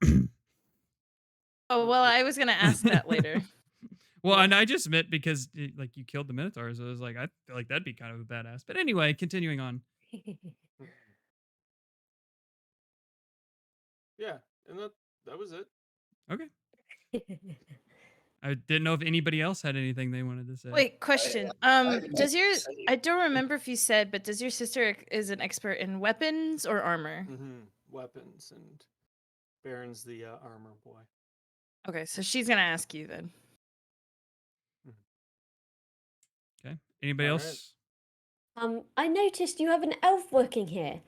Oh, well, I was going to ask that later. Well, and I just meant because you killed the Minotaur, so I was like, I feel like that'd be kind of a badass. But anyway, continuing on. Mhm. Yeah, and that was it. Okay. I didn't know if anybody else had anything they wanted to say. Wait, question. I Does your say- I don't remember if you said, but does your sister is an expert in weapons or armor? Mm-hmm. Weapons and Baron's the armor boy. Okay, so she's gonna ask you then. Okay. Anybody All right. else? I noticed you have an elf working here,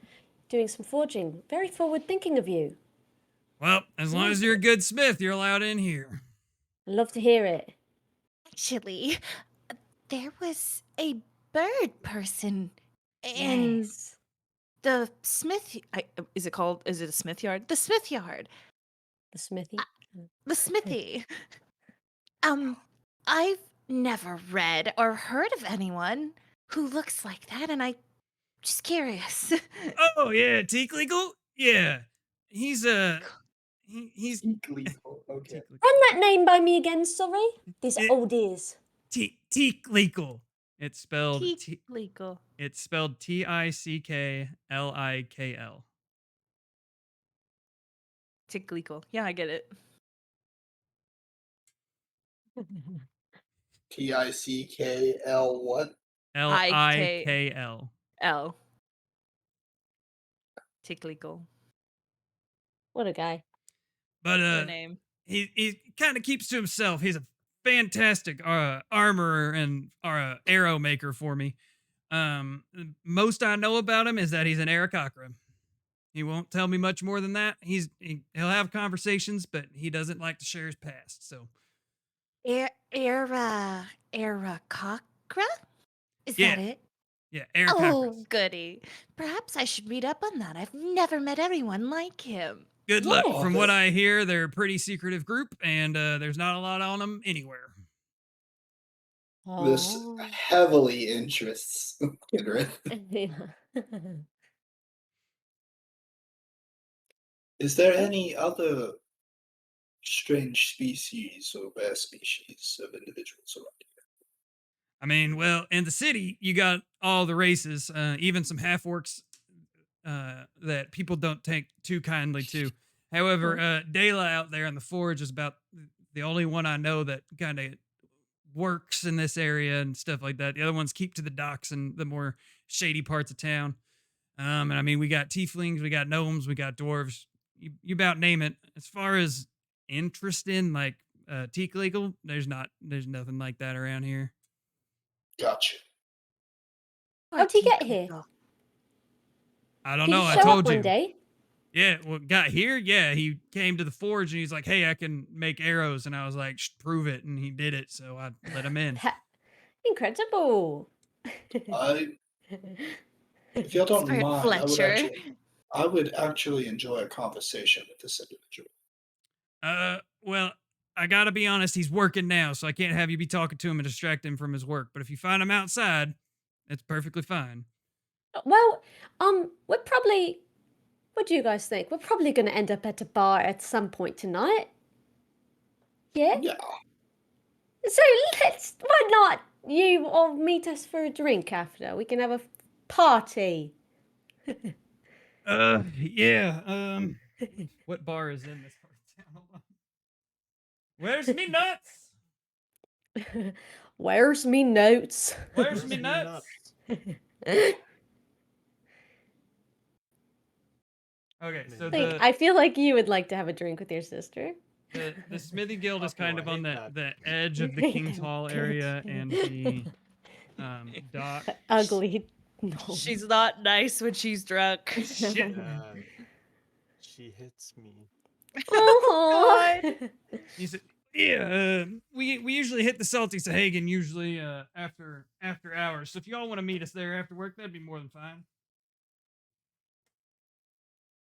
doing some forging. Very forward thinking of you. Well, as long as you're a good smith, you're allowed in here. I'd love to hear it. Actually, there was a bird person in Yes. the smith. Is it called? Is it a smith yard? The smith yard. The smithy. The smithy. I've never read or heard of anyone who looks like that, and I just curious. Oh yeah, Teakleagle? Yeah. He's he's Lethal. Okay. Teakleagle. Run that name by me again, sorry. These It- old ears. Teakleagle. It's spelled Legal. it's spelled Ticklikl. Tick legal. Yeah, I get it. TICKL what? Likl. L. Ticklickle. What a guy. But What a name. he kind of keeps to himself. He's a fantastic armorer and arrow maker for me. Most I know about him is that he's an Aarakocra. He won't tell me much more than that. He'll have conversations, but he doesn't like to share his past. So Era Cochra? Is Yeah. that it? yeah, Oh, Aarakocras. goody. Perhaps I should read up on that. I've never met anyone like him. Good luck. Yeah. From what I hear, they're a pretty secretive group, and there's not a lot on them anywhere. This Oh. heavily interests Kidrith. Is there any other strange species or rare species of individuals around here? I mean, well, in the city, you got all the races, even some half orcs that people don't take too kindly to. However, Dela out there in the forge is about the only one I know that kind of works in this area and stuff like that. The other ones keep to the docks and the more shady parts of town. And I mean, we got tieflings, we got gnomes, we got dwarves. You about name it. As far as interest in like teak legal, there's nothing like that around here. Gotcha. How'd he get here? I don't Did know. he I show told up one you. day? Yeah, well, got here. Yeah, he came to the forge and he's like, "Hey, I can make arrows," and I was like, "Prove it," and he did it. So I let him in. Incredible. If y'all don't Smart mind, Fletcher. I would actually enjoy a conversation with this individual. Well, I gotta be honest. He's working now, so I can't have you be talking to him and distract him from his work. But if you find him outside, it's perfectly fine. Well, we're probably. What do you guys think? We're probably going to end up at a bar at some point tonight. Yeah. Yeah. So why not you all meet us for a drink after? We can have a party. Yeah. What bar is in this part of town? Hold on. Where's me nuts? Where's me notes? Where's me nuts? Okay, so I feel like you would like to have a drink with your sister. the Smithy Guild is Fuck no, kind I of on hate the that. edge of the King's Hall area and the dock. Ugly. No. She's not nice when she's drunk. Shit. Yeah, she hits me. Oh He said, "Yeah, we usually hit the Salty Sahagan usually after hours. So if y'all want to meet us there after work, that'd be more than fine."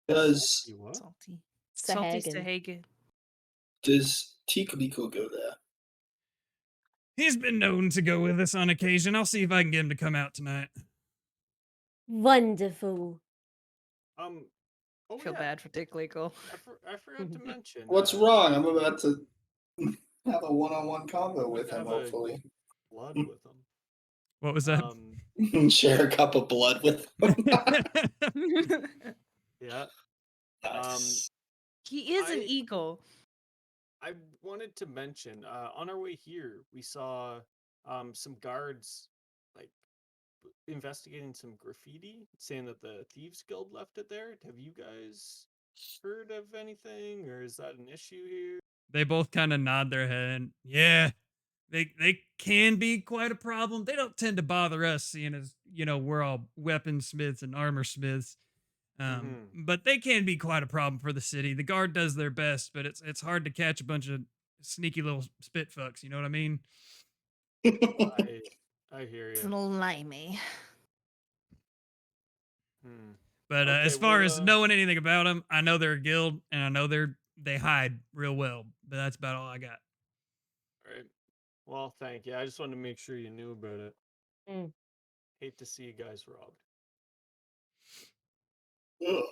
Does You what? Salty. Sahagan. Salty Sahagan. Tikliko go there? He's been known to go with us on occasion. I'll see if I can get him to come out tonight. Wonderful. Oh Feel yeah, bad for Dick Legal. I forgot to mention. What's wrong? I'm about to have a one-on-one convo with him, have a- hopefully. Blood with him. What was that? Share a cup of blood with him. Yeah. Nice. He is an I- eagle. I wanted to mention on our way here we saw some guards like investigating some graffiti saying that the Thieves Guild left it there. Have you guys heard of anything or is that an issue here? They both kind of nod their head. Yeah, they can be quite a problem. They don't tend to bother us, seeing as we're all weaponsmiths and armor smiths. But they can be quite a problem for the city. The guard does their best, but it's hard to catch a bunch of sneaky little spit fucks. You know what I mean? I hear It's you. limey. But Okay, as far well, as knowing anything about them, I know they're a guild, and I know they hide real well. But that's about all I got. All right. Well, thank you. I just wanted to make sure you knew about it. Hate to see you guys robbed. Ugh.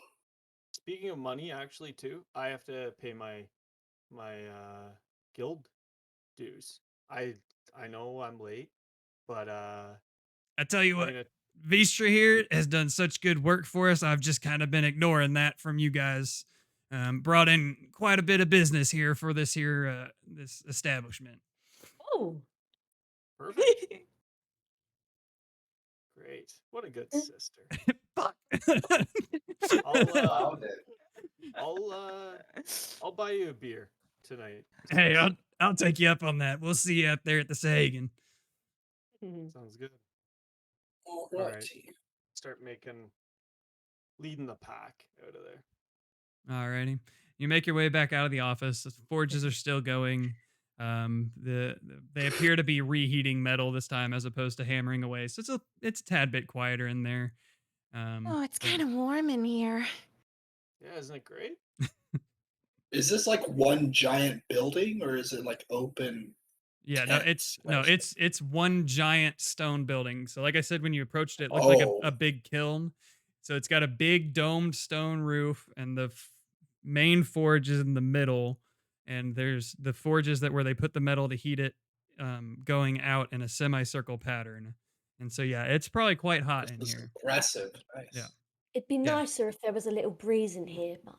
Speaking of money, actually, too, I have to pay my guild dues. I know I'm late, but I tell you I'm what, gonna Vistra here has done such good work for us. I've just kind of been ignoring that from you guys. Brought in quite a bit of business here for this this establishment. Oh. perfect. Great. What a good sister. fuck. I'll Found it. I'll buy you a beer tonight. Hey, I'll take you up on that. We'll see you out there at the Sagan. Sounds good. All All right. righty. Start leading the pack out of there. Alrighty. You make your way back out of the office. The forges are still going. They appear to be reheating metal this time as opposed to hammering away. So it's a tad bit quieter in there. Oh, it's but- kind of warm in here. Yeah, isn't it great? Is this like one giant building or is it like open? Yeah, no, tent slash- it's one giant stone building. So like I said, when you approached it, it looked like Oh. a big kiln. So it's got a big domed stone roof, and the main forge is in the middle, and there's the forges that where they put the metal to heat it, going out in a semicircle pattern. And so yeah, it's probably quite hot This in is here. aggressive. Nice. Yeah. It'd be Yeah. nicer if there was a little breeze in here, but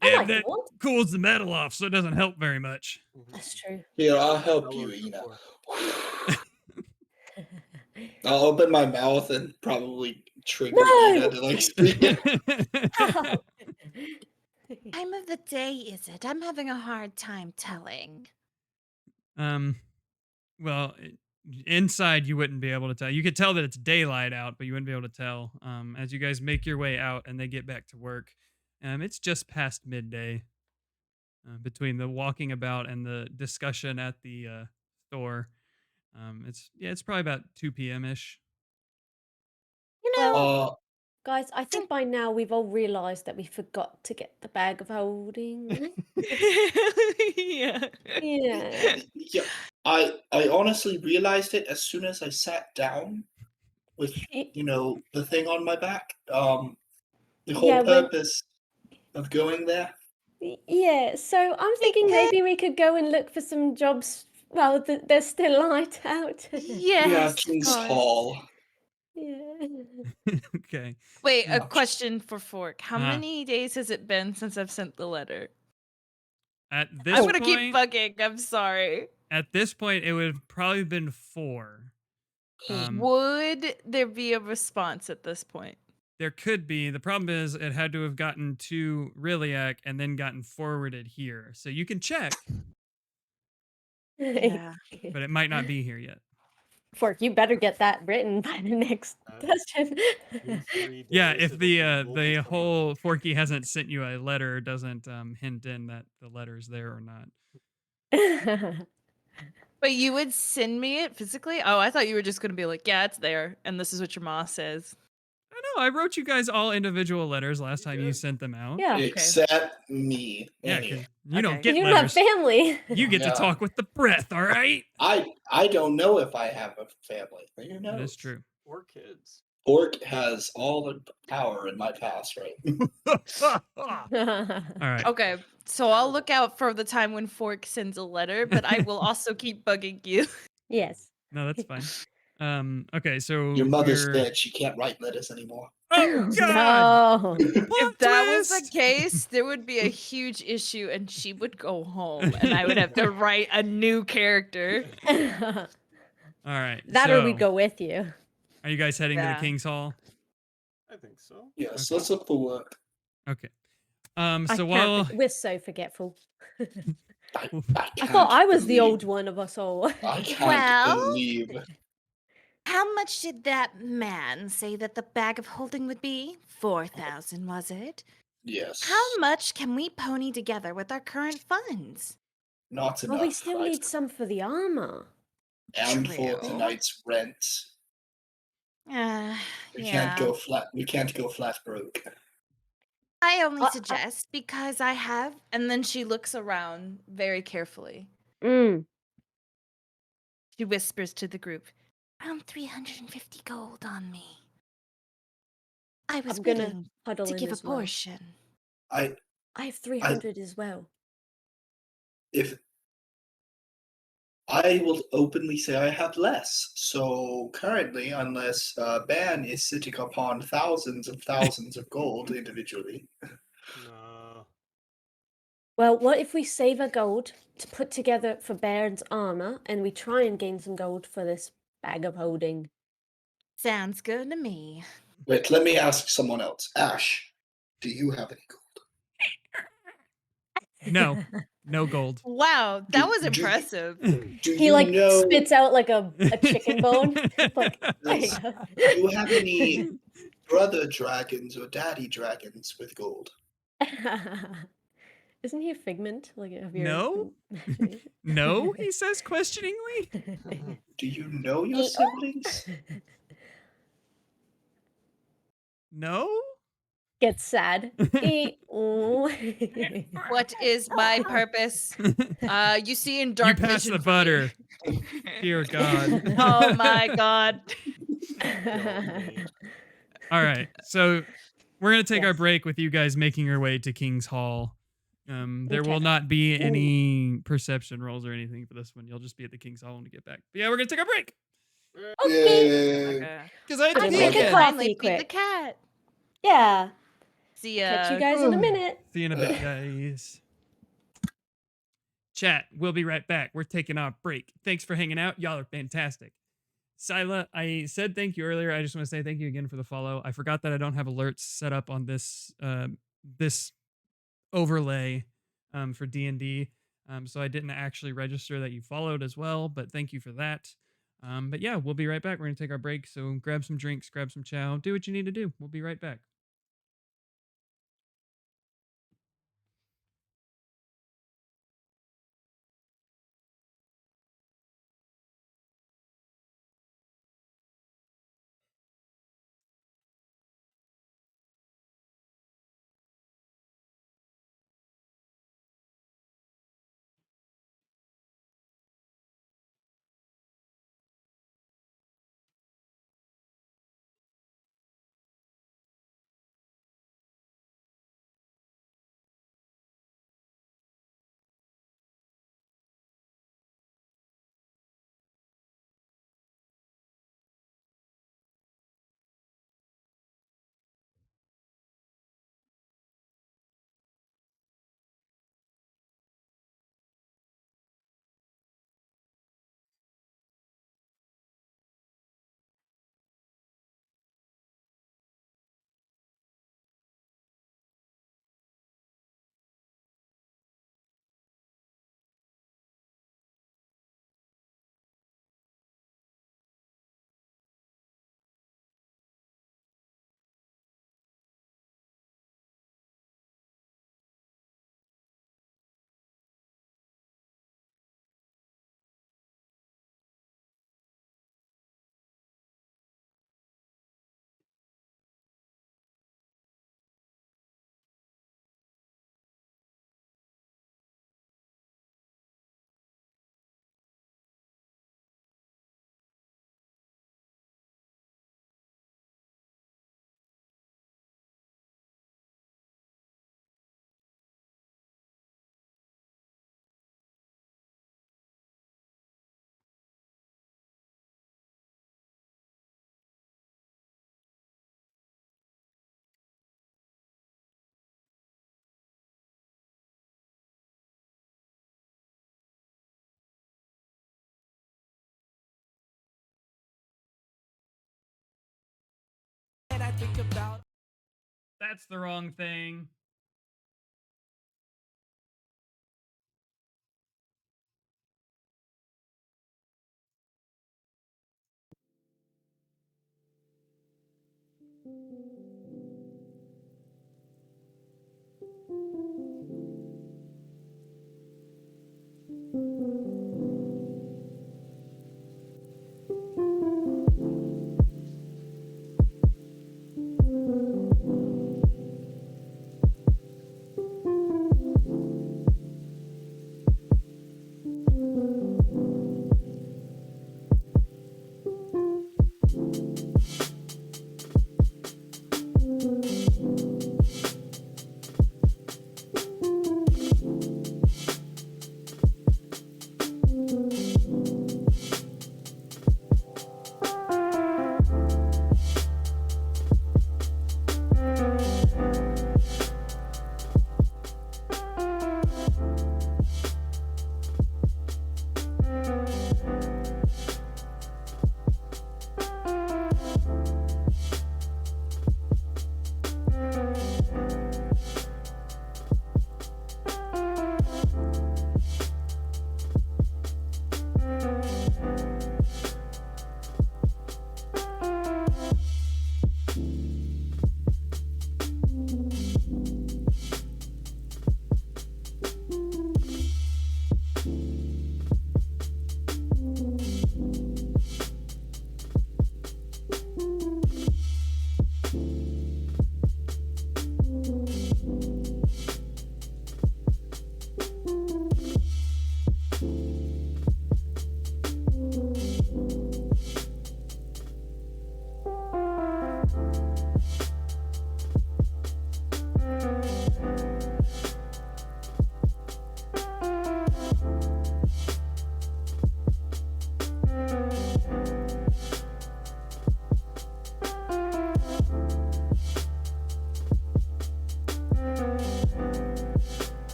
I Yeah, like that the warmth. cools the metal off, so it doesn't help very much. That's true. Here, I'll help Hello, you, Ina. support. I'll open my mouth and probably trigger No! Ina to like speak. Ow. Time of the day is it? I'm having a hard time telling. Well, inside you wouldn't be able to tell. You could tell that it's daylight out, but you wouldn't be able to tell. As you guys make your way out and they get back to work, it's just past midday. Between the walking about and the discussion at the store, it's probably about 2 p.m. ish. You know, Well, guys, I think by now we've all realised that we forgot to get the bag of holding. Yeah. Yeah. Yeah, I honestly realized it as soon as I sat down with the thing on my back. The whole Yeah, when- purpose of going there. Yeah, so I'm thinking maybe we could go and look for some jobs while there's still light out. Yeah, yes, King's of course. Hall. Yeah. Okay. Wait, a Yeah. question for Fork. How Uh-huh. many days has it been since I've sent the letter? At this I'm gonna point, keep bugging. I'm sorry. at this point, it would have probably been 4. Would there be a response at this point? There could be. The problem is it had to have gotten to Riliac and then gotten forwarded here. So you can check, Yeah. but it might not be here yet. Fork, you better get that written by the next session. In 3 Yeah, days, if it'll the be the golden whole Forky hasn't sent you a letter, doesn't hint in that the letter's there or not. But you would send me it physically? Oh, I thought you were just gonna be like, yeah, it's there, and this is what your ma says. I know. I wrote you guys all individual letters last time you did. sent them out. Yeah. Except me. Yeah, Anyway. 'cause you don't Okay. get You don't have letters. family. You get to Yeah. talk with the breath, all right? I don't know if I have a family. Who knows? That is true. 4 kids. Orc has all the power in my past, right? All right. Okay, so I'll look out for the time when Fork sends a letter, but I will also keep bugging you. Yes. No, that's fine. Okay, so Your mother's we're- dead. She can't write letters anymore. Oh God! No. Plot If that was twist! the case, there would be a huge issue, and she would go home, and I would have to write a new character. All right. That or we'd so, go with you. Are you guys heading to Yeah. the King's Hall? I think so. Yes, Okay. let's look for work. Okay. I So can't while we're so forgetful. I I can't thought I was the believe- old one of us all. I can't Well? believe. How much did that man say that the bag of holding would be? 4,000, was it? Yes. How much can we pony together with our current funds? Not enough. Well, we still I- need some for the armor. and for True. tonight's rent. We Yeah. can't go flat. We can't go flat broke. I only I- suggest Because I have, and then she looks around very carefully. Mm. She whispers to the group, around 350 gold on me. I was I'm gonna willing huddle to in give a as well. portion. I I have 300 as well. if I will openly say I have less. So currently, unless Ban is sitting upon thousands of gold individually. No. Well, what if we save our gold to put together for Baron's armor and we try and gain some gold for this bag of holding? Sounds good to me. Wait, let me ask someone else. Ash, do you have any gold? No, no gold. Wow, that was Do- impressive. Do He you like know? spits out like a chicken bone. Like, there you Does, go. do you have any brother dragons or daddy dragons with gold? Isn't he a figment like of your No? No, he says questioningly. Do you know your siblings? No? Gets sad. What is my purpose? You see in You dark pass vision the for me. butter. Dear God. Oh my god. All right. So we're going to take our Yes. break with you guys making your way to King's Hall. There will Okay. not be any perception rolls or anything for this one. You'll just be at the King's Hall when we get back. But yeah, we're going to take our break. Okay. Yay. Because I had to Gonna pee make a again. coffee Finally feed the quick. cat. Yeah. See ya. Catch you guys in a minute. See you in a bit, guys. Chat, we'll be right back. We're taking our break. Thanks for hanging out. Y'all are fantastic. Sila, I said thank you earlier. I just want to say thank you again for the follow. I forgot that I don't have alerts set up on this this overlay for D&D. So I didn't actually register that you followed as well, but thank you for that. But yeah, we'll be right back. We're going to take our break. So grab some drinks, grab some chow, do what you need to do. We'll be right back. That's the wrong thing.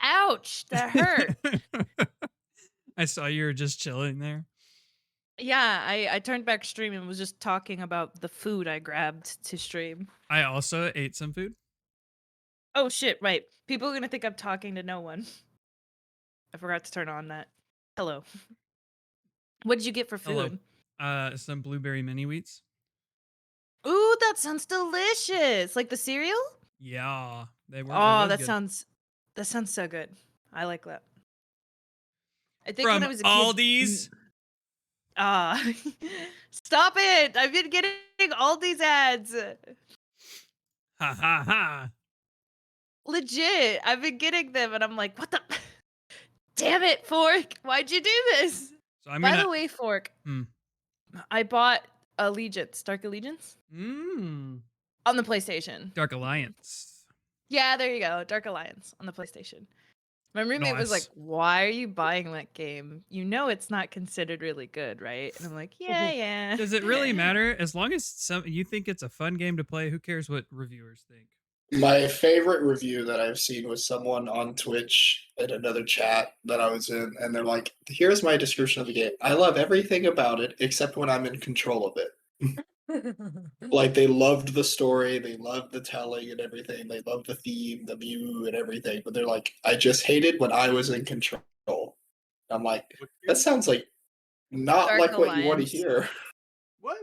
Ouch, that hurt. I saw you were just chilling there. Yeah, I turned back stream and was just talking about the food I grabbed to stream. I also ate some food. Oh shit, right. People are gonna think I'm talking to no one. I forgot to turn on that. Hello. What did you get for Hello. food? Some blueberry mini wheats. Ooh, that sounds delicious. Like the cereal? Yeah, they were. It Oh, was that good. sounds so good. I like that. I think when From I was a kid. Aldi's. Ah, stop it! I've been getting all these ads. Ha ha ha. Legit, I've been getting them, and I'm like, what the? Damn it, Fork! Why'd you do this? So I'm By gonna. the way, Fork, Hmm. I bought Allegiance, Dark Allegiance, Mmm. on the PlayStation. Dark Alliance. Yeah, there you go, Dark Alliance on the PlayStation. My roommate was like, Nice. "Why are you buying that game? You know it's not considered really good, right?" And I'm like, "Yeah, yeah." Does it really matter? As long as you think it's a fun game to play, who cares what reviewers think? My favorite review that I've seen was someone on Twitch in another chat that I was in, and they're like, "Here's my description of the game. I love everything about it except when I'm in control of it." Like they loved the story, they loved the telling and everything, they loved the theme, the view, and everything, but they're like, "I just hated when I was in control." I'm like, What that game? sounds like not Dark like what you want to Alliance. hear. What?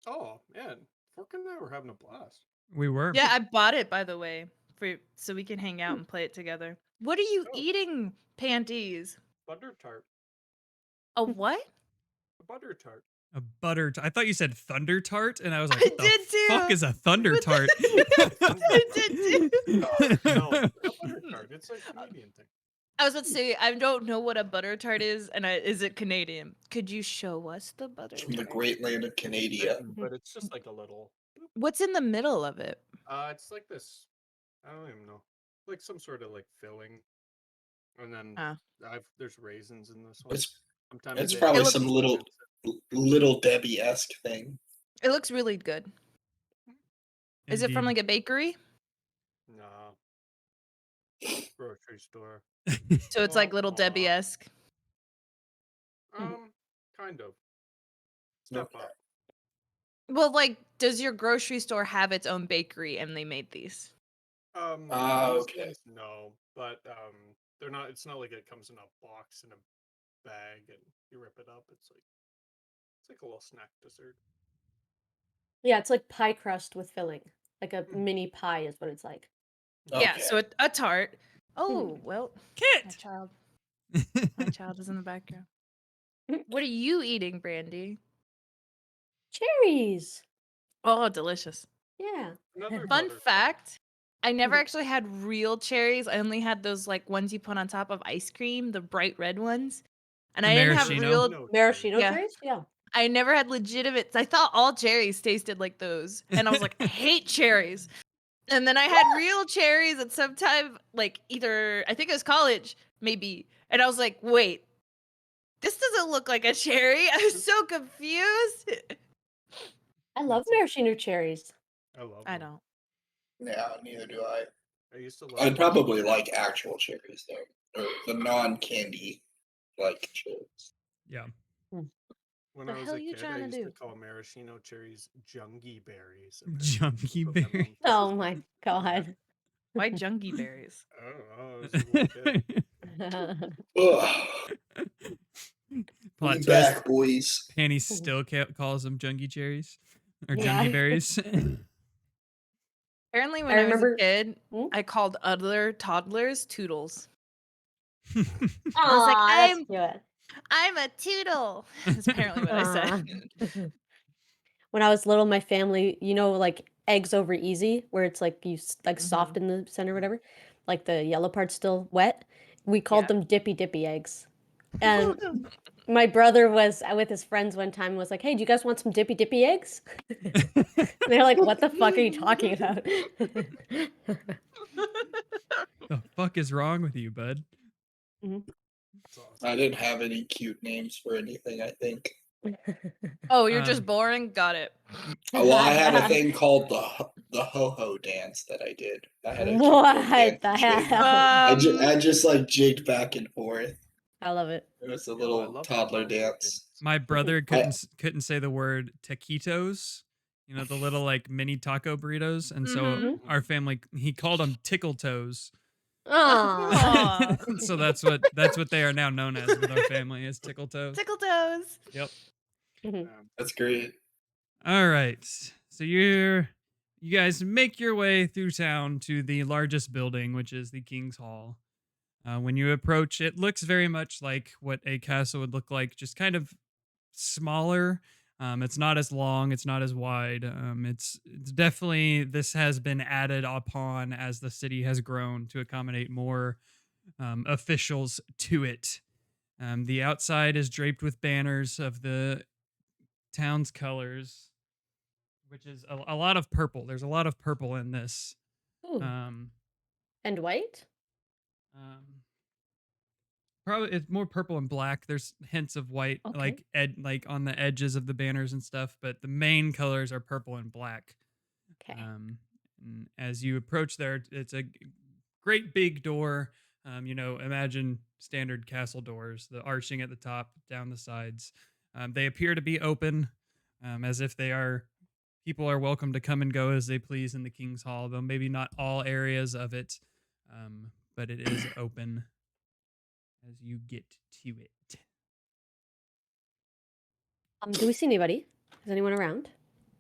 Oh man, Fork and I were having a blast. We were. Yeah, I bought it by the way, for so we can hang out and play it together. What are you Oh. eating, panties? Butter tart. A what? A butter tart. A butter. I thought you said thunder tart, and I was like, I "What the did fuck too. is a thunder What tart?" I did too. No, a butter tart. It's a Canadian thing. I was about to say I don't know what a butter tart is, and is it Canadian? Could you show us the butter From the tart? great land of Canada. But it's just like a little. What's in the middle of it? It's like this. I don't even know. Like some sort of like filling, and then Ah. there's raisins in this one. It's Sometimes it's they probably have some raisins. little Debbie-esque thing. It looks really good. Is it from Indeed. like a bakery? No. Grocery store. So it's like Well, Little Debbie-esque. Kind of. No, Step up. Well, like, does your grocery store have its own bakery and they made these? These okay. things, no, but they're not. It's not like it comes in a box in a bag and you rip it up. It's like a little snack dessert. Yeah, it's like pie crust with filling. Like a mini pie is what it's like. Yeah, Okay. so a tart. Oh, well, my Kit. child is in the background. What are you eating, Brandy? Cherries. Oh, delicious. Yeah. Another Fun butterfly. fact, I never actually had real cherries. I only had those like ones you put on top of ice cream, the bright red ones. And The I didn't have maraschino. real No cherry. Maraschino Yeah. cherries? Yeah. I never had legitimate. I thought all cherries tasted like those. And I was like, I hate cherries. And then I had real cherries at some time, like either I think it was college, maybe. And I was like, wait, this doesn't look like a cherry. I was so confused. I love That's a- maraschino cherries. I love I them. don't. Yeah, neither do I. I used to love I'd them. probably like actual cherries though, or the non-candy like cherries. Yeah. When The I was hell a you kid, I trying to used to do? call maraschino cherries jungy berries. and then Junky put them berry. on Oh food. my god. Why junky berries? I don't know. I was a little kid. Ugh, Plot I'm twist. back, boys. Penny still calls them junky cherries or Yeah. junky berries. Apparently, when I I was a remember- kid, Hmm? I called other toddlers toodles. Aw, I was like, that's cute. I'm a toodle. That's apparently what I said. When I was little, my family, like eggs over easy, where it's like like soft in the center or whatever, like the yellow part's still wet. We called Yeah. them dippy dippy eggs. And my brother was with his friends one time and was like, "Hey, do you guys want some dippy dippy eggs?" They're like, "What the fuck are you talking about?" The fuck is wrong with you, bud? That's awesome. I didn't have any cute names for anything, I think. Oh, you're just Um, boring? Got it. Oh, well, I had a thing called the ho-ho dance that I did. I had a cute little What dance the jig. hell? I just like jigged back and forth. I love it. It was a Yo, I little love toddler that dance. My brother I- couldn't say the word taquitos. You know, the little like mini taco burritos, and so Mhm. our family he called them tickle toes. Aw. So that's what they are now known as with our family is tickle toes. Tickle toes. Yep. That's great. All right. So you guys make your way through town to the largest building, which is the King's Hall. When you approach, it looks very much like what a castle would look like, just kind of smaller. It's not as long, it's not as wide. It's definitely this has been added upon as the city has grown to accommodate more officials to it. The outside is draped with banners of the town's colors, which is a lot of purple. There's a lot of purple in this. Ooh. Um, And white? um, Probably it's more purple and black. There's hints of white, Okay. like on the edges of the banners and stuff, but the main colors are purple and black. Okay. And as you approach there, it's a great big door. Imagine standard castle doors, the arching at the top, down the sides. They appear to be open, as if people are welcome to come and go as they please in the King's Hall, though maybe not all areas of it, but it is open as you get to it. Do we see anybody? Is anyone around?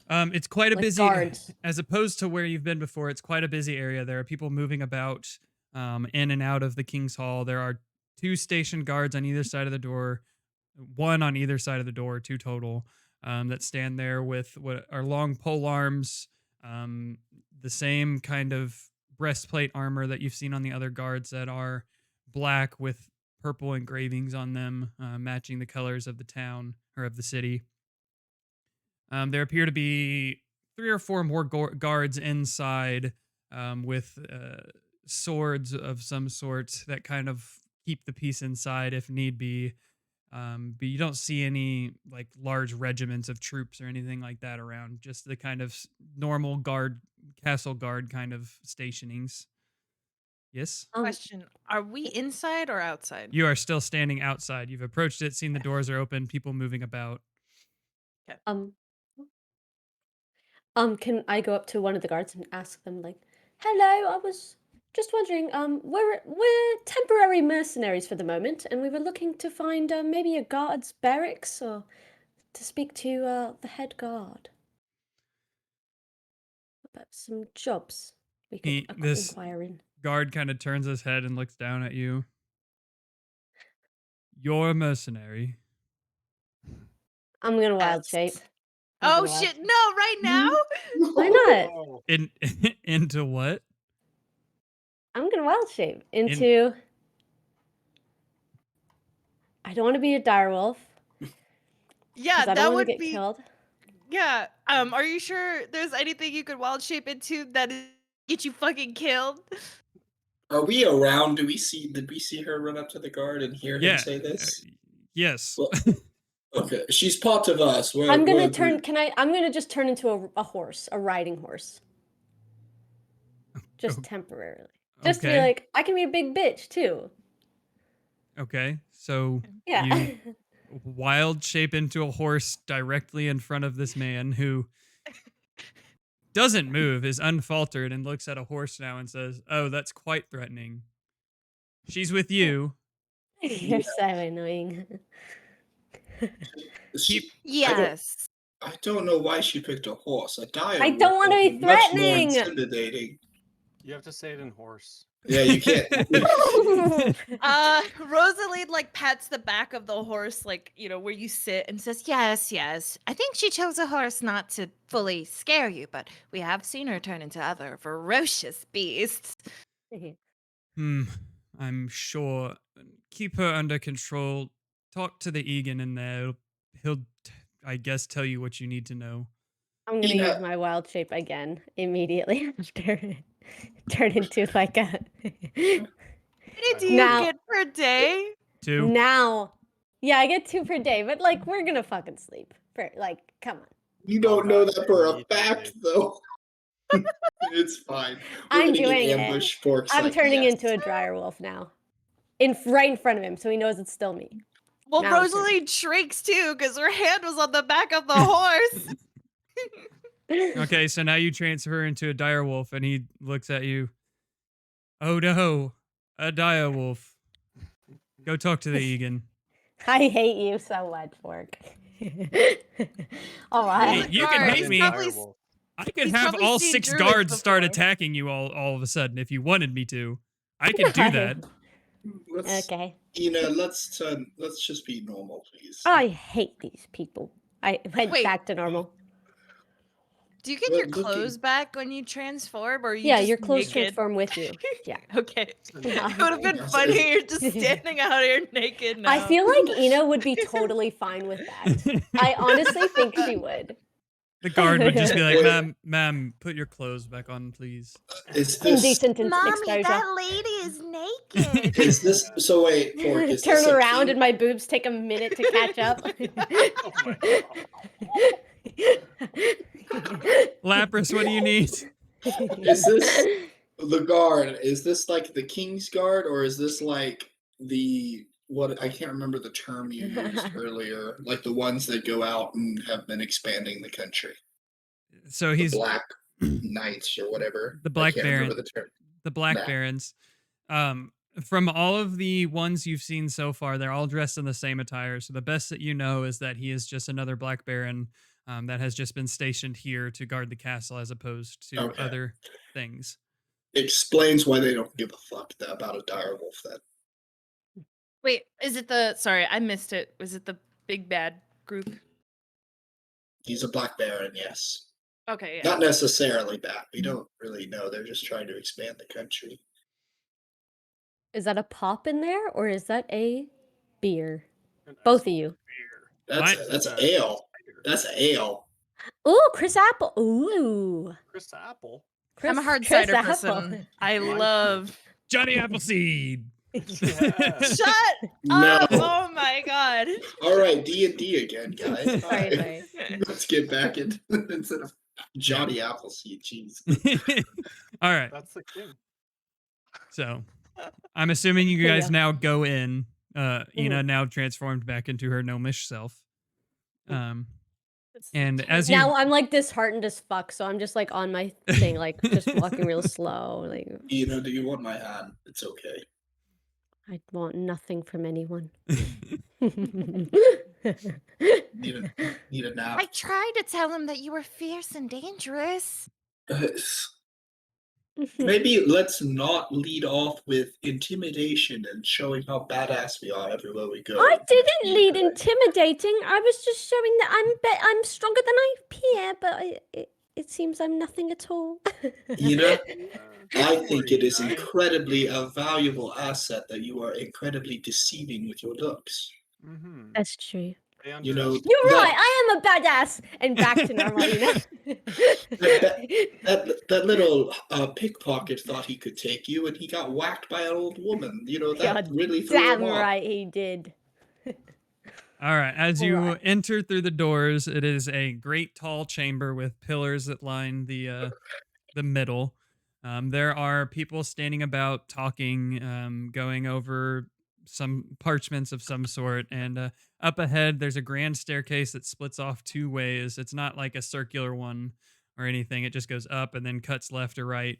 It's quite a Like busy, guards. as opposed to where you've been before. It's quite a busy area. There are people moving about, in and out of the King's Hall. There are 2 stationed guards on either side of the door, 1 on either side of the door, 2 total, that stand there with what are long pole arms, the same kind of breastplate armor that you've seen on the other guards that are black with purple engravings on them, matching the colors of the town or of the city. There appear to be 3 or 4 more guards inside, with swords of some sort that kind of keep the peace inside if need be. But you don't see any like large regiments of troops or anything like that around. Just the kind of normal castle guard kind of stationings. Yes, Question: Are we inside or outside? you are still standing outside. You've approached it, seen the doors are open, people moving about. Um, can I go up to one of the guards and ask them like, "Hello, I was just wondering, we're temporary mercenaries for the moment, and we were looking to find maybe a guard's barracks or to speak to the head guard about some jobs we could This inquire in." guard kind of turns his head and looks down at you. You're a mercenary. I'm gonna wild Yes. shape. I'm Oh gonna wild shit! No, right now. Why not? Oh, In into what? I'm gonna wild shape into. I don't want to be a direwolf Yeah, because I don't that want to would get be. killed. Yeah. Are you sure there's anything you could wild shape into that get you fucking killed? Are we around? Did we see her run up to the guard and hear him Yeah. say this? Yes. Well, okay, she's part of us. I'm gonna turn. I'm gonna just turn into a horse, a riding horse, just Oh, temporarily. Just to be okay. like, I can be a big bitch too. Okay. So Yeah. you wild shape into a horse directly in front of this man who doesn't move, is unfaltered, and looks at a horse now and says, "Oh, that's quite threatening. She's with you. You're so annoying. Keep." Yes. I don't know why she picked a horse. A dire I don't want to be much more threatening. intimidating. you have to say it in horse. Yeah, you can't. Rosalie like pats the back of the horse, like where you sit, and says, Yes, yes. I think she chose a horse not to fully scare you, but we have seen her turn into other ferocious beasts. I'm sure. Keep her under control. Talk to the Egan in there. He'll, I guess, tell you what you need to know. I'm gonna Yeah. use my wild shape again immediately after turn into like a. "What do you Now- get per day?" 2. Now, yeah, I get 2 per day, but like we're gonna fucking sleep. For like, come on. You don't know that for a Immediately. fact, though. It's fine. We're I'm gonna get doing it. ambush porks. I'm like, turning yes. into a dryer wolf now, right in front of him, so he knows it's still me. Well, Now it's her. Rosalie shrieks too because her hand was on the back of the horse. Okay, so now you transfer into a dire wolf, and he looks at you. Oh no, a dire wolf. Go talk to the Egan. I hate you so much, Fork. All right. Hey, you can Guard, hate he's me. probably I could he's have probably all seen 6 druids guards start before. attacking you all of a sudden if you wanted me to. I could do that. Let's, Okay. let's just be normal, please. I hate these people. I went Wait. back to normal. Do you get Well, your looking- clothes back when you transform, or are you Yeah, just your clothes naked? transform with you. Yeah. Okay. Yeah. It would have been Yes, funny. You're just standing out here naked now. I feel like Ina would be totally fine with that. I honestly think she would. The guard would just be like, Wait. ma'am, put your clothes back on, please. Is this Indecent Mommy, exposure. that lady is naked. is this so wait, Fork, is Turn this a around king? and my boobs take a minute to catch up. Oh my god. Lapras, what do you need? Is this the guard? Is this like the king's guard, or is this like the what I can't remember the term you used earlier, like the ones that go out and have been expanding the country? So The he's Black Knights or whatever. The Black I can't remember Baron. the term. the Black Nah. Barons. From all of the ones you've seen so far, they're all dressed in the same attire. So the best that you know is that he is just another Black Baron that has just been stationed here to guard the castle as opposed to Okay. other things. Explains why they don't give a fuck about a direwolf then. Wait, is it the? Sorry, I missed it. Was it the big bad group? He's a Black Baron, yes. Okay, yeah. Not necessarily bad. We don't really know. They're just trying to expand the country. Is that a pop in there or is that a beer? An Both of ice you. beer. That's That's ale. cider. That's ale. Ooh, Chris Apple. Ooh. Chris Apple. I'm a hard Chris cider Apple. person. I Mine too. love. Johnny Appleseed. Yeah. Shut No. up! Oh my god. All right, D&D again, guys. Sorry, Hi. sorry. Let's get back into instead of Johnny Appleseed. Jeez. All right. That's the king. So I'm assuming you There you guys go. now go in. Ina now transformed back into her gnomish self. And as you Now I'm like disheartened as fuck, so I'm just like on my thing, like just walking real slow. Like Do you want my hand? It's okay. I want nothing from anyone. Need a nap. I tried to tell him that you were fierce and dangerous. Maybe let's not lead off with intimidation and showing how badass we are everywhere we go. I didn't Be lead better. intimidating. I was just showing that I'm stronger than I appear, but it seems I'm nothing at all. You know, I Don't think worry, it is guy. incredibly a valuable asset that you are incredibly deceiving with your looks. Mm-hmm. That's true. They You know, underestimate. You're that right. I am a badass. And back to Normalina. that little pickpocket thought he could take you, and he got whacked by an old woman. You know, that God really threw damn him off. right he did. All right. As All you right. enter through the doors, it is a great tall chamber with pillars that line the middle. There are people standing about talking, going over some parchments of some sort, and up ahead there's a grand staircase that splits off two ways. It's not like a circular one or anything. It just goes up and then cuts left or right.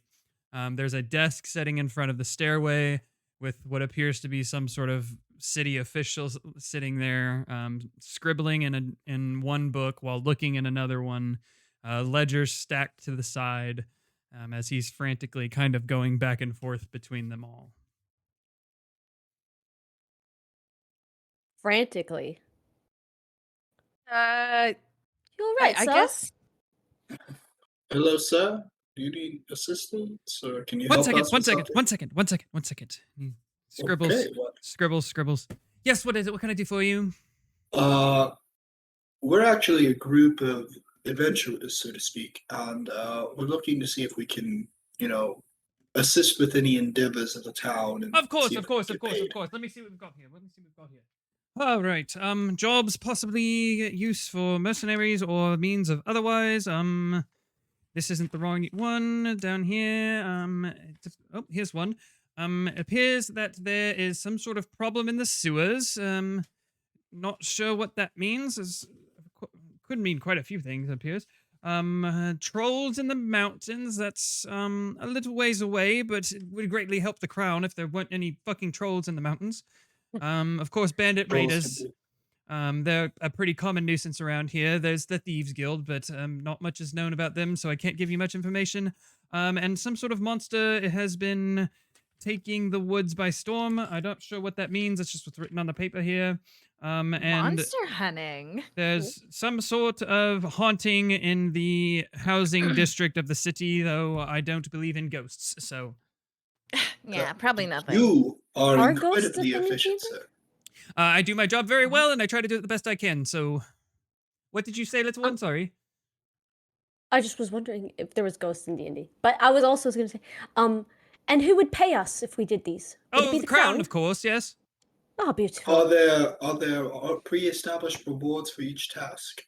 There's a desk sitting in front of the stairway with what appears to be some sort of city officials sitting there, scribbling in one book while looking in another one. Ledgers stacked to the side, as he's frantically kind of going back and forth between them all. Frantically. Uh, You're right, I sir. guess. Hello, sir. Do you need assistance, or can you One help second, us one with second, something? one second, one second, one second. He scribbles, Okay, what? scribbles. Yes, what is it? What can I do for you? We're actually a group of adventurers, so to speak, and we're looking to see if we can, assist with any endeavors of the town and Of course, see of if we course, can of get course, paid. of course. Let me see what we've got here. All right. Jobs possibly use for mercenaries or means of otherwise. This isn't the wrong one down here. Here's one. It appears that there is some sort of problem in the sewers. Not sure what that means. Could mean quite a few things, it appears. Trolls in the mountains. That's a little ways away, but it would greatly help the crown if there weren't any fucking trolls in the mountains. Of course, bandit Trolls raiders. can be- They're a pretty common nuisance around here. There's the Thieves Guild, but not much is known about them, so I can't give you much information. And some sort of monster has been taking the woods by storm. I'm not sure what that means. It's just what's written on the paper here. And Monster hunting. there's some sort of haunting in the housing district of the city, though I don't believe in ghosts. So Yeah, probably nothing. You are Are ghosts incredibly a thing in efficient, Canada? sir. I do my job very well, and I try to do it the best I can. So, what did you say, little one? Sorry. I just was wondering if there was ghosts in D&D. But I was also going to say, and who would pay us if we did these? Would it Oh, be the the crown, of course. Yes. Oh, beautiful. Are there pre-established rewards for each task?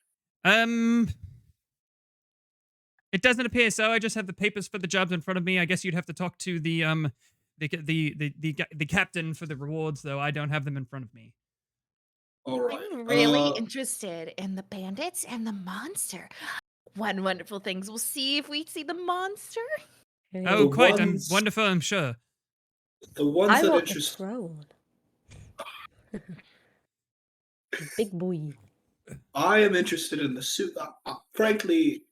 It doesn't appear so. I just have the papers for the jobs in front of me. I guess you'd have to talk to the captain for the rewards, though. I don't have them in front of me. All right. I'm really interested in the bandits and the monster. One wonderful things. We'll see if we see the monster. Oh, The quite. ones- I'm wonderful. I'm sure. The ones I that want the interest troll. Big boy. I am interested in the suit. Frankly,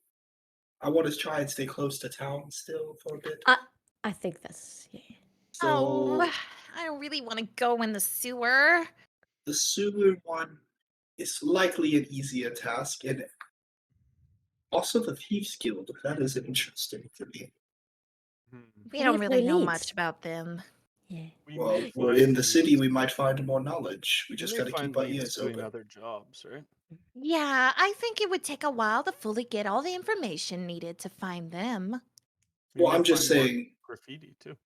I want to try and stay close to town still for a bit. I think that's yeah. So Oh, I don't really want to go in the sewer. the sewer one is likely an easier task, and also the Thieves Guild. That is interesting to me. Hmm. We What don't if really we know lead? much about them. Yeah. We Well, may we're find in the city. leads- We might find more knowledge. We we just may got to find keep our leads ears doing open. other jobs, right? Yeah, I think it would take a while to fully get all the information needed to find them. We Well, may I'm just find more saying. graffiti too.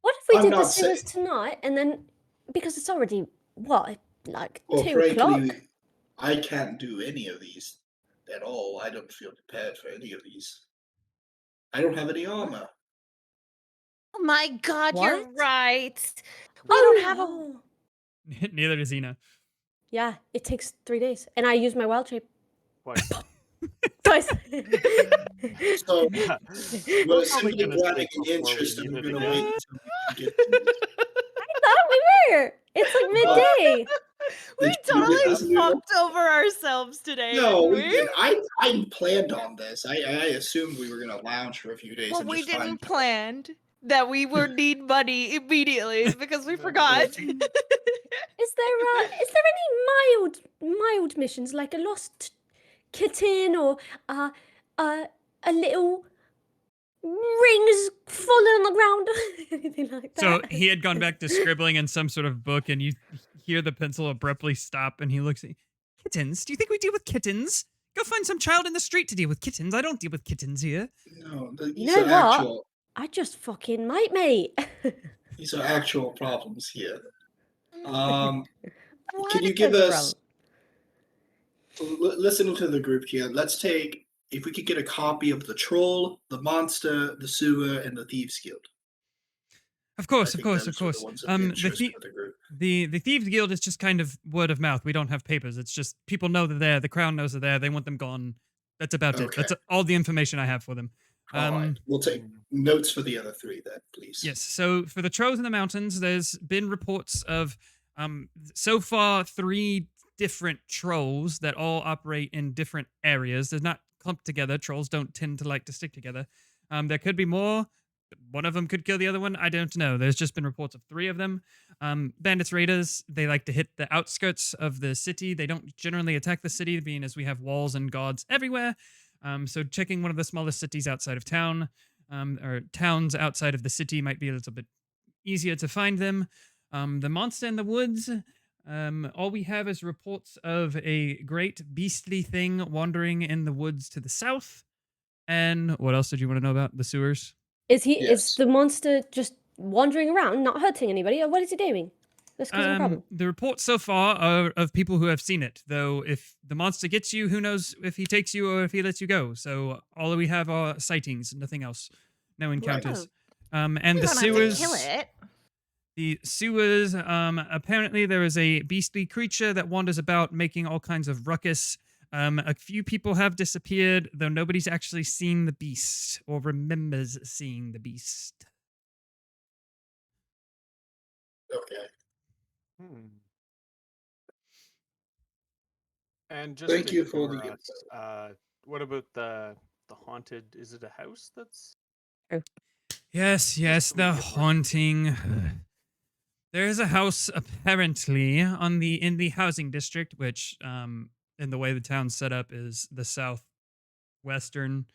What if we I'm did the not sewers saying- tonight and then because it's already what like Well, 2 o'clock? frankly, I can't do any of these at all. I don't feel prepared for any of these. I don't have any armor. Oh my god, you're What? right. We Oh, don't have a no. Neither does Ina. Yeah, it takes 3 days, and I use my wild shape Twice. twice. So Yeah. we're probably simply gonna grabbing sleep an before we interest, and need we're it going to again. wait until we can get to it. I thought we were. It's like But midday. We the totally unit doesn't do fucked over ourselves today, No, didn't we we? didn't. I planned on this. I assumed we were gonna lounge for a few days Well, and we just find. didn't plan that we would need money immediately because we forgot. Is there any mild missions like a lost kitten or uh a little rings falling on the ground or anything like that? So he had gone back to scribbling in some sort of book, and you hear the pencil abruptly stop, and he looks at you. Kittens? Do you think we deal with kittens? Go find some child in the street to deal with kittens. I don't deal with kittens here. No, You these know are what? actual. I just fucking might, mate. These are actual problems here. Can What you give is us? wrong? Listen to the group here. Let's take. If we could get a copy of the troll, the monster, the sewer, and the thieves guild. Of I course, of think course, of those are the course. ones of The interest for the group. the thieves guild is just kind of word of mouth. We don't have papers. It's just people know they're there. The crown knows they're there. They want them gone. That's about it. Okay. That's all the information I have for them. All right. We'll take notes for the other three then, please. Yes. So for the trolls in the mountains, there's been reports of so far 3 different trolls that all operate in different areas. They're not clumped together. Trolls don't tend to like to stick together. There could be more. One of them could kill the other one. I don't know. There's just been reports of 3 of them. Bandits raiders, they like to hit the outskirts of the city. They don't generally attack the city, being as we have walls and guards everywhere. So checking one of the smallest cities outside of town, or towns outside of the city, might be a little bit easier to find them. The monster in the woods, all we have is reports of a great beastly thing wandering in the woods to the south. And what else did you want to know about the sewers? Is Yes. the monster just wandering around, not hurting anybody, or what is he doing? That's causing a problem. The reports so far are of people who have seen it, though if the monster gets you, who knows if he takes you or if he lets you go. So all we have are sightings, nothing else. No encounters. And We the don't have to kill sewers. it. The sewers, apparently there is a beastly creature that wanders about making all kinds of ruckus. A few people have disappeared, though nobody's actually seen the beast or remembers seeing the beast. Okay. And just Thank to you for the humor info. us, what about the haunted? Is it a house that's? Yes, Just so we the get more detail. haunting. There is a house apparently in the housing district, which in the way the town's set up is the southwestern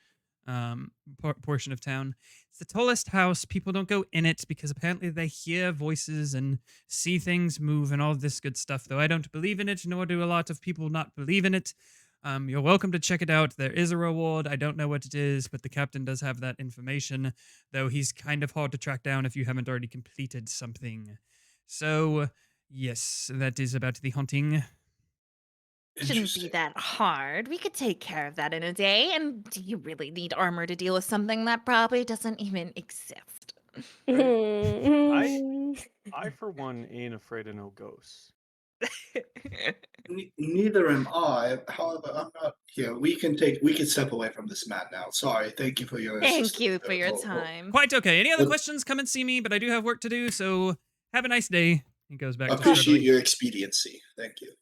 portion of town. It's the tallest house. People don't go in it because apparently they hear voices and see things move and all this good stuff. Though I don't believe in it, nor do a lot of people not believe in it. You're welcome to check it out. There is a reward. I don't know what it is, but the captain does have that information, though he's kind of hard to track down if you haven't already completed something. So, yes, that is about the haunting. Shouldn't be Interesting. that hard. We could take care of that in a day. And do you really need armor to deal with something that probably doesn't even exist? I for one ain't afraid of no ghosts. Neither am I. However, I'm not here. We can step away from this man now. Sorry. Thank you for your Thank assistance. you for your Oh, time. Quite okay. Any other Well- questions? Come and see me, but I do have work to do, so have a nice day. He goes back to appreciate scribbling. your expediency. Thank you.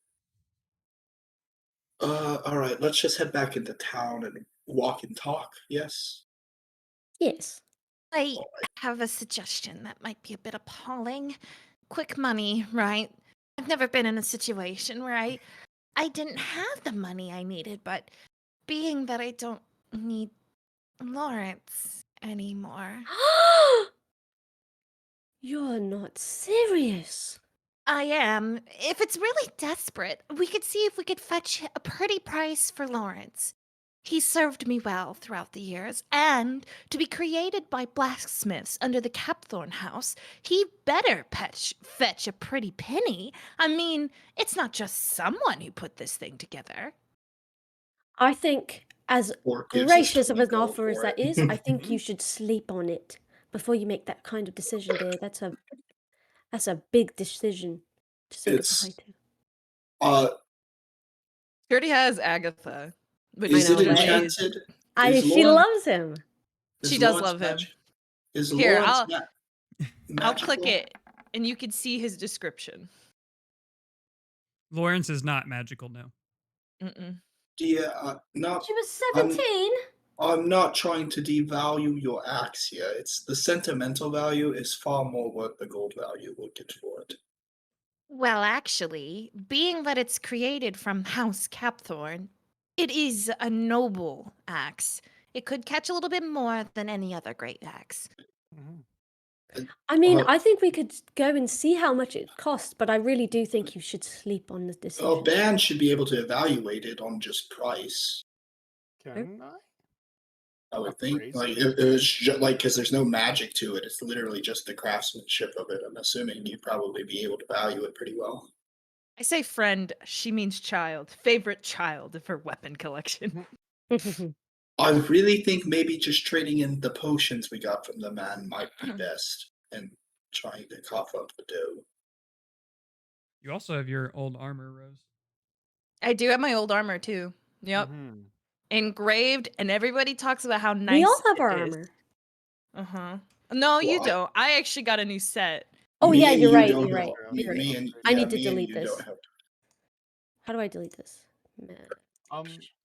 All right. Let's just head back into town and walk and talk. Yes. Yes. I All right. have a suggestion that might be a bit appalling. Quick money, right? I've never been in a situation where I didn't have the money I needed, but being that I don't need Lawrence anymore, You're not serious. I am. If it's really desperate, we could see if we could fetch a pretty price for Lawrence. He served me well throughout the years, and to be created by blacksmiths under the Capthorne House, he better fetch a pretty penny. I mean, it's not just someone who put this thing together. I think, as Or gives us gracious of 20 an gold offer as for that it. is, I think you should sleep on it before you make that kind of decision, dear. That's a big decision to say It's- goodbye to. She already has Agatha. Which Is it know, right? enchanted? And Is she Lawrence- loves him. is She does Lawrence love him. Is Here, Lawrence I'll click magical? it, and you can see his description. Lawrence is not magical, no. Mm-mm. Yeah, not. She was I'm 17. I'm not trying to devalue your axe here. It's the sentimental value is far more worth the gold value we'll get for it. Well, actually, being that it's created from House Capthorn, it is a noble axe. It could catch a little bit more than any other great axe. Mhm. I mean, Uh, I think we could go and see how much it costs, but I really do think you should sleep on the A decision. band should be able to evaluate it on just price. Can I? I would think, Appraise like, it? it was like, because there's no magic to it. It's literally just the craftsmanship of it. I'm assuming you'd probably be able to value it pretty well. I say friend, she means child. Favorite child of her weapon collection. I really think maybe just trading in the potions we got from the man might be best, and trying to cough up the dough. You also have your old armor, Rose. I do have my old armor too. Yep. Mhm. Engraved, and everybody talks about how nice We all have it our is. armor. Uh-huh. No, you Well, don't. I actually got a new set. Oh me yeah, and you're you right. don't You're have. right. Me- You're right. Me and I need to me and delete you this. don't have. How do I delete this? Man.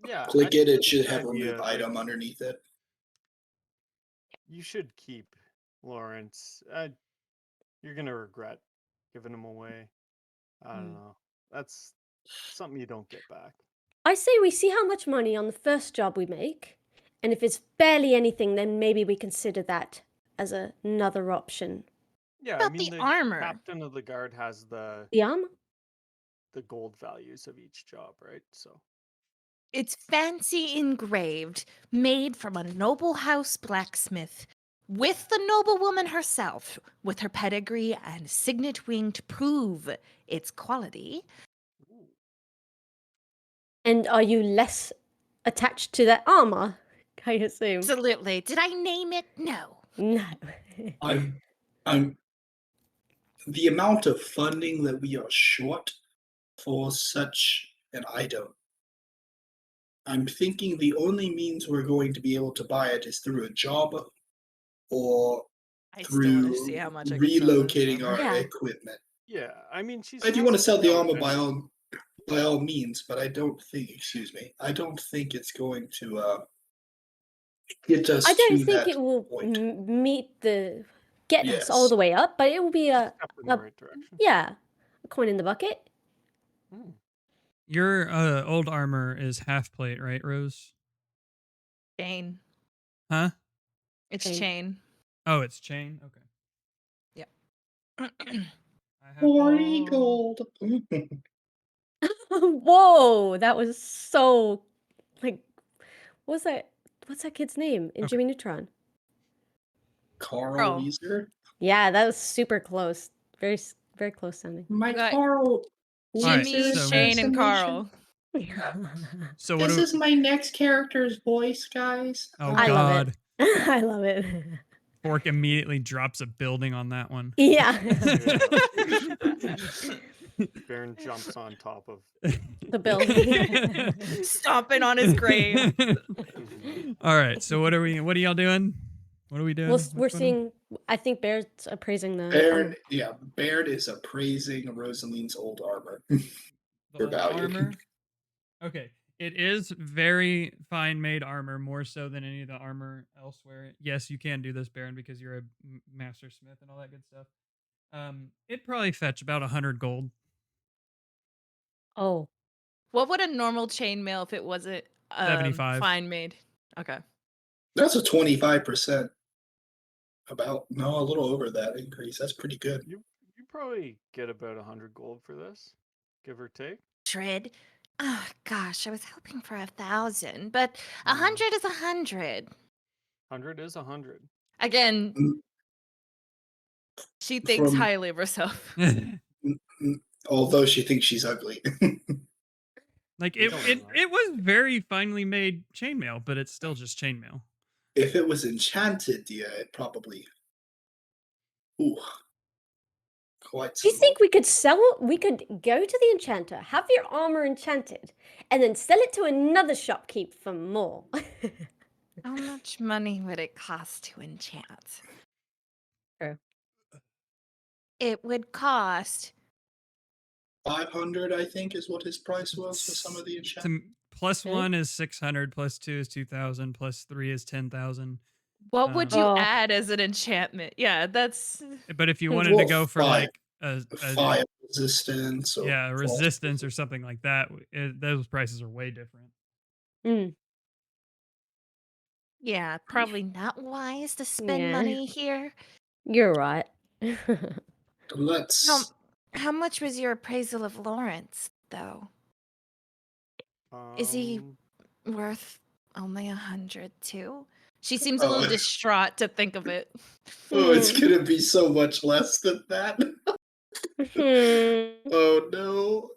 Yeah. I Click it. think It it's a should good have idea, remove like, item underneath it. you should keep Lawrence. You're gonna regret giving him away. I don't know. That's something you don't get back. I say we see how much money on the first job we make, and if it's barely anything, then maybe we consider that as another option. Yeah, I About mean the the armor. captain of the guard has the The armor? gold values of each job, right? So It's fancy engraved, made from a noble house blacksmith, with the noblewoman herself, with her pedigree and signet ring to prove its quality. ooh, And are you less attached to that armor? I assume. Absolutely. Did I name it? No. No. I'm the amount of funding that we are short for such an item. I'm thinking the only means we're going to be able to buy it is through a job or I still want to see through how much I can sell this relocating armor. our Yeah. equipment. yeah. I mean, she's. If you want to sell the no armor benefit. by all means, but I don't think, excuse me, I don't think it's going to get us I don't to think that it will point. get us all Yes. the way up, but it will be a Step in the right direction. yeah, a coin in the bucket. Hmm. Your old armor is half plate, right, Rose? Chain. Huh? It's Chain. chain. Oh, it's chain. Okay. Yep. I have 40 all. gold. Whoa, that was so like what's that? What's that kid's name in Okay. Jimmy Neutron? Carl Carl. Weezer. Yeah, that was super close. Very close sounding. My Got Carl. right, Jimmy, so- Shane, and Assassination. Carl. So what This do? is my next character's voice, guys. Oh I love God! it. I love it. Fork immediately drops a building on that one. Yeah. Baron jumps on top of. The building. Stomping on his grave. All right. So what are y'all doing? What are we doing? We're What's going on? seeing. I think Baird's appraising the. Baird, yeah, Baird is appraising Rosaline's old armor. The for old value. armor. Okay. It is very fine made armor, more so than any of the armor elsewhere. Yes, you can do this, Baron, because you're a master smith and all that good stuff. It'd probably fetch about 100 gold. Oh, What would a normal chainmail if it wasn't 75. fine made? Okay. That's a 25%. About no, a little over that increase. That's pretty good. You probably get about 100 gold for this, give or take. Shred. Oh, gosh, I was hoping for 1,000, but Mm. 100 is 100. 100 is 100. Again, Mm, she thinks From- highly of herself. Although she thinks she's ugly. Like You it, don't it, know that. it was very finely made chainmail, but it's still just chainmail. If it was enchanted, yeah, it probably. Ooh. Quite do you some. think we could sell? We could go to the enchanter, have your armor enchanted, and then sell it to another shopkeep for more. How much money would it cost to enchant? True. It would cost 500, I think, is what his price was for some of the enchantments. Plus Okay. 1 is 600, plus 2 is 2,000, plus 3 is 10,000. What would you Oh. add as an enchantment? Yeah, that's But if you Hmm. wanted to Well, go for fire. like a Fire resistance or yeah, frost resistance or something like that, those prices are way different. Mm, Yeah, probably not wise to spend Yeah. money here. you're right. Let's. How much was your appraisal of Lawrence, though? Is he worth only 100 too? she seems a little Oh. distraught to think of it. Oh, it's gonna be so much less than that. Hmm. Oh no.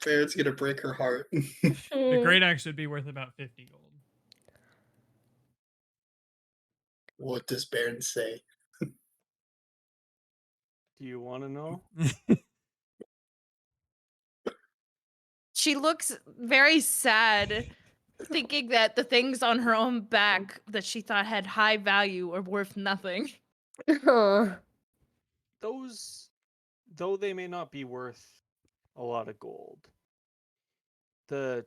Farron's gonna break her heart. The great axe should be worth about 50 gold. What does Baron say? Do you want to know? She looks very sad, thinking that the things on her own back that she thought had high value are worth nothing. Aw. Those, though they may not be worth a lot of gold, the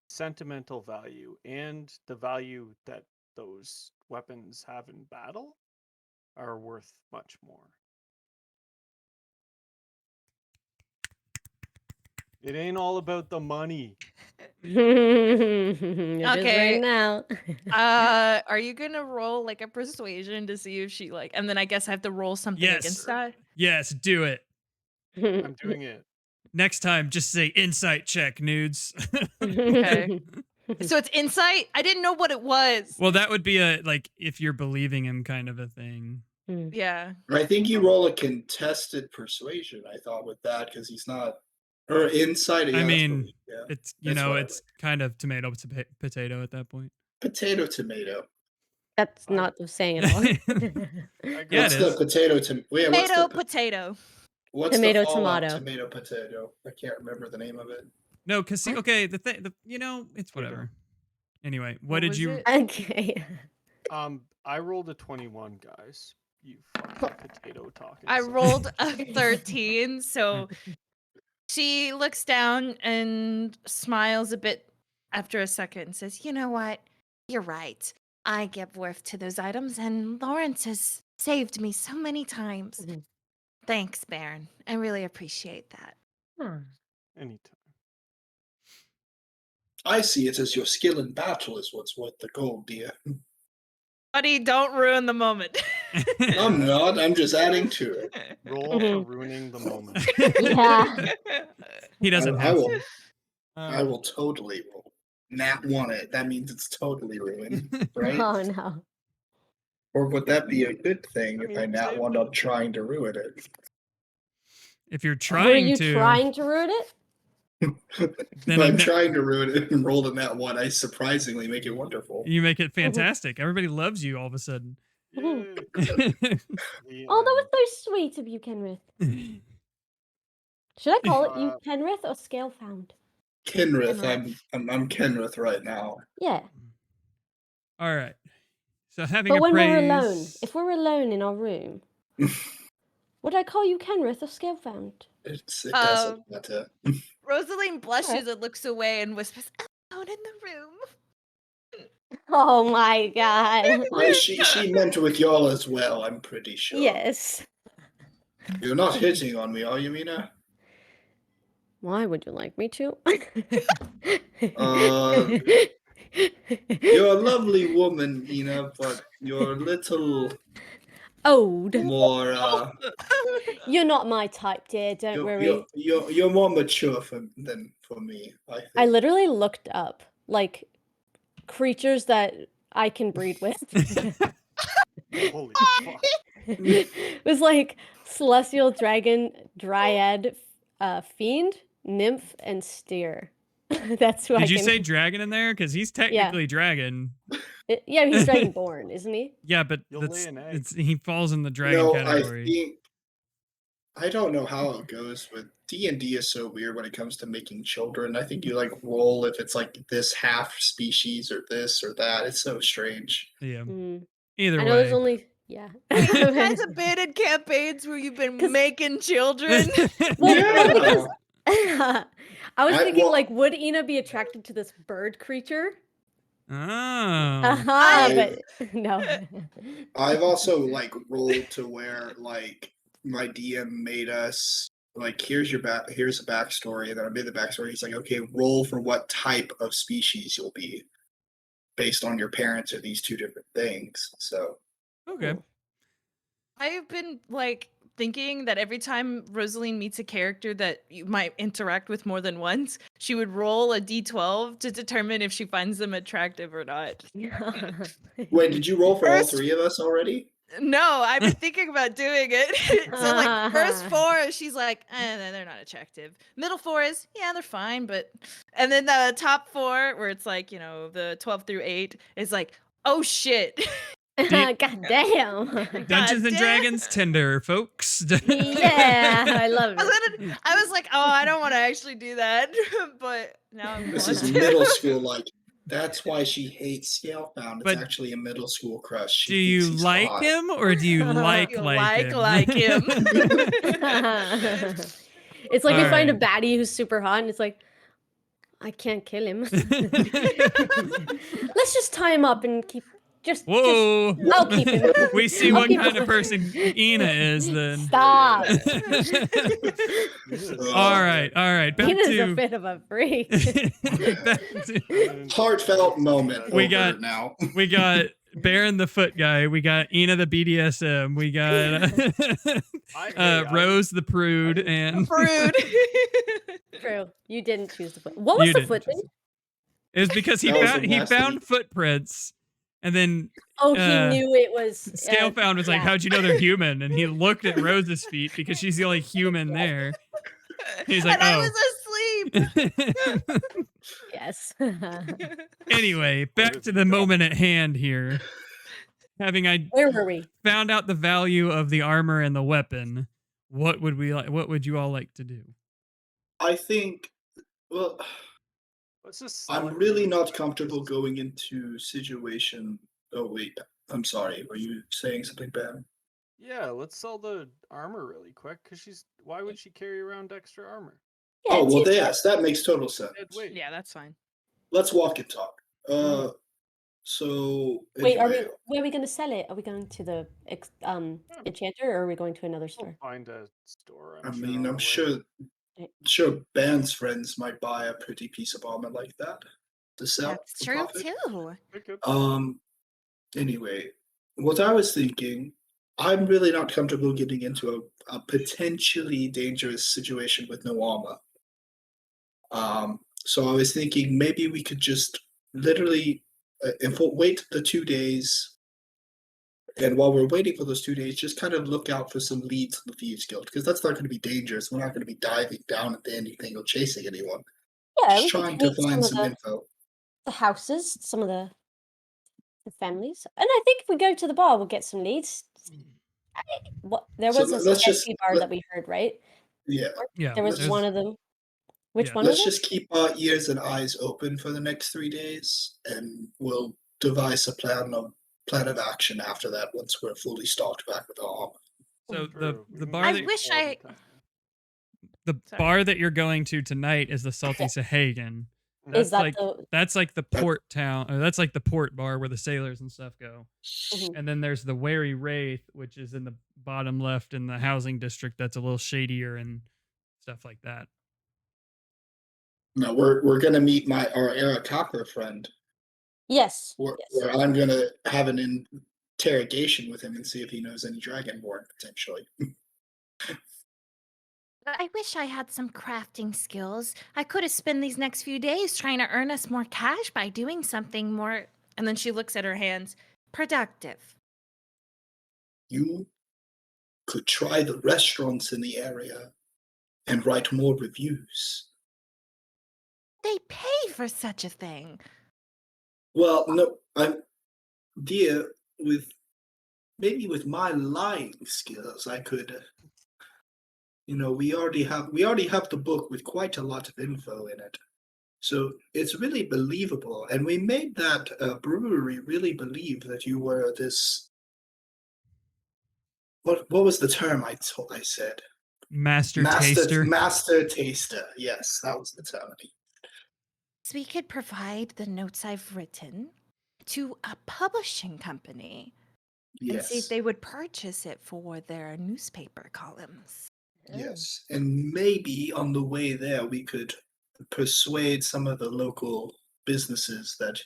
sentimental value and the value that those weapons have in battle are worth much more. It ain't all about the money. It is Okay. right now. Are you gonna roll like a persuasion to see if she like, and then I guess I have to roll something Yes. against that? Yes, do it. I'm doing it. Next time, just say insight check, nudes. Okay. So it's insight? I didn't know what it was. Well, that would be a like if you're believing him kind of a thing. Yeah. I think you roll a contested persuasion, I thought, with that, because he's not. Or insight. Yeah, I that's mean, probably- yeah. it's That's what I it's kind of tomato to potato at that point. Potato tomato. That's I- not the saying at all. I Yeah, What's it the is. potato to wait, what's Potato, the potato. what's Tomato, the follow-up tomato. tomato potato? I can't remember the name of it. No, because see, What? okay, it's whatever. Anyway, what did was you? it? Okay. I rolled a 21, guys. You fucking potato talking. I son. rolled a 13, so she looks down and smiles a bit after a second and says, You know what? You're right. I give worth to those items, and Lawrence has saved me so many times. Mhm. Thanks, Baron. I really appreciate that. Anytime. I see it as your skill in battle is what's worth the gold, dear. buddy, don't ruin the moment. I'm not. I'm just adding to it. Roll for ruining the moment. Yeah. He doesn't I have will. to. I will totally roll. Nat won it. That means it's totally ruined, right? Oh no. Or would that be a good thing I if mean, I nat save wound it. up trying to ruin it? If you're Were trying you to, trying to ruin it? then I'm a trying to ruin it and roll the nat one. I surprisingly make it wonderful. you make it fantastic. Everybody loves you all of a sudden. Yay. The Oh, that was end. so sweet of you, Kenrith. Should I call it you Kenrith or Scalefound? Kenrith, Kenrith. I'm Kenrith right now. Yeah. All right. So having But a when praise. we're alone, if we're alone in our room, would I call you Kenrith or Scalefound? It doesn't matter. Rosaline blushes and looks away and whispers, Alone in the room. Oh my god. She meant with y'all as well, I'm pretty sure. Yes. You're not hitting on me, are you, Mina? Why would you like me to? You're a lovely woman, Mina, but you're a little Old. more. You're not my type, dear. Don't worry. You're more mature than for me. I think. I literally looked up like creatures that I can breed with. Holy fuck. It was like celestial dragon, dryad, fiend, nymph, and steer. That's who I Did you can. say dragon in there? Because he's technically dragon. Yeah, he's dragonborn, isn't he? Yeah, but You'll lay an egg. he falls in the dragon No, category. I don't know how it goes, but D&D is so weird when it comes to making children. I think you like roll if it's like this half species or this or that. It's so strange. Yeah. Mm. Either I know way. there's only you guys abandoned campaigns where you've been making children. Well, Yeah. because I was I- thinking, well- like, would Ina be attracted to this bird creature? Oh. But no. I've also like rolled to where like my DM made us like here's a backstory, and then I made the backstory. He's like, okay, roll for what type of species you'll be based on your parents or these two different things. So Okay. I've been like thinking that every time Rosaline meets a character that you might interact with more than once, she would roll a d12 to determine if she finds them attractive or not. wait, did you roll for all First- three of us already? No, I've been thinking about doing it. So like first four, she's like, they're not attractive. Middle four is, yeah, they're fine, but and then the top four, where it's like, the 12 through 8 is like, oh shit. God damn. Dungeons God and damn. Dragons Tinder, folks. Yeah, I love it. I was like, oh, I don't want to actually do that, but now I'm This going is to. middle school. Like that's why she hates Scalebound. It's But actually a middle school crush. She Do thinks you he's like hot. him or do you like You him? like him. It's like you find a Alright. baddie who's super hot, and it's like, I can't kill him. Let's just tie him up and Whoa. I'll keep him. We see I'll what keep kind him. of person Ina is then. Stop. all right. Back Ina's a to bit of a freak. back to Heartfelt moment. We over got- now. we got Baron the Foot Guy. We got Ina the BDSM. We got Rose the Prude and Rude. True. You didn't choose the foot. What was You the didn't foot choose thing? it was because he That was found a he nasty- found footprints and then Oh, he Uh, knew it was. Scalefound was like, yeah. how'd you know they're human? And he looked at Rose's feet because she's the only human there. He's like, and I oh. was asleep. Yes. Anyway, back to the moment at hand here. Having I Where were we? found out the value of the armor and the weapon, what would we like? What would you all like to do? I think. Well, Let's just sell I'm it really really not quick. comfortable going into situation. Oh wait, I'm sorry. Were you saying something bad? Yeah, let's sell the armor really quick because why would she carry around extra armor? Yeah, Oh it's well, useless. yes, that makes total sense. Dead weight. Yeah, that's fine. Let's walk and talk. Mhm. So Wait, anyway, where are we going to sell it? Are we going to the enchanter, or are we going to another We'll store? find a store. I I'm mean, on the I'm way. sure Ban's friends might buy a pretty piece of armor like that to sell. That's for true profit. too. Pick up. Anyway, what I was thinking, I'm really not comfortable getting into a potentially dangerous situation with no armor. So I was thinking maybe we could just literally wait the 2 days, and while we're waiting for those 2 days, just kind of look out for some leads in the Thieves Guild, because that's not going to be dangerous. We're not going to be diving down into anything or chasing anyone. Yeah, Just we could trying to meet find some some of info. the houses, some of the families, and I think if we go to the bar, we'll get some leads. There So was a let's just- sexy bar that we heard, right? Yeah, Yeah, There was there's- one of them. Which yeah, one let's was it? just keep our ears and eyes open for the next 3 days, and we'll devise a plan of action after that once we're fully stocked back with our armor. So True. We the can bar go I that wish all the I- time. the Sorry. bar that you're going to tonight is the Salty Yeah. Sahagan. Is That's that like the? that's like the port town. Or that's like the port bar where the sailors and stuff go. Mhm. And then there's the Wary Wraith, which is in the bottom left in the housing district. That's a little shadier and stuff like that. No, we're gonna meet our Arakaka friend, Yes. where Yes. I'm gonna have an interrogation with him and see if he knows any Dragonborn potentially. I wish I had some crafting skills. I could have spent these next few days trying to earn us more cash by doing something more And then she looks at her hands. productive. You could try the restaurants in the area and write more reviews. They pay for such a thing. Well, no, dear, with my lying skills, I could. We already have the book with quite a lot of info in it, so it's really believable. And we made that brewery really believe that you were this. What was the term I said? Master taster. Master taster. Yes, that was the term. So we could provide the notes I've written to a publishing company and see if Yes. they would purchase it for their newspaper columns. Yes. And maybe on the way there, we could persuade some of the local businesses that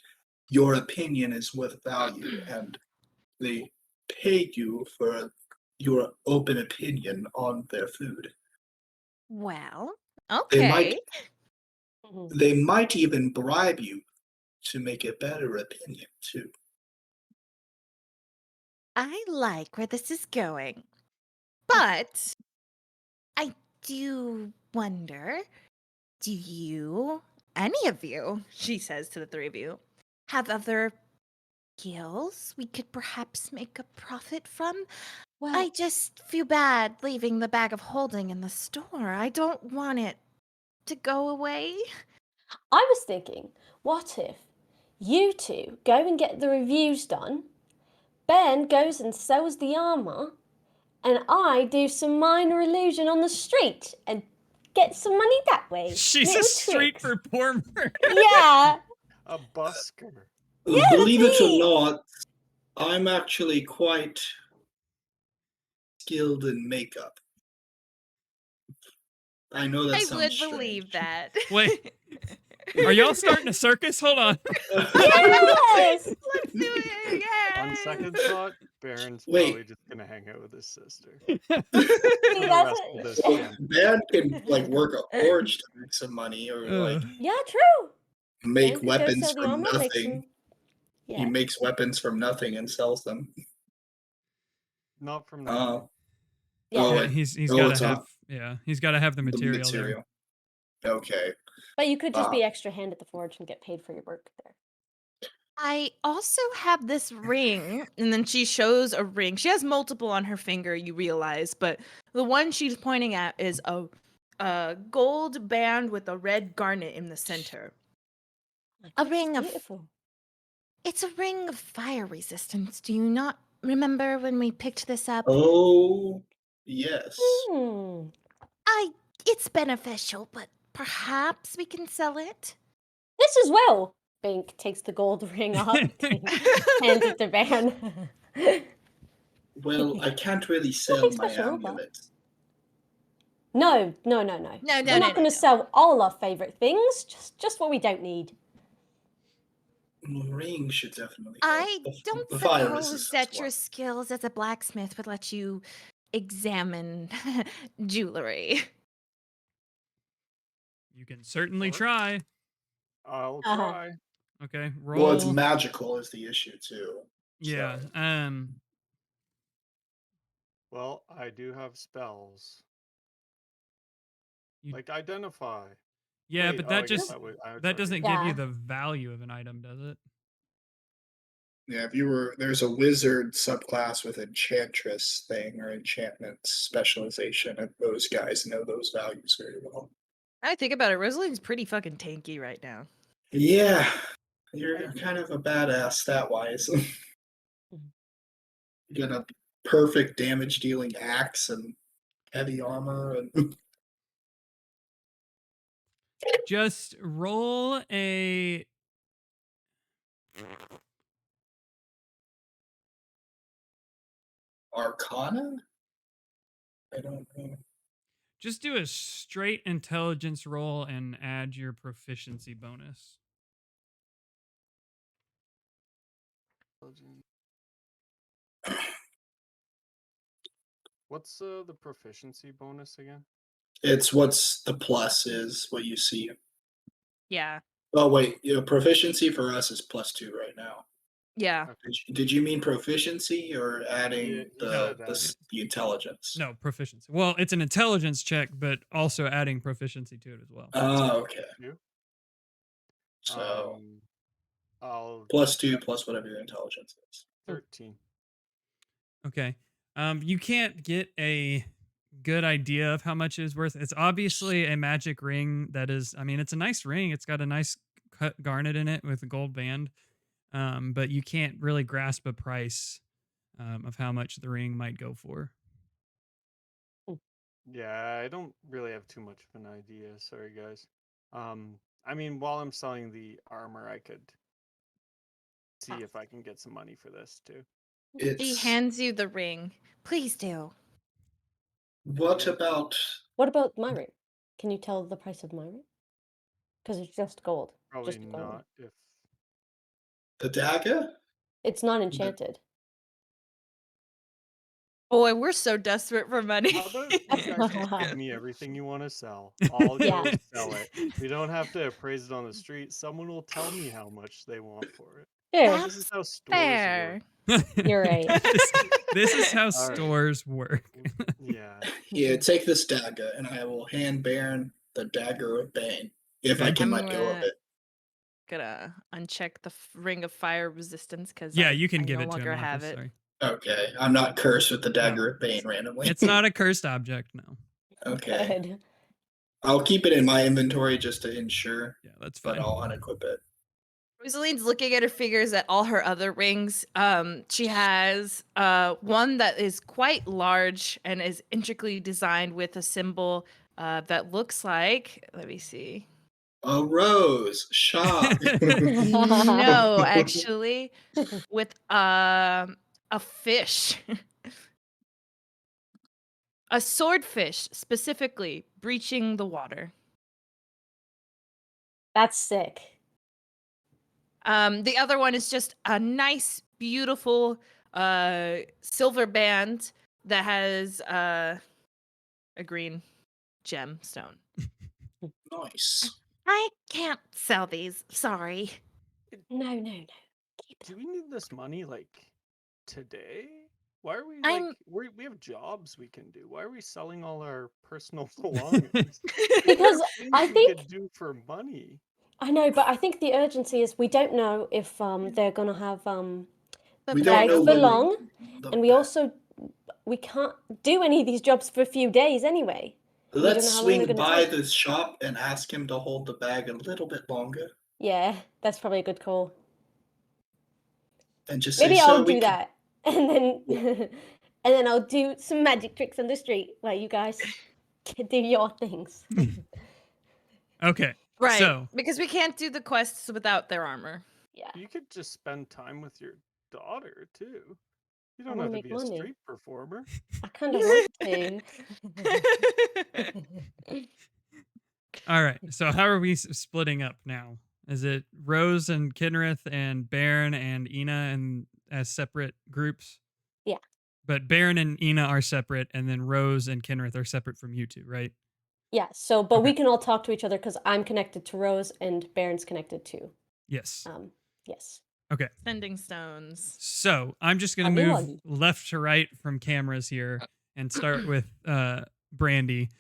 your opinion is worth value and they pay you for your open opinion on their food. Well, They might okay. Mhm. they might even bribe you to make a better opinion too. I like where this is going. But I do wonder, do you, any of you, she says to the three of you, have other skills we could perhaps make a profit from? Well, I just feel bad leaving the bag of holding in the store. I don't want it to go away. I was thinking, what if you two go and get the reviews done, Ben goes and sells the armor, and I do some minor illusion on the street and get some money that way. She's a Little street tricks. for poor murder. Yeah. A busker. Yeah, Believe that's it or it. not, I'm actually quite skilled in makeup. I know that I sounds would strange. believe that. Wait, are y'all starting a circus? Hold on. Yes. Let's do it. Yeah. On second thought, Baron's Wait. probably just gonna hang out with his sister See, for the that's rest of this it. camp. Man can like work a forge to make some money, or like Yeah, true. Ben make could go weapons sell the from armor, make nothing. some. He Yeah. makes weapons from nothing and sells them. Not from Uh, nothing. Yeah. oh, Yeah, it- he's oh, got it's to have he's got to have the the material there. material. Okay. But you could just Wow. be extra hand at the forge and get paid for your work there. I also have this ring, and then she shows a ring. She has multiple on her finger, you realize, but the one she's pointing at is a gold band with a red garnet in the center. Like, A it's ring of- beautiful. It's a ring of fire resistance. Do you not remember when we picked this up? Oh, yes. Hmm. It's beneficial, but perhaps we can sell it. This as well. Bink takes the gold ring up, hands it to Van. Well, I can't really sell my special, but- amulets. No. No, We're no, not no, going to no. sell all our favorite things. Just what we don't need. Ring should definitely. I help. don't The fire suppose resistance that one. your skills as a blacksmith would let you examine jewelry. You can certainly Or- try. I'll Uh-huh. try. Okay, roll. Well, it's magical is the issue too. Yeah. So. Well, I do have spells. You- Like identify. Yeah, Wait, but oh, that I guess just that would that doesn't give you Yeah. the value of an item, does it? Yeah, if you were there's a wizard subclass with enchantress thing or enchantment specialization, and those guys know those values very well. I think about it. Rosalie's pretty fucking tanky right now. Yeah, you're kind of a badass stat wise. You got a perfect damage dealing axe and heavy armor and Just roll a arcana. I don't know. just do a straight intelligence roll and add your proficiency bonus. What's the proficiency bonus again? It's what's the plus is what you see. Yeah. Oh wait, proficiency for us is +2 right now. Yeah. Did you mean proficiency or adding Yeah, he the, said the the intelligence? No, proficiency. Well, it's an intelligence check, but also adding proficiency to it as well. Oh, okay. You? So I'll +2 plus whatever your intelligence is. 13. Okay. You can't get a good idea of how much it is worth. It's obviously a magic ring that is, I mean, it's a nice ring. It's got a nice cut garnet in it with a gold band. But you can't really grasp a price of how much the ring might go for. Yeah, I don't really have too much of an idea. Sorry, guys. I mean, while I'm selling the armor, I could see if I can get some money for this too. She It's hands you the ring. Please do. what Okay. about What about my ring? Can you tell the price of my ring? Because it's just gold. Probably Just gold. not if the dagger? It's not The- enchanted. Boy, we're so desperate for money. How about you guys just give me everything you want to sell? I'll Yeah. go sell it. We don't have to appraise it on the street. Someone will tell me how much they want for it. Sure, This is how stores Fair. work. you're right. This is how All right. stores work. Yeah. Here, take this dagger, and I will hand Baron the dagger of Bane, if I Okay. can I'm let go of it. gonna uncheck the ring of fire resistance because Yeah, I, you can I give no it to longer him, have Marcus. it. Sorry. Okay, I'm not cursed with the dagger of Bane randomly. It's not a cursed object, no. Okay, Good. I'll keep it in my inventory just to ensure, Yeah, that's but fine. I'll unequip it. Rosaline's looking at her figures at all her other rings. She has one that is quite large and is intricately designed with a symbol that looks like. Let me see. A rose, shock. No, actually, with a fish, a swordfish specifically breaching the water. That's sick. The other one is just a nice, beautiful silver band that has a green gemstone. Nice. I can't sell these. Sorry. No, no, no. Do we need this money like today? Why are we I'm- like we have jobs we can do? Why are we selling all our personal belongings? Because There are things I we think could do for money. I know, but I think the urgency is we don't know if they're gonna have The We don't bags know for when long, the and we ba- also we can't do any of these jobs for a few days anyway. We don't Let's know how long they're swing gonna by take. the shop and ask him to hold the bag a little bit longer, Yeah, that's probably a good call. and just say, Maybe "Sir, I'll we do can." that, and then and then I'll do some magic tricks on the street while you guys can do your things. Okay. Right. So, Because we can't do the quests without their armor. Yeah, You could just spend time with your daughter too. You I don't want have to to make be a money. street performer. I kind of want to. all right. So, how are we splitting up now? Is it Rose and Kinrith and Baron and Ina and as separate groups? Yeah. But Baron and Ina are separate, and then Rose and Kinrith are separate from you two, right? Yeah. So, but we Okay. can all talk to each other because I'm connected to Rose and Baron's connected to. Yes. Yes. Okay. Sending stones. So I'm just gonna Huggy move wuggy. left to right from cameras here and start with Brandy.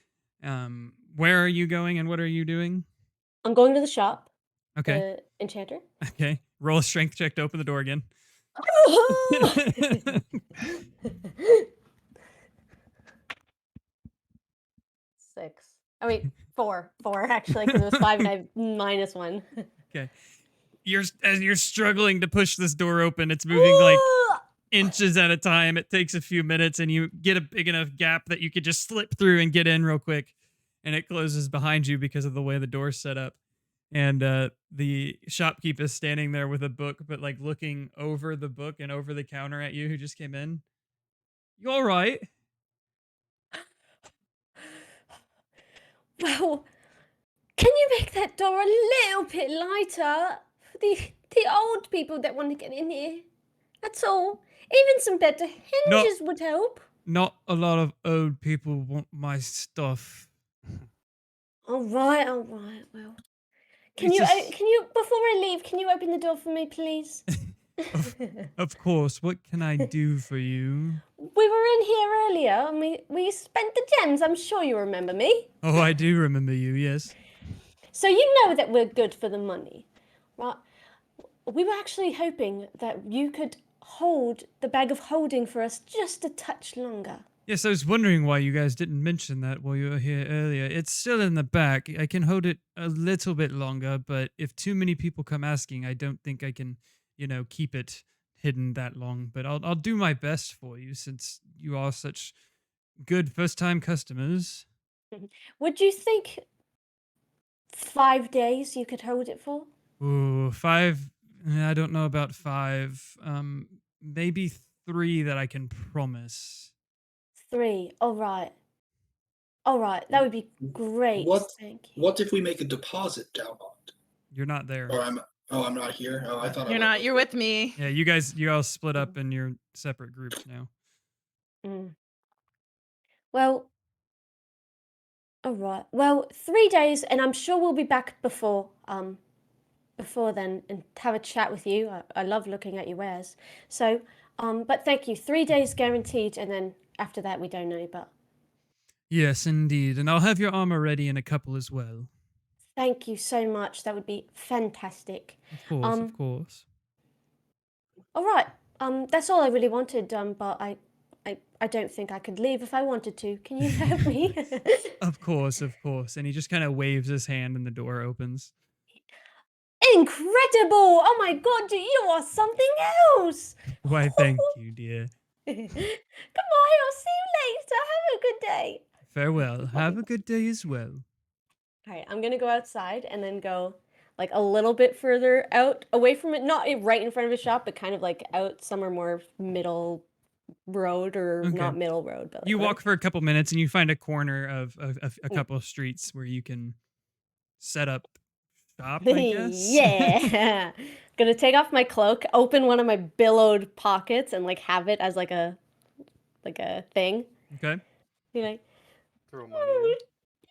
Where are you going and what are you doing? I'm going to the shop. Okay. The enchanter. Okay. Roll a strength check to open the door again. 6. Oh wait, 4. 4 actually, because it was 5 and I minus 1. Okay. As you're struggling to push this door open, it's moving like inches at a time. It takes a few minutes and you get a big enough gap that you could just slip through and get in real quick. And it closes behind you because of the way the door's set up. And the shopkeep is standing there with a book, but like looking over the book and over the counter at you who just came in. You all right? Well, can you make that door a little bit lighter for the old people that want to get in here? That's all. Even some better No. hinges would help. Not a lot of old people want my stuff. All right, well. Can It's you just- can you before I leave, can you open the door for me, please? Of course. What can I do for you? We were in here earlier and we spent the gems. I'm sure you remember me. Oh, I do remember you. Yes. So you know that we're good for the money, right? We were actually hoping that you could hold the bag of holding for us just a touch longer. Yes, I was wondering why you guys didn't mention that while you were here earlier. It's still in the back. I can hold it a little bit longer, but if too many people come asking, I don't think I can, keep it hidden that long. But I'll do my best for you since you are such good first-time customers. Would you think 5 days you could hold it for? Ooh, 5. I don't know about 5. Maybe 3 that I can promise. 3. All right. All right. That would be great. What Thank you. what if we make a deposit down on it? You're not there. Or I'm not here. Oh, I thought I You're was. not. You're with me. Yeah, you all split up in your separate groups now. Mm. Well, all right. Well, 3 days, and I'm sure we'll be back before then and have a chat with you. I love looking at your wares. So, but thank you. 3 days guaranteed, and then after that we don't know. But Yes, indeed. And I'll have your armor ready in a couple as well. thank you so much. That would be fantastic. Of course, of course. All right. That's all I really wanted. But I don't think I could leave if I wanted to. Can you help me? Of course, of course. And he just kind of waves his hand and the door opens. Incredible! Oh my god, you are something else! Why, thank you, dear. Goodbye, I'll see you later. Have a good day. Farewell. Have a good day as well. All right, I'm gonna go outside and then go like a little bit further out away from it, not right in front of the shop, but kind of like out somewhere more middle road or Okay. not middle road. But like You whatever. walk for a couple minutes and you find a corner of a couple of streets where you can set up shop, I guess. Yeah. Gonna take off my cloak, open one of my billowed pockets, and like have it as like a thing. Okay. Be like, Throw money in.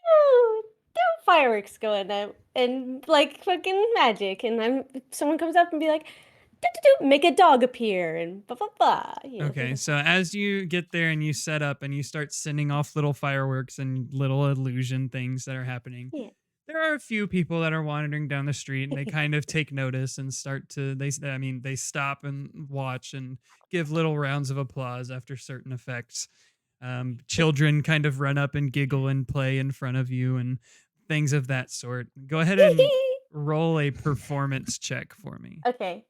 oh, don't fireworks going out and like fucking magic, and someone comes up and be like, make a dog appear and blah blah blah. You know, Okay, so as you get there and you set up and you start sending off little fireworks and little illusion things that are happening, Yeah. there are a few people that are wandering down the street and they kind of take notice and they stop and watch and give little rounds of applause after certain effects. Children kind of run up and giggle and play in front of you and things of that sort. Go ahead and roll a performance check for me. Okay.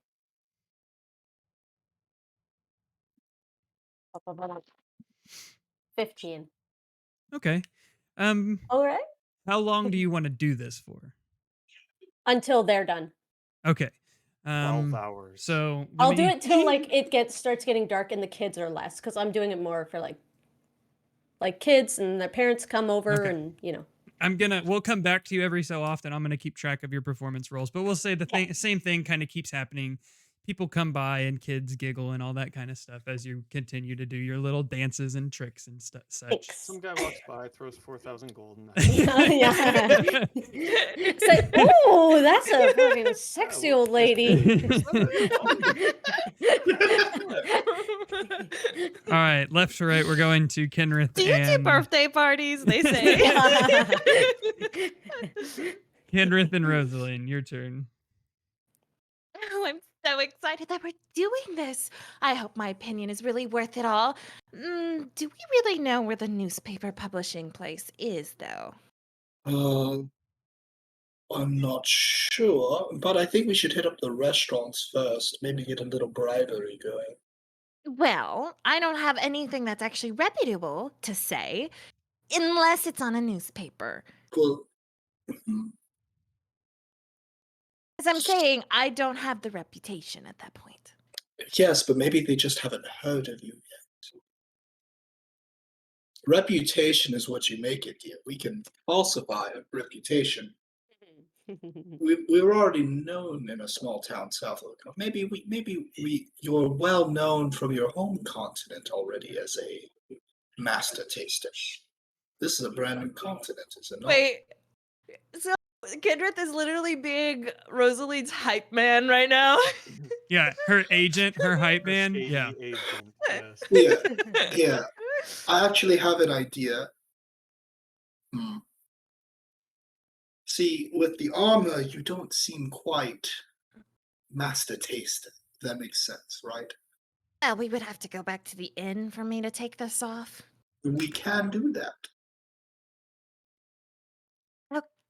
15. Okay. Um, All right. how long do you want to do this for? Until they're done. Okay. 12 hours. So I'll do it till like it starts getting dark and the kids are less, because I'm doing it more for like kids and their parents come over Okay. and you know. We'll come back to you every so often. I'm gonna keep track of your performance rolls, but we'll say the same thing kind of keeps happening. People come by and kids giggle and all that kind of stuff as you continue to do your little dances and tricks and such. Thanks. Some guy walks by, throws 4,000 gold in the Yeah. It's like, oh, that's a fucking sexy old lady. All right, left to right, we're going to Kenrith Do you do and birthday parties? They say. Kenrith and Rosalind. Your turn. Oh, I'm so excited that we're doing this. I hope my opinion is really worth it all. Do we really know where the newspaper publishing place is, though? I'm not sure, but I think we should hit up the restaurants first. Maybe get a little bribery going. Well, I don't have anything that's actually reputable to say, unless it's on a newspaper. Well, As I'm saying, I don't have the reputation at that point. yes, but maybe they just haven't heard of you yet. Reputation is what you make it here. We can falsify a reputation. We were already known in a small town south of the country. Maybe you're well known from your home continent already as a master taster. This is a brand new continent, is it not? Wait. So Kendrith is literally being Rosalie's hype man right now. Yeah, her agent, her hype Her man. shady Yeah. agent, yes. Yeah. I actually have an idea. See, with the armor, you don't seem quite master taster. That makes sense, right? Well, we would have to go back to the inn for me to take this off. We can do that.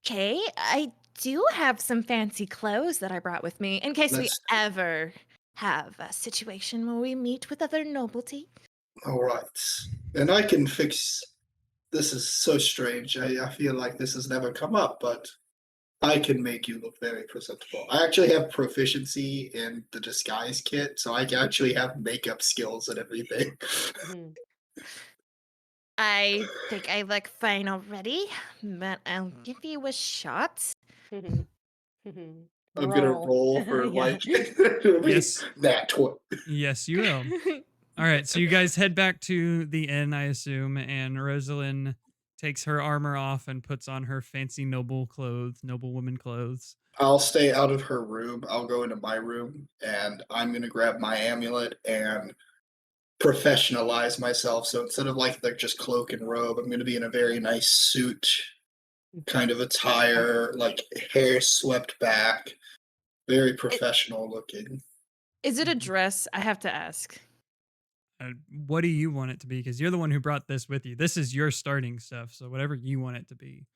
Okay, I do have some fancy clothes that I brought with me in case Let's- we ever have a situation where we meet with other nobility. All right. And I can fix. This is so strange. I feel like this has never come up, but I can make you look very presentable. I actually have proficiency in the disguise kit, so I can actually have makeup skills and everything. Mhm. I think I look fine already, but I'll give you a shot. Mhm. I'm gonna Roll. roll for Yeah. like it'll be Yes. that 20. Yes, you will. All right, so you guys head back to the inn, I assume, and Rosalind takes her armor off and puts on her fancy noble woman clothes. I'll stay out of her room. I'll go into my room and I'm gonna grab my amulet and professionalize myself. So instead of like the just cloak and robe, I'm gonna be in a very nice suit kind of attire, like hair swept back, very professional looking. Is it a dress? I have to ask. What do you want it to be? Because you're the one who brought this with you. This is your starting stuff, so whatever you want it to be.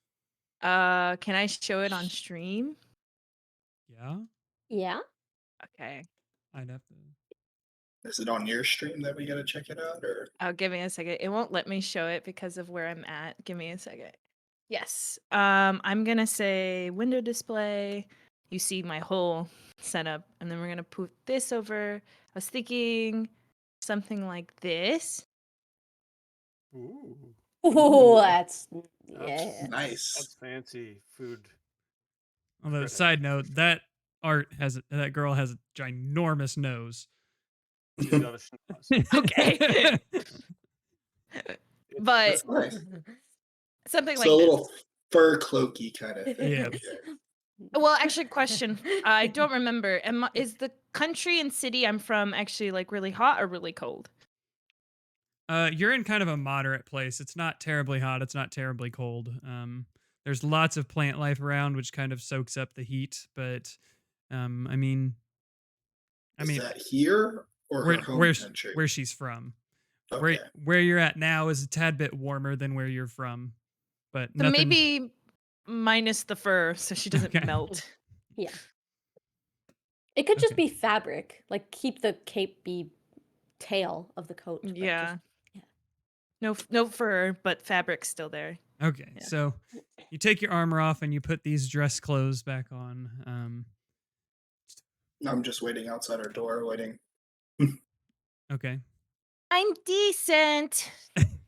Can I show it on stream? Yeah, Yeah. Okay. I'd have to. Is it on your stream that we gotta check it out, or Oh, give me a second. It won't let me show it because of where I'm at. Give me a second. Yes. I'm gonna say window display. You see my whole setup, and then we're gonna put this over. I was thinking something like this. Ooh, Oh, Ooh. that's That's- yes. nice? that's fancy food. Although, critic. side note, that that girl has a ginormous nose. She's got a schnoz. Okay. But That's nice. something So a like this. little fur cloaky kind of thing. Yeah. Okay. Well, actually, question. I don't remember. Is the country and city I'm from actually like really hot or really cold? You're in kind of a moderate place. It's not terribly hot. It's not terribly cold. There's lots of plant life around, which kind of soaks up the heat. But, I mean, Is that here or her home country? where she's from. Okay. Where you're at now is a tad bit warmer than where you're from, but So nothing. maybe minus the fur, so she doesn't Okay. melt. Yeah. It could just Okay. be fabric. Like keep the capey tail of the coat. but Yeah. yeah. No fur, but fabric's still there. Okay, Yeah. so you take your armor off and you put these dress clothes back on. I'm just waiting outside her door, waiting. Okay. I'm decent.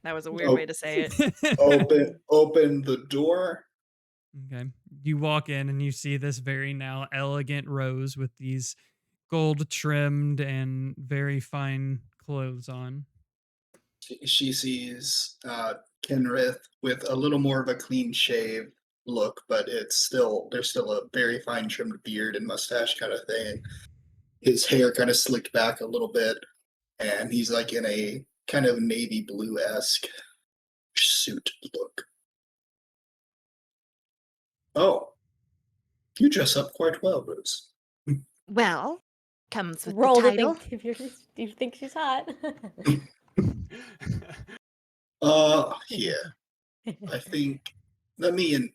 That was a weird Oh. way to say it. Open the door. Okay. You walk in and you see this very now elegant Rose with these gold trimmed and very fine clothes on. She sees Kenrith with a little more of a clean shave look, but there's still a very fine trimmed beard and mustache kind of thing. His hair kind of slicked back a little bit, and he's like in a kind of navy blue esque suit look. Oh, you dress up quite well, Rose. Well, comes with Roll the to title. think if you think she's hot. Yeah. I think. Let me in.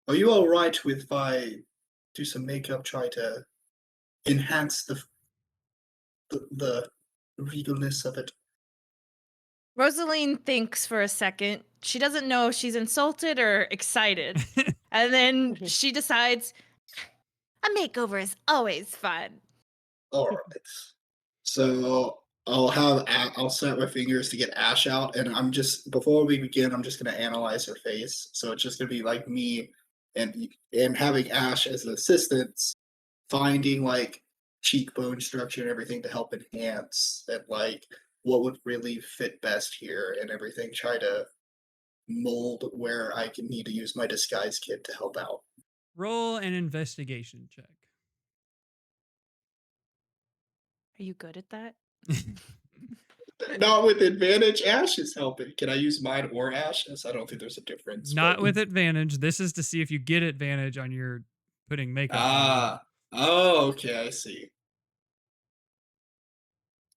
Are you all right with if I do some makeup, try to enhance the regalness of it? Rosaline thinks for a second. She doesn't know if she's insulted or excited. And then she decides, A makeover is always fun. All right. So I'll snap my fingers to get Ash out, and before we begin, I'm just gonna analyze her face. So it's just gonna be like me and having Ash as an assistant, finding like cheekbone structure and everything to help enhance and like what would really fit best here and everything. Try to mold where I can need to use my disguise kit to help out. Roll an investigation check. are you good at that? Not with advantage. Ash is helping. Can I use mine or Ash's? I don't think there's a difference. Not but- with advantage. This is to see if you get advantage on your putting makeup on. Ah. Oh, okay. I see.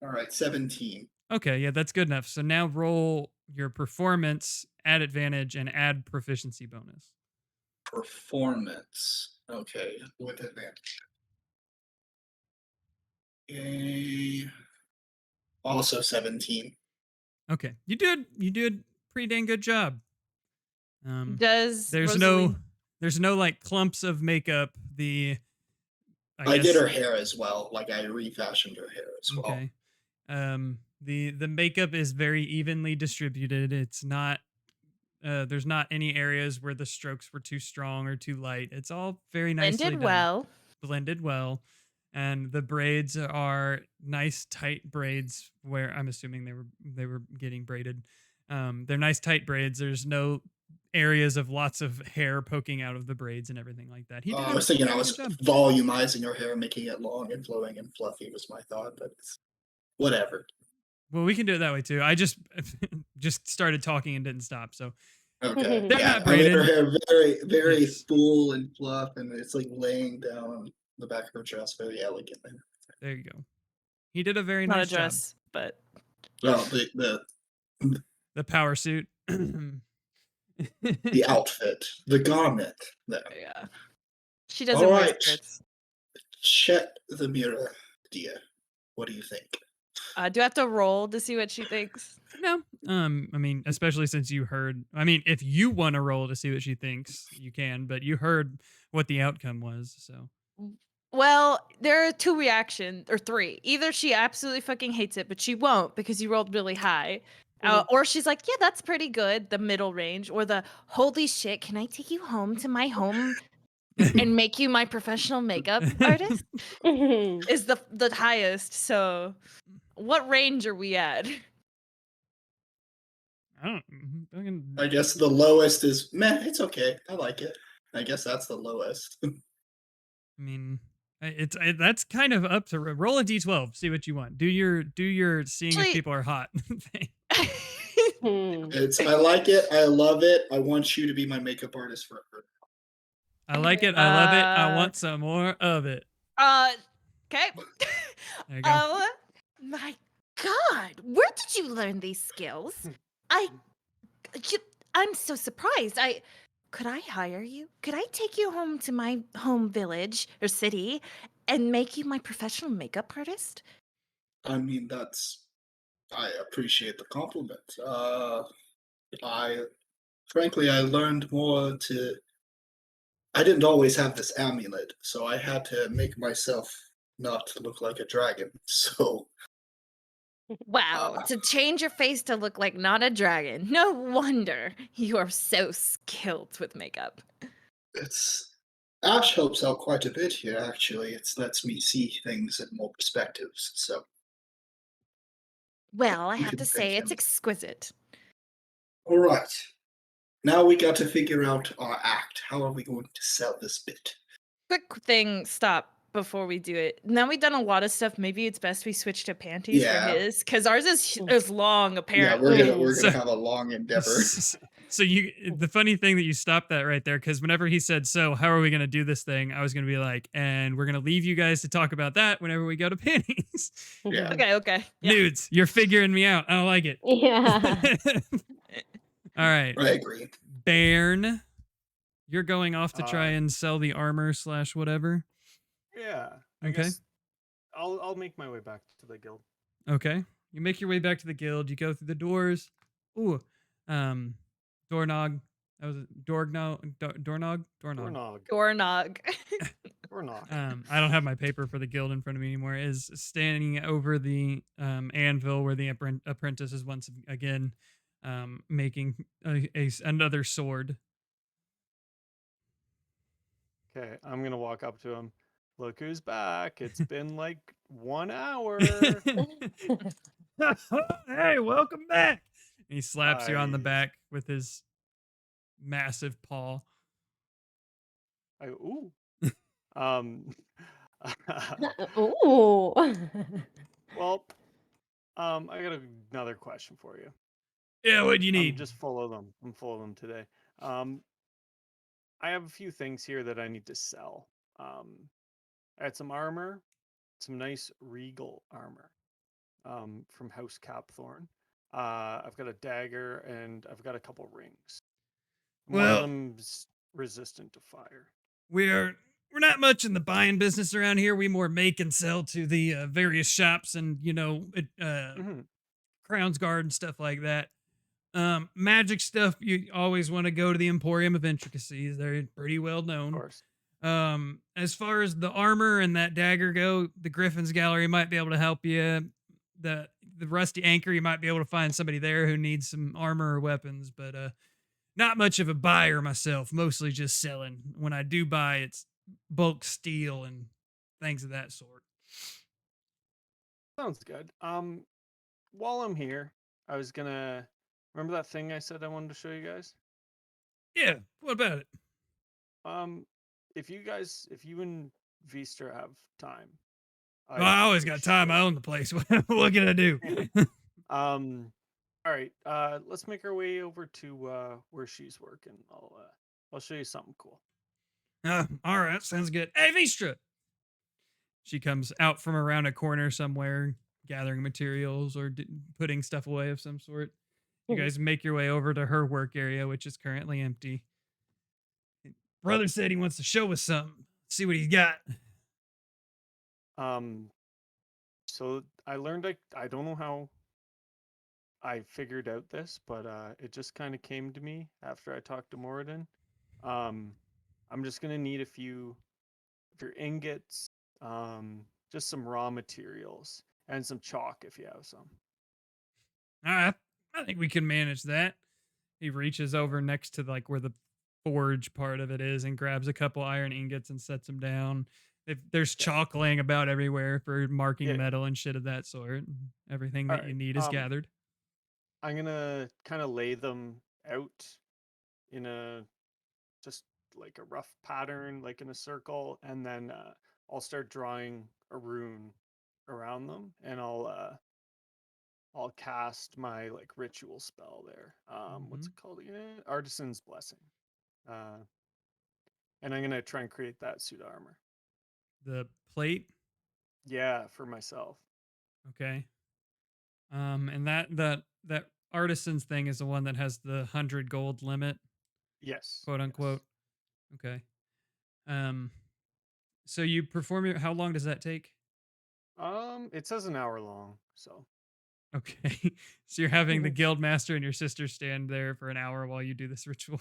All right. 17. Okay, yeah, that's good enough. So now roll your performance, add advantage, and add proficiency bonus. Performance. Okay. With advantage. Okay. Also 17. Okay, you did pretty dang good job. Does There's Rosalie? no like clumps of makeup. I I did guess her hair as well. Like I refashioned her hair as well. okay. The makeup is very evenly distributed. It's not there's not any areas where the strokes were too strong or too light. It's all very nicely Ended done. well. Blended well. And the braids are nice tight braids where I'm assuming they were getting braided. They're nice tight braids. There's no areas of lots of hair poking out of the braids and everything like that. He did I a was thinking I very was good job. volumizing her hair, making it long and flowing and fluffy was my thought, but it's whatever. Well, we can do it that way too. I just just started talking and didn't stop. So Okay. they're Yeah, not I made her braided. hair very Yes. full and fluff, and it's like laying down the back of her dress very elegantly. There you go. He did a very Not a nice job. dress, but Well, The power suit. the outfit, the garment. There. yeah. She doesn't All wear right. skirts. Check the mirror, dear. What do you think? Do I have to roll to see what she thinks? No. I mean, especially since you heard. I mean, if you want to roll to see what she thinks, you can. But you heard what the outcome was, so. Well, there are two reactions, or three. Either she absolutely fucking hates it, but she won't because you rolled really high. Or she's like, yeah, that's pretty good, the middle range. Or the, holy shit, can I take you home to my home and make you my professional makeup artist? Is the highest. So what range are we at? I don't. Fucking, I guess the lowest is meh. It's okay. I like it. I guess that's the lowest. I mean, that's kind of up to roll a d12. See what you want. Do your seeing if Actually- people are hot thing. It's I like it. I love it. I want you to be my makeup artist forever. I like it. I love it. I want some more of it. Okay. There you go. Oh my god! Where did you learn these skills? I'm so surprised. Could I hire you? Could I take you home to my home village or city and make you my professional makeup artist? I mean, I appreciate the compliment. I frankly I learned more to. I didn't always have this amulet, so I had to make myself not look like a dragon. So Wow, to change your face to look like not a dragon. No wonder you are so skilled with makeup. it's Ash helps out quite a bit here. Actually, it lets me see things in more perspectives. So Well, I you have can to thank say it's him. exquisite. All right. Now we got to figure out our act. How are we going to sell this bit? Quick thing, stop before we do it. Now we've done a lot of stuff. Maybe it's best we switch to panties for Yeah. his, because ours is long Yeah, apparently. we're So- gonna have a long endeavor. So the funny thing that you stopped that right there, because whenever he said, "So how are we going to do this thing?" I was going to be like, "And we're going to leave you guys to talk about that whenever we go to panties." Yeah. Okay. Yeah. Nudes, you're figuring me out. I don't like it. Yeah. All right, I agree. Bairn, you're going off to try Uh, and sell the armor / whatever. Yeah. I Okay. guess I'll make my way back to the guild. Okay, you make your way back to the guild. You go through the doors. Ooh, doorknob. That was doorknob. Doorknob. Doornog. Doorknob. Doornog. I don't have my paper for the guild in front of me anymore. Is standing over the anvil where the apprentice is once again making another sword. Okay, I'm gonna walk up to him. Look who's back. It's been like 1 hour. Hey, welcome back. And he slaps you on the I- back with his massive paw. Ooh. Um Ooh. well, I got another question for you. Yeah, what do you I'm need? just full of them. I'm full of them today. I have a few things here that I need to sell. I had some armor, some nice regal armor from House Capthorn. I've got a dagger and I've got a couple rings. One Well- of them's resistant to fire. We're not much in the buying business around here. We more make and sell to the various shops and Mhm. Crown's Guard and stuff like that. Magic stuff, you always want to go to the Emporium of Intricacies. They're pretty well Of known. course. As far as the armor and that dagger go, the Griffin's Gallery might be able to help you. The Rusty Anchor, you might be able to find somebody there who needs some armor or weapons, but not much of a buyer myself, mostly just selling. When I do buy, it's bulk steel and things of that sort. Sounds good. While I'm here, I was gonna remember that thing I said I wanted to show you guys. Yeah, what about it? Um, if you and Vista have time, Well, I always got time. I own the place. What can I do? All right. Let's make our way over to where she's working. I'll show you something cool. All right, sounds good. Hey, Vistra! She comes out from around a corner somewhere, gathering materials or putting stuff away of some sort. You guys make your way over to her work area, which is currently empty. Brother said he wants to show us something. See what he's got. So I learned I don't know how I figured out this, but it just kind of came to me after I talked to Moradin. I'm just gonna need a few of your ingots, just some raw materials, and some chalk if you have some. All right, I think we can manage that. He reaches over next to like where the forge part of it is and grabs a couple iron ingots and sets them down. There's chalk laying about everywhere for marking metal and shit of that sort. Everything that you need is gathered. I'm gonna kind of lay them out in a just like a rough pattern, like in a circle, and then I'll start drawing a rune around them, and I'll cast my like ritual spell there. What's it called again? Artisan's Blessing. And I'm gonna try and create that suit of armor. The plate. Yeah, for myself. Okay. And that artisan's thing is the one that has the 100 gold limit. Yes. Quote unquote. Yes. Okay. So you perform your. How long does that take? It says an hour long, so. Okay. So you're having the guild master and your sister stand there for an hour while you do this ritual.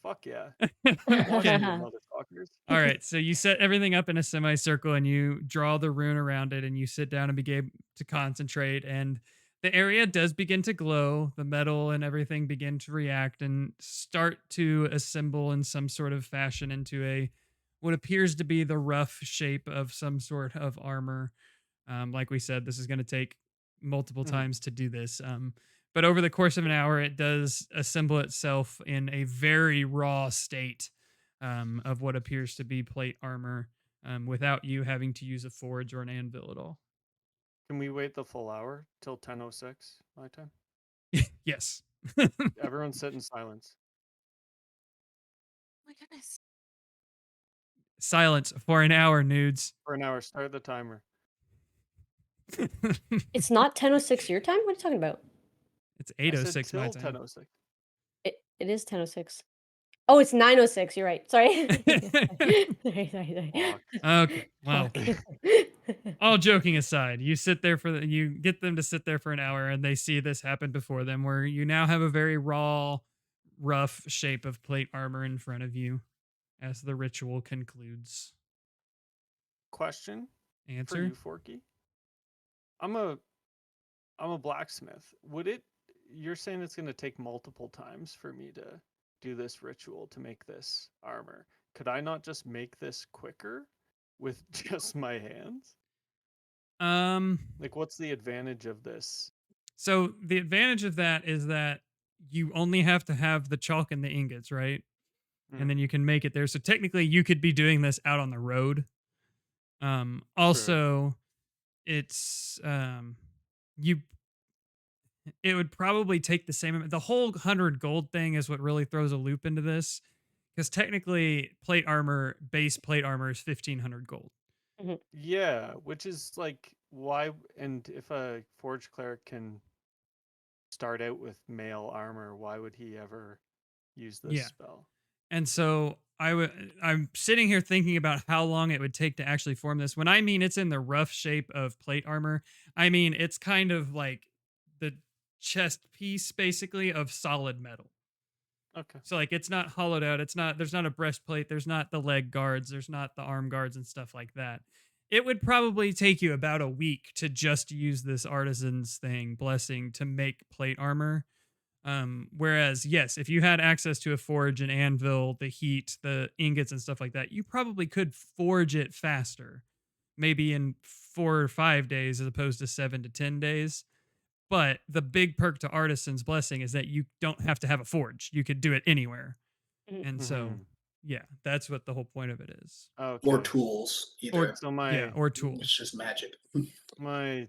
Fuck yeah. Okay. Motherfuckers. All right. So you set everything up in a semicircle and you draw the rune around it and you sit down and begin to concentrate. And the area does begin to glow. The metal and everything begin to react and start to assemble in some sort of fashion into what appears to be the rough shape of some sort of armor. Like we said, this is going to take multiple times to do this. But over the course of an hour, it does assemble itself in a very raw state of what appears to be plate armor without you having to use a forge or an anvil at all. Can we wait the full hour till 10:06 my time? Yes. Everyone sit in silence. My goodness. Silence for an hour, nudes. For an hour, start the timer. It's not 10:06 your time? What are you talking about? It's 8:06 my time. 10:06. It is 10:06. Oh, it's 9:06. You're right. Sorry. sorry. Okay. Well, all joking aside, you sit there you get them to sit there for an hour and they see this happen before them where you now have a very raw, rough shape of plate armor in front of you as the ritual concludes. Question Answer? for you, Forky. I'm a blacksmith. You're saying it's going to take multiple times for me to do this ritual to make this armor. Could I not just make this quicker with just my hands? Like, what's the advantage of this? So the advantage of that is that you only have to have the chalk and the ingots, right? And then you can make it there. So technically you could be doing this out on the road. Also, it's it would probably take the same amount. The whole 100 gold thing is what really throws a loop into this, because technically base plate armor is 1,500 gold. Yeah, which is like why, and if a forge cleric can start out with mail armor, why would he ever use this spell? And so I'm sitting here thinking about how long it would take to actually form this. When I mean it's in the rough shape of plate armor, I mean it's kind of like the chest piece basically of solid metal. Okay. So like it's not hollowed out. There's not a breastplate, there's not the leg guards, there's not the arm guards and stuff like that. It would probably take you about a week to just use this artisan's thing, blessing, to make plate armor. Whereas, yes, if you had access to a forge, an anvil, the heat, the ingots and stuff like that, you probably could forge it faster. Maybe in 4 or 5 days as opposed to 7 to 10 days. But the big perk to Artisan's Blessing is that you don't have to have a forge. You could do it anywhere. And so, Mhm. yeah, that's what the whole point of it is. Okay. Or tools, either. So Yeah, or It's tools. just magic. my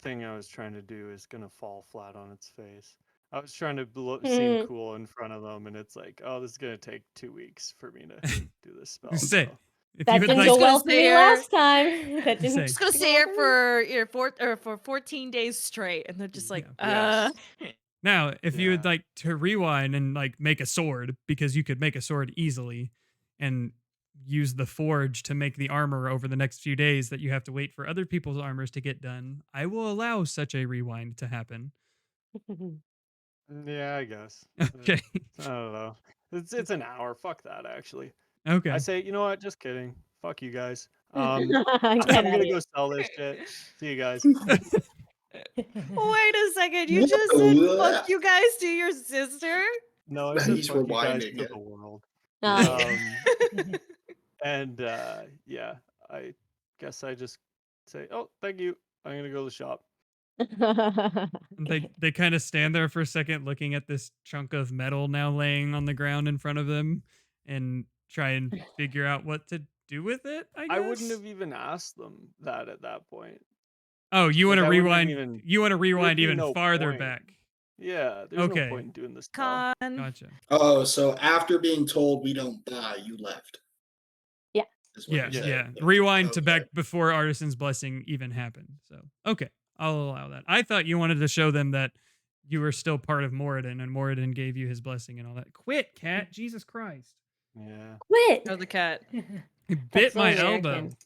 thing I was trying to do is gonna fall flat on its face. I was trying to seem cool in front of them, and it's like, oh, this is gonna take 2 weeks for me to do this spell. Say, So if That you would didn't like go Just well gonna for me say last time. That didn't Say. Just gonna go stay well here for 14 days straight, and they're just like, Yes. Now, if you would Yeah. like to rewind and like make a sword, because you could make a sword easily and use the forge to make the armor over the next few days that you have to wait for other people's armors to get done, I will allow such a rewind to happen. yeah, I guess. Okay. I don't know. It's an hour. Fuck that. Actually, Okay. I say, you know what? Just kidding. Fuck you guys. Get I'm out gonna of go sell this shit. See you guys. wait a second, you just said fuck you guys to your sister? No, I said He's fuck you guys rewinding to it. the world. Oh, And yeah, I guess I just say, oh, thank you. I'm gonna go to the shop. yeah. And they kind of stand there for a second looking at this chunk of metal now laying on the ground in front of them and try and figure out what to do with it, I guess. I wouldn't have even asked them that at that point. Oh, you want to I wouldn't have rewind? even. You want to rewind be even no farther point. back? Yeah, there's no Okay. point in doing this now. Con. Gotcha. Oh, so after being told we don't buy, you left. Yeah. Is what Yeah, you're yeah. saying. Rewind to Okay. back before Artisan's Blessing even happened. So, okay, I'll allow that. I thought you wanted to show them that you were still part of Moradin and Moradin gave you his blessing and all that. Quit, cat. Jesus Christ. Yeah. Quit. Show the cat. He bit That's my so elbow. American.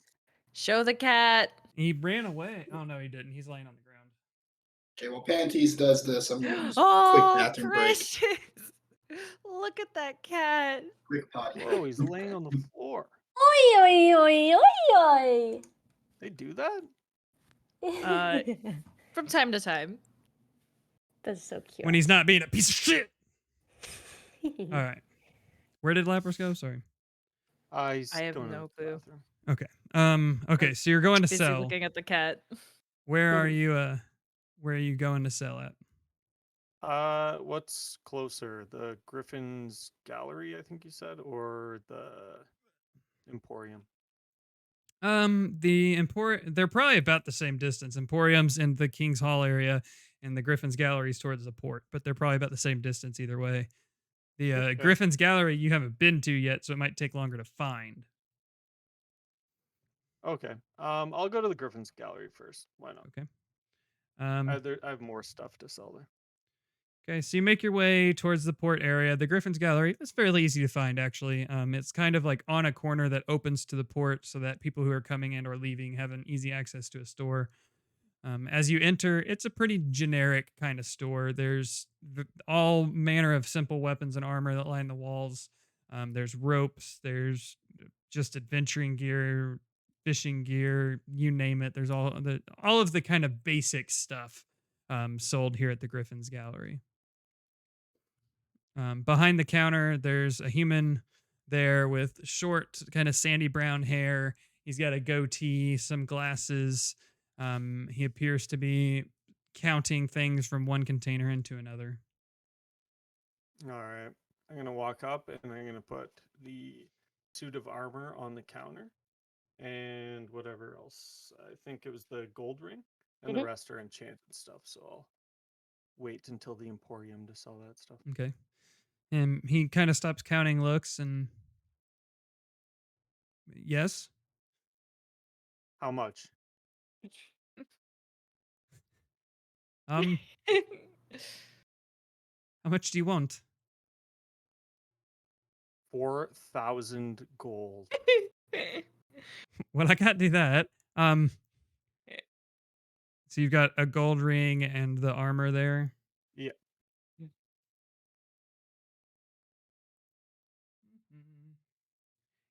Show the cat. He ran away. Oh, no, he didn't. He's laying on the ground. Okay, well, Panties does this. I'm going to use a quick Oh, bathroom break. precious. Look at that cat. Quick potty Whoa, break. he's laying on the floor. Oi, oi, oi, oi, They do that? oi. From time to time. That's so cute. When he's not being a piece of shit. All right. Where did Lapras go? Sorry. He's I have going no to the clue. bathroom. Okay. Okay, so you're going to Busy sell. looking at the cat. Where are you going to sell at? What's closer, the Griffin's Gallery, I think you said, or the Emporium? They're probably about the same distance. Emporium's in the King's Hall area and the Griffin's Gallery's towards the port, but they're probably about the same distance either way. The Okay. Griffin's Gallery you haven't been to yet, so it might take longer to find. Okay. I'll go to the Griffin's Gallery first. Why not? Okay. I have more stuff to sell there. Okay, so you make your way towards the port area. The Griffin's Gallery is fairly easy to find, actually. It's kind of like on a corner that opens to the port so that people who are coming in or leaving have an easy access to a store. As you enter, it's a pretty generic kind of store. There's all manner of simple weapons and armor that line the walls. There's ropes. There's just adventuring gear, fishing gear, you name it. There's all of the kind of basic stuff sold here at the Griffin's Gallery. Behind the counter, there's a human there with short, kind of sandy brown hair. He's got a goatee, some glasses. He appears to be counting things from one container into another. All right. I'm going to walk up and I'm going to put the suit of armor on the counter and whatever else. I think it was the gold ring and the rest are enchanted stuff. So I'll wait until the Emporium to sell that stuff. Okay. And he kind of stops counting, looks, and yes. How much? How much do you want? 4,000 gold. Well, I can't do that. So you've got a gold ring and the armor there. Yeah.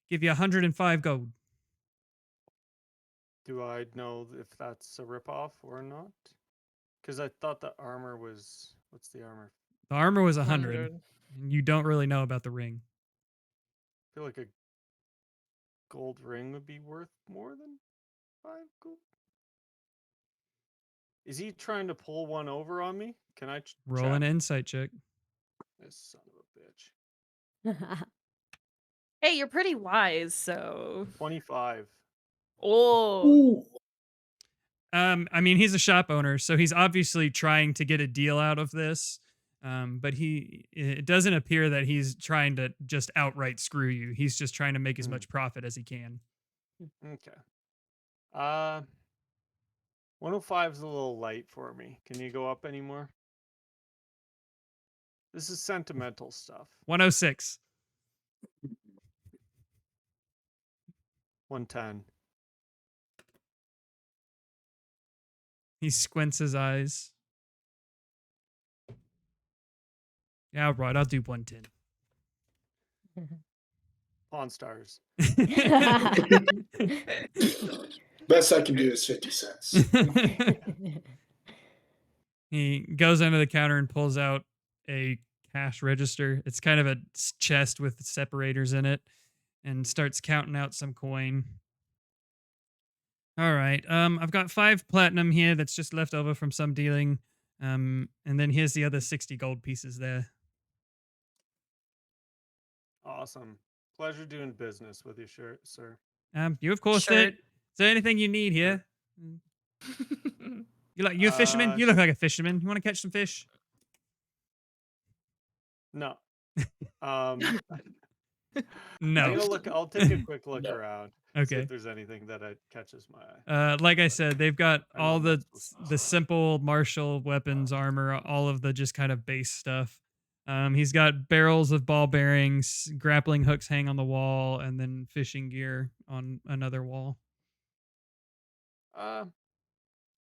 Give you 105 gold. Do I know if that's a ripoff or not? Because I thought the armor was. What's the armor? The armor was 100. 100. And you don't really know about the ring. I feel like a gold ring would be worth more than 5 gold. Is he trying to pull one over on me? Can I Roll check? an insight check. This son of a bitch. Hey, you're pretty wise, so. 25. Oh. Ooh. I mean, he's a shop owner, so he's obviously trying to get a deal out of this. But it doesn't appear that he's trying to just outright screw you. He's just trying to make as much profit as he can. Okay. 105 is a little light for me. Can you go up anymore? This is sentimental stuff. 106. 110. He squints his eyes. Yeah, right. I'll do 110. Pawn stars. Best I can do is 50 cents. He goes under the counter and pulls out a cash register. It's kind of a chest with separators in it, and starts counting out some coin. All right. I've got 5 platinum here that's just left over from some dealing. And then here's the other 60 gold pieces there. Awesome. Pleasure doing business with you, sir. You of course Sure. Is there anything you need here? You a fisherman? You look like a fisherman. You want to catch some fish? No. I'm No. gonna look. I'll take a quick look No. around. See Okay. if there's anything that catches my eye. Like I said, they've got I know all I'm not the supposed to. simple martial weapons, armor, all of the just kind of base stuff. He's got barrels of ball bearings, grappling hooks hang on the wall, and then fishing gear on another wall.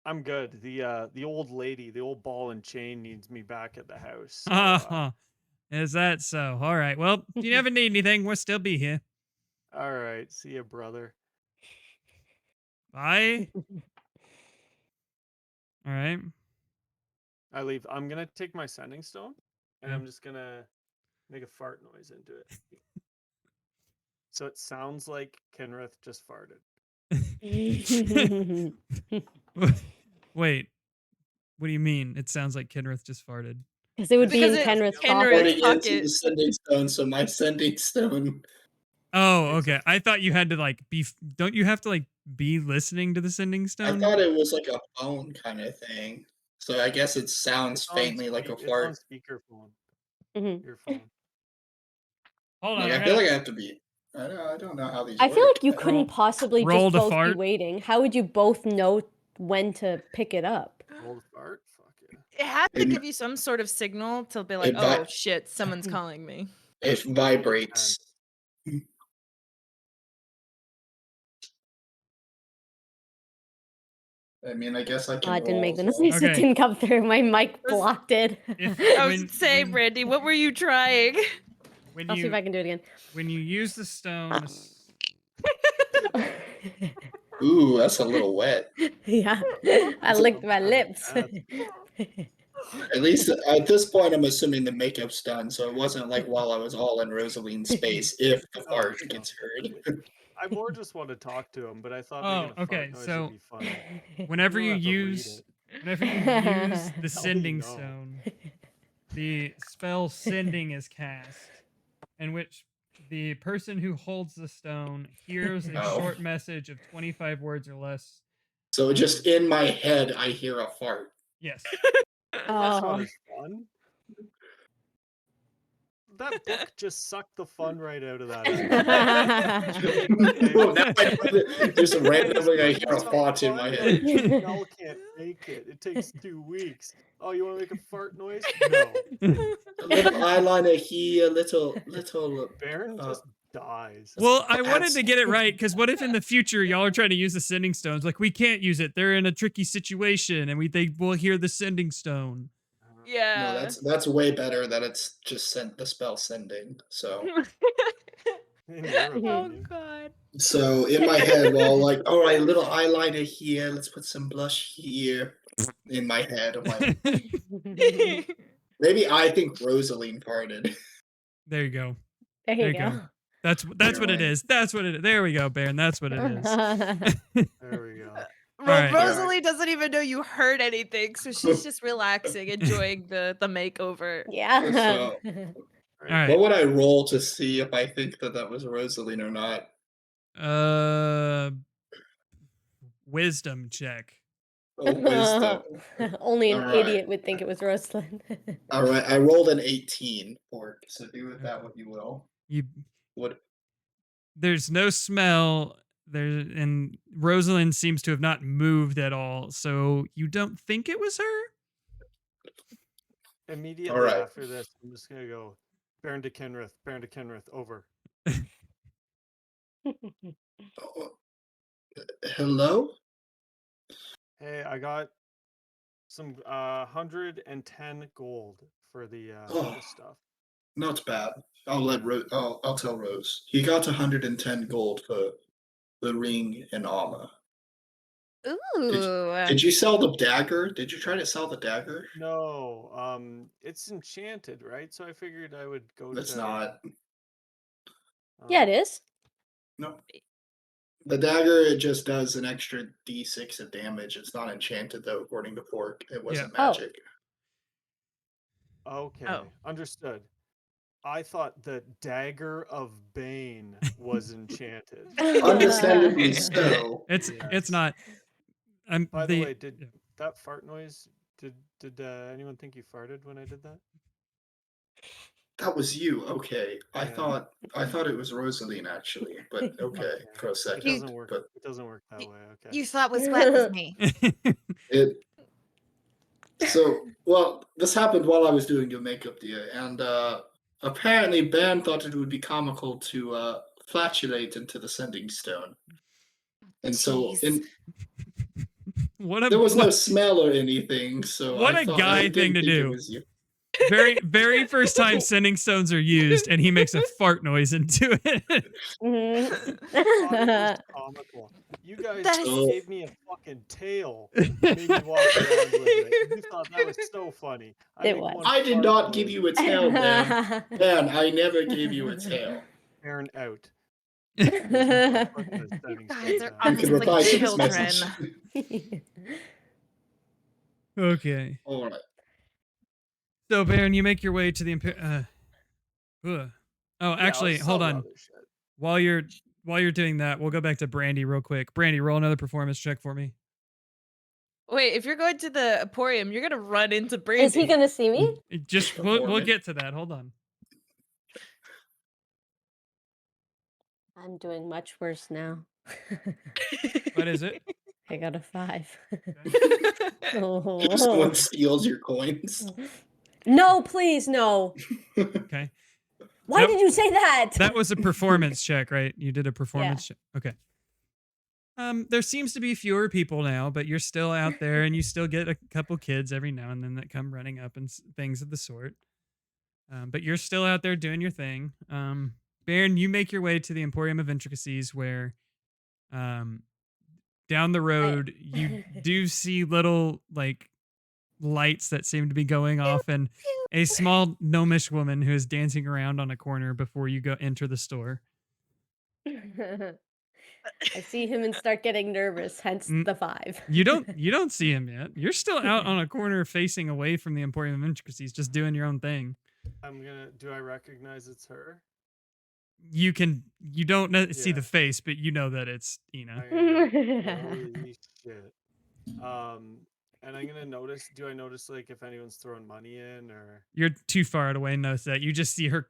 I'm good. The old lady, the old ball and chain needs me back at the house. So, Is that so? All right. Well, if you ever need anything, we'll still be here. all right. See you, brother. Bye. All right. I leave. I'm gonna take my sending stone and Yeah. I'm just gonna make a fart noise into it. So it sounds like Kenrith just farted. Wait. What do you mean? It sounds like Kenrith just farted. Because it would be Because in it's Kenrith's Kenrith. pocket. Putting into Pocket. the sending stone, so my sending stone. Oh, It's okay. I thought you had to like be. Don't you have to like be listening to the sending I stone? thought it was like a phone kind of thing. So I guess it sounds It's on faintly like a It's on fart. speakerphone. Mhm. Your phone. Hold on. Like, I feel like I have to be. I don't know how these I work. feel like you Roll- couldn't possibly roll just to both be fart. waiting. How would you both know when to pick it up? Roll the fart. Fuck yeah. It has to It- give you some sort of signal to be like, it vi- oh shit, someone's calling me. It vibrates. I mean, I guess I Oh, can. I didn't make the roll, so- noise. It Okay. didn't come through. My mic Was- blocked it. If I was when, saying, when, Randy, what were you trying? when I'll see if you I can do it again. when you use the stone, Ooh, that's a little wet. Yeah, I licked my lips. At least at this point, I'm assuming the makeup's done, so it wasn't like while I was all in Rosaline's space. If the Oh, fart no. gets heard. I more just want to talk to him, but I thought Oh, making a okay, fart noise so- would be funny. whenever You you don't have to read use it. whenever you use the How do you sending know? stone, the spell sending is cast, in which the person who holds the stone hears a Oh. short message of 25 words or less. So just in my head, I hear a fart. Yes. That's not Oh, as fun. That book just sucked the fun right out of that. Well, now just randomly I hear a fart in my head. Y'all can't make it. It takes 2 weeks. Oh, you want to make a fart noise? No. A little eyeliner here, little. Baron Uh, just dies. Well, I wanted That's- to get it right because what if in the future y'all are trying to use the sending stones? Like we can't use it; they're in a tricky situation, and they will hear the sending stone. Yeah. No, that's way better that it's just sent the spell sending. So In your Oh opinion. god. so in my head, well, like, all right, little eyeliner here. Let's put some blush here. In my head, I'm like, maybe I think Rosaline farted. There you go. There There you you go. go. That's what it Anyway. is. That's what it is. There we go, Baron. That's what it is. There we go. right. Rosalie doesn't even know you heard anything, so she's just relaxing, enjoying the makeover. Yeah. So, All right. what would I roll to see if I think that was Rosaline or not? Wisdom check. Oh, wisdom. Only an Alright. idiot would think it was Rosalind. All right, I rolled an 18 for it, so do with that Okay. what you will. You What? there's no smell there, and Rosalind seems to have not moved at all. So you don't think it was her? Immediately Alright. after this, I'm just gonna go Baron de Kenrith, over. Oh, hello? Hey, I got some 110 gold for the Oh. this stuff. Not bad. I'll tell Rose. He got 110 gold for the ring and armor. Ooh. Did you sell the dagger? Did you try to sell the dagger? No, it's enchanted, right? So I figured I would go It's to. not. Yeah, it is. No. The dagger, it just does an extra d6 of damage. It's not enchanted, though, according to Pork. It wasn't Oh. magic. Okay, Oh. understood. I thought the dagger of Bane was enchanted. Understandably so. It's Yes. not. By the way, did yeah. that fart noise? Did anyone think you farted when I did that? That was you. Okay. I Yeah. thought it was Rosaline, actually. But okay, for a It second. doesn't work. But It doesn't work that way. Okay. You thought was wet was me. it. So, well, this happened while I was doing your makeup, dear, and apparently Ben thought it would be comical to flatulate into the sending stone. And so Jeez. there was no smell or anything, so What I a thought, guy I didn't thing to think it do. was you. very first time sending stones are used, and he makes a fart noise into it. I thought it was comical. You guys That is- gave me a fucking tail. Made me walk around with it. You thought that was so funny. It make was. one I did fart not noise, give you a tail, Ben. Ben, I never gave you a tail. Baron out. You You guys are You can honestly reply to this children. message. Okay. All right. So Baron, you make your way to the Oh, actually, hold on. While you're doing that, we'll go back to Brandy real quick. Brandy, roll another performance check for me. Wait, if you're going to the Emporium, you're gonna run into Brandy. Is he gonna see me? Just we'll get to that. Hold on. I'm doing much worse now. What is it? I got a 5. If someone steals your coins. No, please, no. Okay. Why That- did you say that? That was a performance check, right? You did a performance check. Okay. There seems to be fewer people now, but you're still out there, and you still get a couple kids every now and then that come running up and things of the sort. But you're still out there doing your thing. Baron, you make your way to the Emporium of Intricacies, where, down the road you do see little like lights that seem to be going off, and a small gnomish woman who is dancing around on a corner before you go enter the store. I see him and start getting nervous, hence the 5. You don't see him yet. You're still out on a corner facing away from the Emporium of Intricacies, just doing your own thing. Do I recognize it's her? You don't see Yeah. the face, but you know that it's Ina. Holy shit. And I'm gonna notice. Do I notice like if anyone's throwing money in or? You're too far away to notice that. You just see her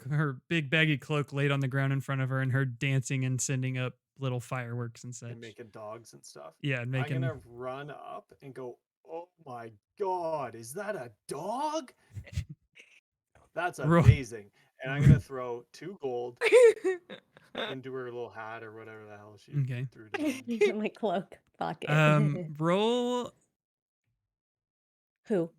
big baggy cloak laid on the ground in front of her, and her dancing and sending up little fireworks and such. And making dogs and stuff. Yeah, I'm gonna run up and go, "Oh my god, is that a dog?" That's Roll. amazing. and I'm gonna throw 2 gold into her little hat or whatever the hell she Okay. threw down. My cloak pocket. Roll Who?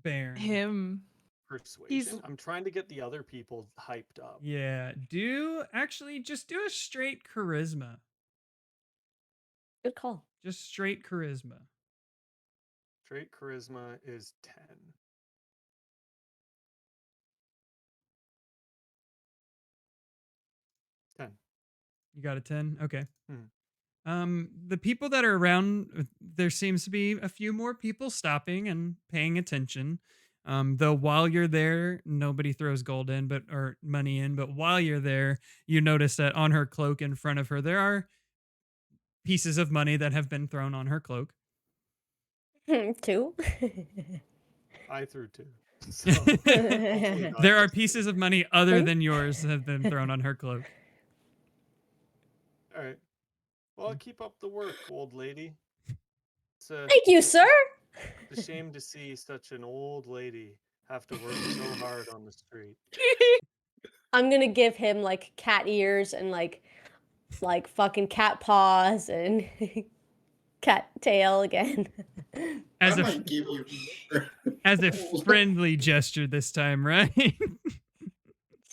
Baron. Him. Persuasion. I'm trying to get the other people hyped up. Yeah. Just do a straight charisma. Good call. Just straight charisma. Straight charisma is 10. 10. You got a 10? Okay. Hmm. The people that are around, there seems to be a few more people stopping and paying attention. Though while you're there, nobody throws gold in, or money in. But while you're there, you notice that on her cloak in front of her, there are pieces of money that have been thrown on her cloak. 2. I threw 2. So hopefully not There are just pieces 2. of money other Three? than yours that have been thrown on her cloak. All right. Well, keep up the work, old lady. It's a, Thank you, sir. it's a shame to see such an old lady have to work so hard on the street. I'm gonna give him like cat ears and like fucking cat paws and cat tail again. As I a might give you as a friendly gesture this time, right?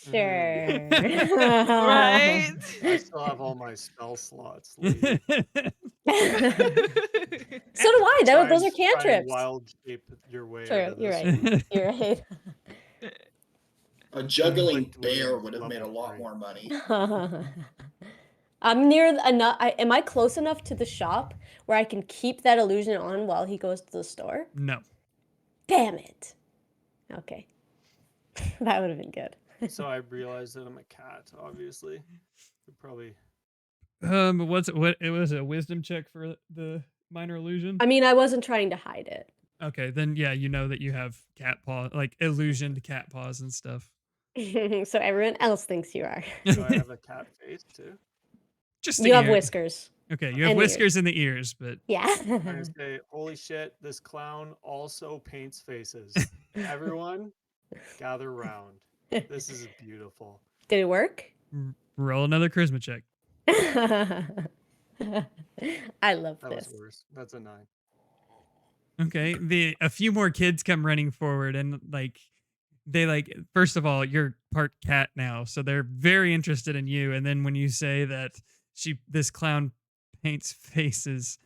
Sure. Right? I still have all my spell slots, lady. So do I. Those are Try and cantrips. wild shape your way True. out of You're this right. one. You're right. a juggling Like doing bear would have made a level lot 3. more money. I'm near enough. Am I close enough to the shop where I can keep that illusion on while he goes to the store? No. Damn it. Okay. That would have been good. So I realized that I'm a cat, obviously. Could probably What it was a wisdom check for the minor illusion? I mean, I wasn't trying to hide it. Okay, then yeah, you know that you have cat paw, like illusioned cat paws and stuff. So everyone else thinks you are. do I have a cat face too? Just You the have ear. whiskers. Okay, you have and whiskers in the ears, but Yeah. I'm gonna say, holy shit, this clown also paints faces. Everyone, gather round. This is beautiful. Did it work? roll another charisma check. I love That this. was worse. That's a 9. Okay, a few more kids come running forward and first of all, you're part cat now, so they're very interested in you. And then when you say that this clown paints faces,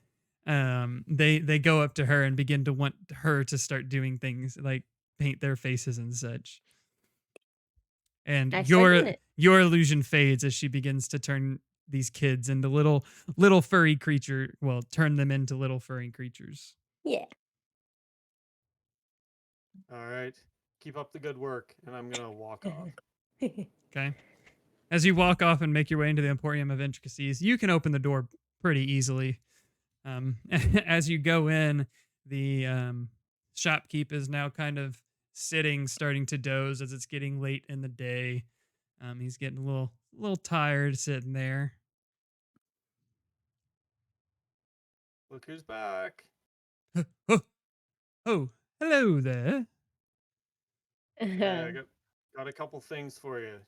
they go up to her and begin to want her to start doing things like paint their faces and such. And I start doing it. your illusion fades as she begins to turn these kids into little furry creature. Well, turn them into little furry creatures. Yeah. All right. Keep up the good work, and I'm gonna walk off. Okay. As you walk off and make your way into the Emporium of Intricacies, you can open the door pretty easily. As you go in, the shopkeep is now kind of sitting, starting to doze as it's getting late in the day. He's getting a little tired sitting there. Look who's back. Oh, hello there. I got a couple things for you.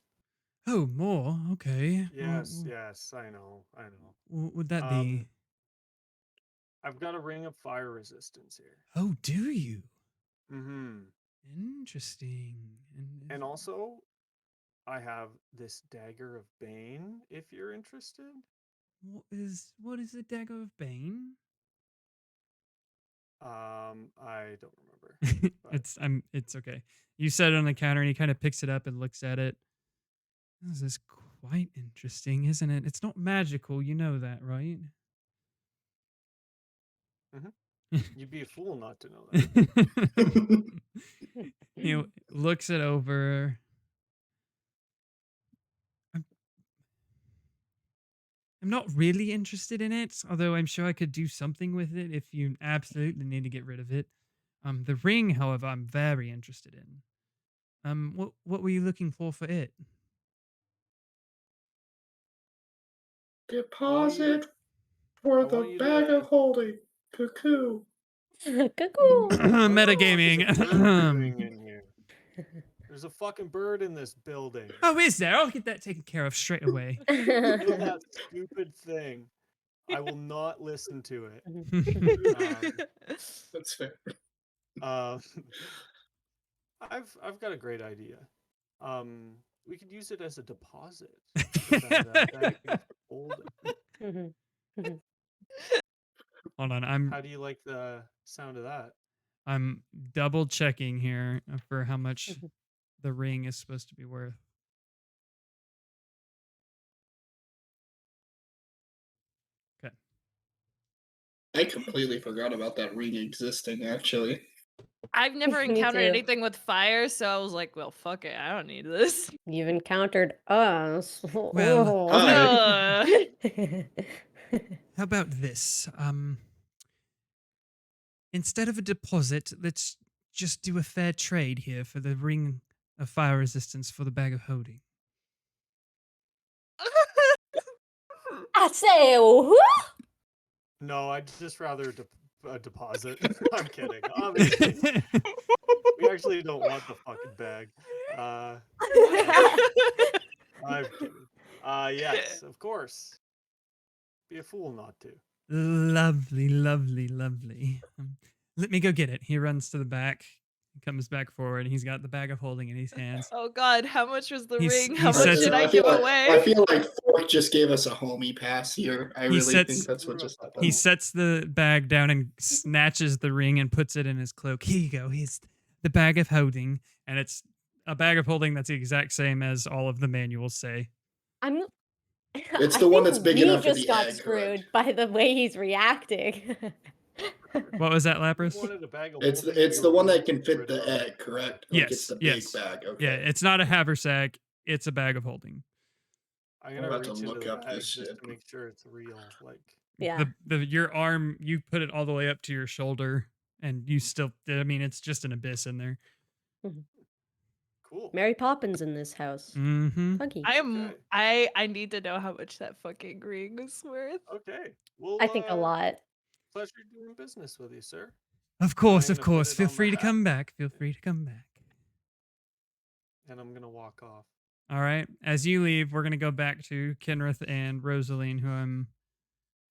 Oh, more. Okay. Yes, yes, I know. What would that be? I've got a ring of fire resistance here. Oh, do you? Mm-hmm. Interesting. And also, I have this dagger of Bane, if you're interested. What is the dagger of Bane? I don't remember. but- It's okay. You set it on the counter and he kind of picks it up and looks at it. This is quite interesting, isn't it? It's not magical, you know that, right? You'd be a fool not to know that. He looks it over. I'm not really interested in it, although I'm sure I could do something with it if you absolutely need to get rid of it. The ring, however, I'm very interested in. What were you looking for it? Deposit for I want the you bag to- of holding. Cuckoo. Cuckoo. What is Metagaming. the bird doing in here? There's a fucking bird in this building. Oh, is there? I'll get that taken care of straight away. Kill that stupid thing. I will not listen to it. That's fair. I've got a great idea. We could use it as a deposit. For that, bag of holding. Hold on, How do you like the sound of that? I'm double checking here for how much the ring is supposed to be worth. Okay. I completely forgot about that ring existing, actually. I've never Me encountered too. anything with fire, so I was like, well, fuck it. I don't need this. You've encountered us. Well, hi. How about this? Instead of a deposit, let's just do a fair trade here for the ring of fire resistance for the bag of holding. I say, whoo! No, I'd just rather a deposit. I'm kidding. Obviously, we actually don't want the fucking bag. I'm kidding. Yes, of course. Be a fool not to. Lovely, lovely, lovely. Let me go get it. He runs to the back, comes back forward. He's got the bag of holding in his hands. Oh God, how much was the He's- ring? he How much sets did it- I give away? I feel like Fork just gave us a homie pass here. I really sets- think that's what just happened. He sets the bag down and snatches the ring and puts it in his cloak. Here you go. Here's the bag of holding. And it's a bag of holding that's the exact same as all of the manuals say. It's I the one think that's big we enough for just the got egg, screwed correct? by the way he's reacting. What was that, You Lapras? wanted a bag of It's holding, it's you the were one gonna that can get fit rid the of it. egg, correct? Yes, Like it's the big yes. bag. Okay. Yeah, it's not a haversack. It's a bag of holding. I'm I'm gonna about to reach into look the up bag this just shit. to make sure it's real. Like, Yeah. Your arm, you put it all the way up to your shoulder, and you still. I mean, it's just an abyss in there. cool. Mary Poppins in this house. Mm-hmm. Puggy. I need to know how much that fucking ring is worth. Okay. Well, I think a lot. Pleasure doing business with you, sir. Of course, I'm of gonna put course. it Feel on my free to back. come back. Feel free to come back. And I'm gonna walk off. All right. As you leave, we're gonna go back to Kenrith and Rosaline, who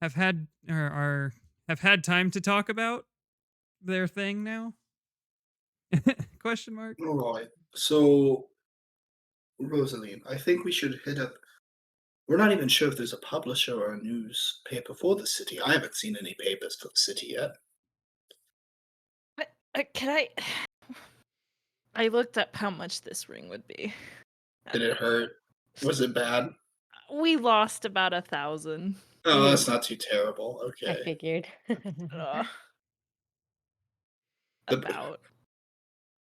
have had have had time to talk about their thing now. Question mark. All right. So, Rosaline, I think we should hit up. We're not even sure if there's a publisher or a newspaper for the city. I haven't seen any papers for the city yet. Can I? I looked up how much this ring would be. Did it hurt? Was it bad? We lost about 1,000. Oh, that's not too terrible. I Okay. figured. Ugh. The- About.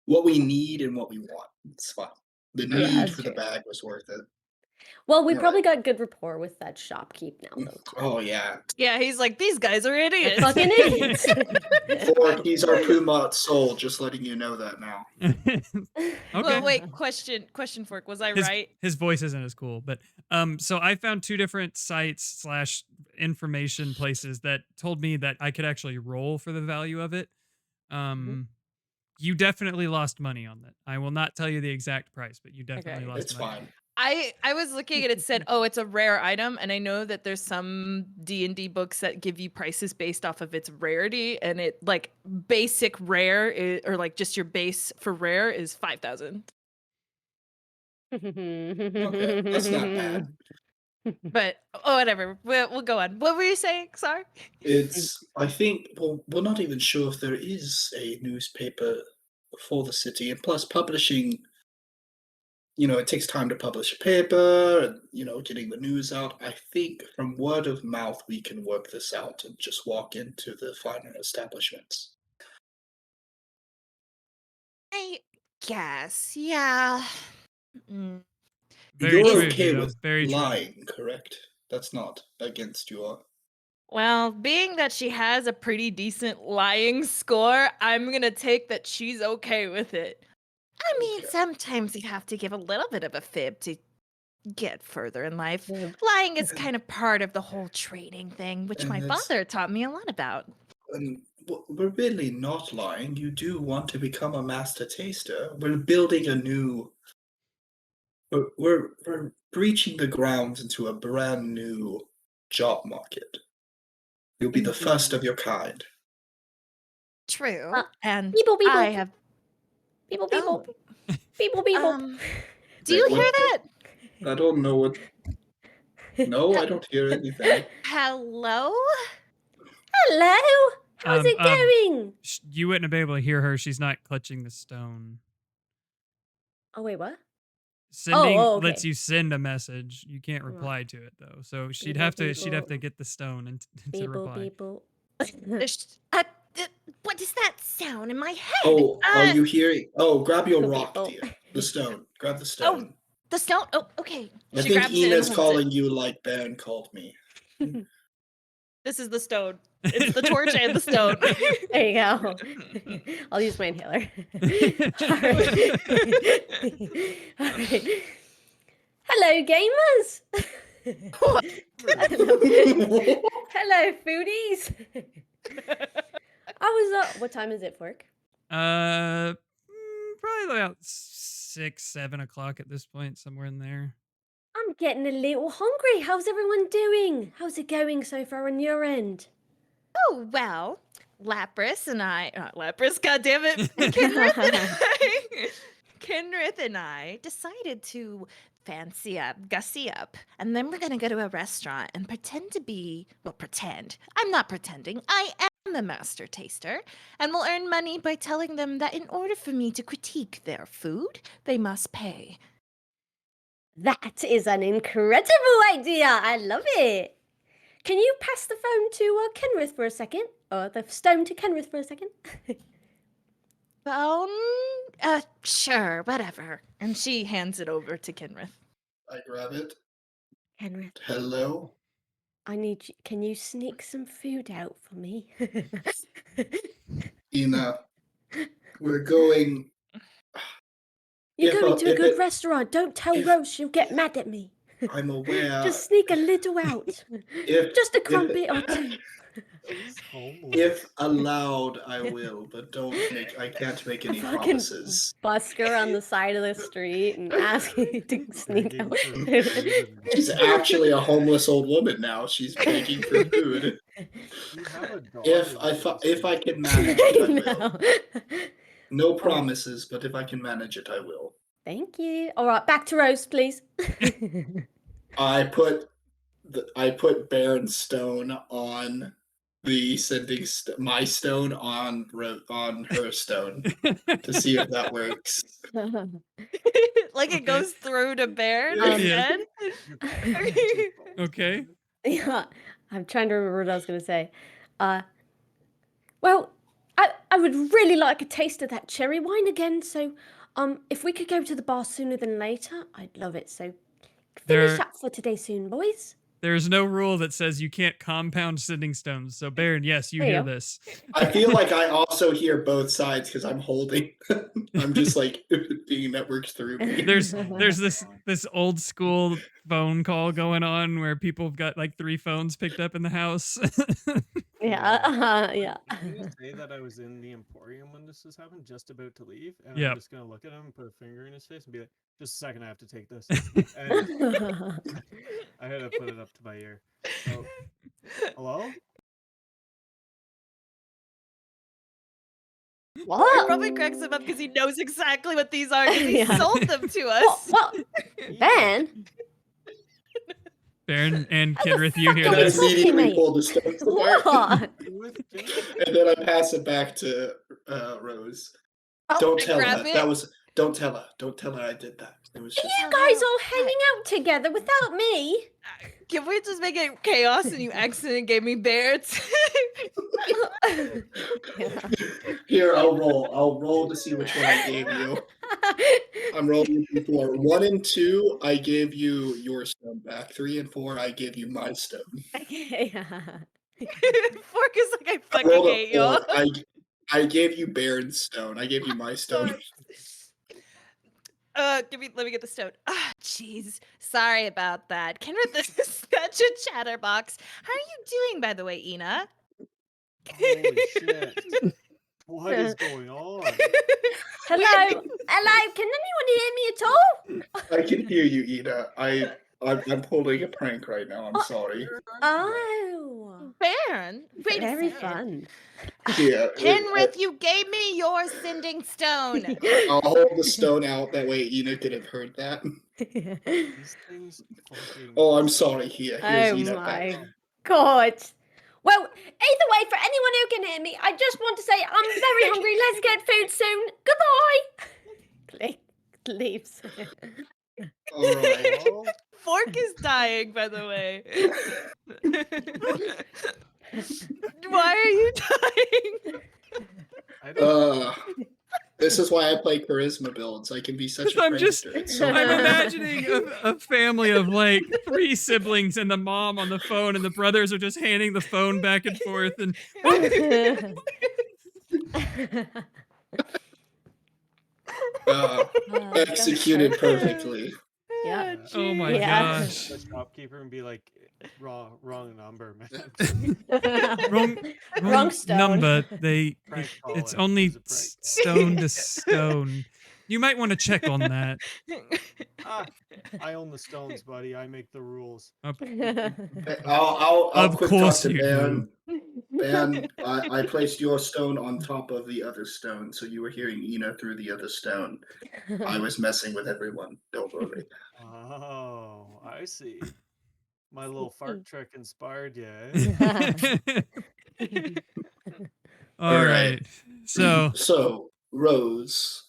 What we need and what we want. It's fine. The Yeah, need that's for the true. bag was worth it. Well, we All probably got good rapport with that shopkeep now, though. Too. Oh yeah. Yeah, he's like, these guys are They're idiots. fucking idiots. Fork, he's our Puma soul, just letting you know that now. Okay. Well, wait. Question, Fork. Was I right? His voice isn't as cool, but so I found two different sites / information places that told me that I could actually roll for the value of it. You definitely lost money on that. I will not tell you the exact price, but you definitely lost It's money. fine. I was looking and it said, oh, it's a rare item, and I know that there's some D&D books that give you prices based off of its rarity, and it like basic rare or like just your base for rare is 5,000. Okay, that's not bad. But whatever, we'll go on. What were you saying? Sorry. It's, I think, well, we're not even sure if there is a newspaper for the city. And plus, publishing, it takes time to publish a paper and, getting the news out. I think from word of mouth, we can work this out and just walk into the finer establishments. I guess, yeah. Mm. Very You're true, okay Vito. with Very true. lying, correct? That's not against your. Well, being that she has a pretty decent lying score, I'm gonna take that she's okay with it. I mean, Okay. sometimes you have to give a little bit of a fib to get further in life. Fib. Lying is kind of part of the whole trading thing, which And my it's- father taught me a lot about. And we're really not lying. You do want to become a master taster. We're building a new. We're breaching the grounds into a brand new job market. You'll be the first of your kind. True. Uh, And people, people. I have. People, Oh, people, people. do you Wait, hear what? that? I don't know what. No, I don't hear anything. Hello? Hello. How's it Um, going? You wouldn't have been able to hear her. She's not clutching the stone. Oh wait, what? Sending okay. lets you send a message. You can't Right. reply to it though. So she'd People, have to people. get the stone and to People, reply. people. What does that sound in my head? Oh, are you hearing? Oh, grab your People, rock, people. dear. The stone. Grab the Oh, stone. the stone? Oh, okay. I She think grabs it and Ina's holds calling it. you like Ben called me. This is the stone. It's the torch and the stone. There you go. I'll use my inhaler. All right. Hello, gamers. Hello, foodies. What time is it for work? Probably about 6, 7 o'clock at this point, somewhere in there. I'm getting a little hungry. How's everyone doing? How's it going so far on your end? Oh, well, Lapras and I, Lapras, goddammit, Kenrith and I decided to fancy up, gussy up, and then we're gonna go to a restaurant and pretend to be, well, pretend. I'm not pretending. I am the master taster, and we'll earn money by telling them that in order for me to critique their food, they must pay. That is an incredible idea. I love it. Can you pass the phone to Kenrith for a second? Or the stone to Kenrith for a second? Phone? Sure, whatever. And she hands it over to Kenrith. I grab it. Kenrith, Hello. I need you. Can you sneak some food out for me? Ina, we're going. You're If, going to a if good it- restaurant. Don't tell if- Rose. She'll get mad at me. I'm aware. Just sneak a little out. If Just a if crumpet or two. He's homeless. if allowed, I will, but don't make. I can't make any Fucking promises. busk her on the side of the street and ask you to sneak Begging out. for food and- She's actually a homeless old woman now. She's begging for food. You have a dog If in I the if I basement. can manage it, I will. No. No promises, but if I can manage it, I will. Thank you. All right, back to Rose, please. I put Baron's stone on the my stone on her stone to see if that works. Like it goes through to Baron Yeah. instead. Okay. Yeah, I'm trying to remember what I was going to say. Well, I would really like a taste of that cherry wine again. So, if we could go to the bar sooner than later, I'd love it. So, finish There- up for today soon, boys. There's no rule that says you can't compound sending stones. So Baron, yes, you There you hear go. this. I feel like I also hear both sides because I'm holding. I'm just like being networked through me. There's Oh there's my this God. this old school phone call going on where people have got like 3 phones picked up in the house. Yeah, yeah. I'm gonna say that I was in the Emporium when this was happening, just about to leave, and Yep. I'm just gonna look at him, put a finger in his face, and be like, "Just a second, I have to take this." And I had to put it up to my ear. So, hello? It What? probably cracks him up because he knows exactly what these are because he Yeah. sold them to What? us. What? Ben? Baron and How the Kinrith, you hear fuck And I is this. he immediately mate? pull the stones apart. What? With Jim? And then I pass it back to Rose. Don't I tell grab her. it. That was. Don't tell her. Don't tell her I did that. It was just. You guys all hanging out together without me? Can we just make it chaos and you accidentally gave me bears? Here, I'll roll. I'll roll to see which one I gave you. I'm rolling before 1 and 2. I gave you your stone back. 3 and 4. I gave you my stone. Okay. Fork is like I I fucking rolled hate a you. 4. I gave you Baron's stone. I gave you my stone. Let me get the stone. Ah, jeez. Sorry about that. Kenrith, this is such a chatterbox. How are you doing, by the way, Ina? Holy shit. What is going on? Hello? Hello? Can anyone hear me at all? I can hear you, Ida. I'm pulling a prank right now. I'm sorry. Oh. Baron, wait a Very second. fun. Yeah, Penrith, you gave me your sending stone. I'll hold the stone out. That way, Ina could have heard that. These things fucking. Oh, I'm sorry. Here's Oh Ina my back. god. Well, either way, for anyone who can hear me, I just want to say I'm very hungry. Let's get food soon. Goodbye. Leaves. All right. Well, Fork is dying, by the way. Why are you dying? I don't. This is why I play charisma builds. I can be such a I'm just- prankster. It's so I'm fun. imagining a family of like 3 siblings and the mom on the phone, and the brothers are just handing the phone back and forth. And Executed perfectly. Yeah. oh my Yeah. gosh, The shopkeeper and be like, wrong number, man. Wrong stone. number. Prank It's caller. only It was a prank. stone to stone. You might want to check on that. Ah, I own the stones, buddy. I make the rules. I'll Of quick course talk to you Baron. do. Baron, I placed your stone on top of the other stone, so you were hearing Ina through the other stone. I was messing with everyone. Don't worry. Oh, I see. My little fart trick inspired you. Eh? All right. So So, Rose,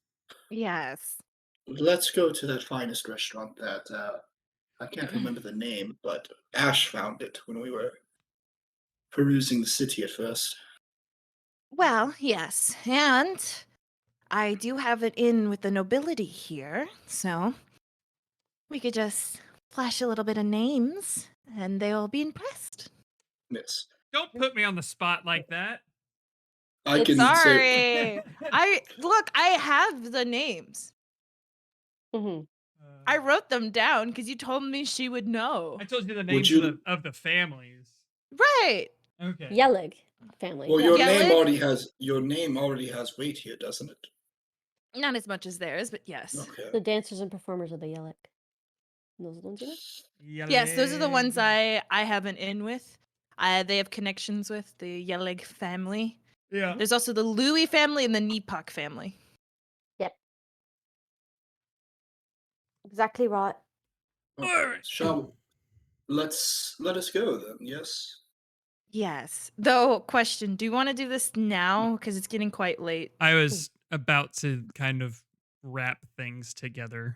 Yes. let's go to that finest restaurant that I can't remember the name, but Ash found it when we were perusing the city at first. Well, yes. And I do have it in with the nobility here, so we could just flash a little bit of names and they'll be impressed. Yes. don't put me on the spot like that. I can say Sorry. I have the names. Mhm. I wrote them down because you told me she would know. I told you the names you- of the families. Right. Okay. Yellig family. well, yeah. your Yellig? name already has weight here, doesn't it? Not as much as theirs, but yes. Okay. The dancers and performers of the Yellig. Those are the ones you know? Yes, those are the ones Yellig. I have an in with. They have connections with the Yellig family. Yeah. There's also the Louis family and the Nepok family. Exactly right. Okay. Alright. Let us go then. Yes. Yes. Though, question, do you want to do this now? Because it's getting quite late. I was about to kind of wrap things together.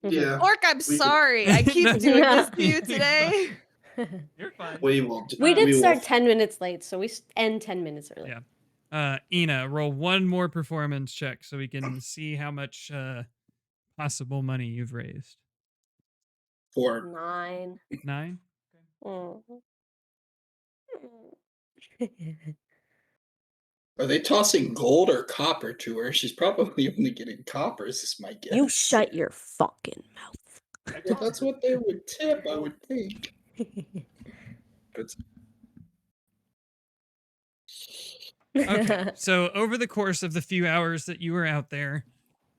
Yeah. Orc, I'm We could- sorry. I keep No. doing this to you You're today. You're fine. We will. We did will- start 10 minutes late, so we end 10 minutes early. Yeah. Ina, roll one more performance check so we can see how much possible money you've raised. 4. 9. 9? Mm. Are they tossing gold or copper to her? She's probably only getting coppers, is my guess. You shut your fucking mouth. Well, that's what they would tip, I would think. But Okay. So over the course of the few hours that you were out there,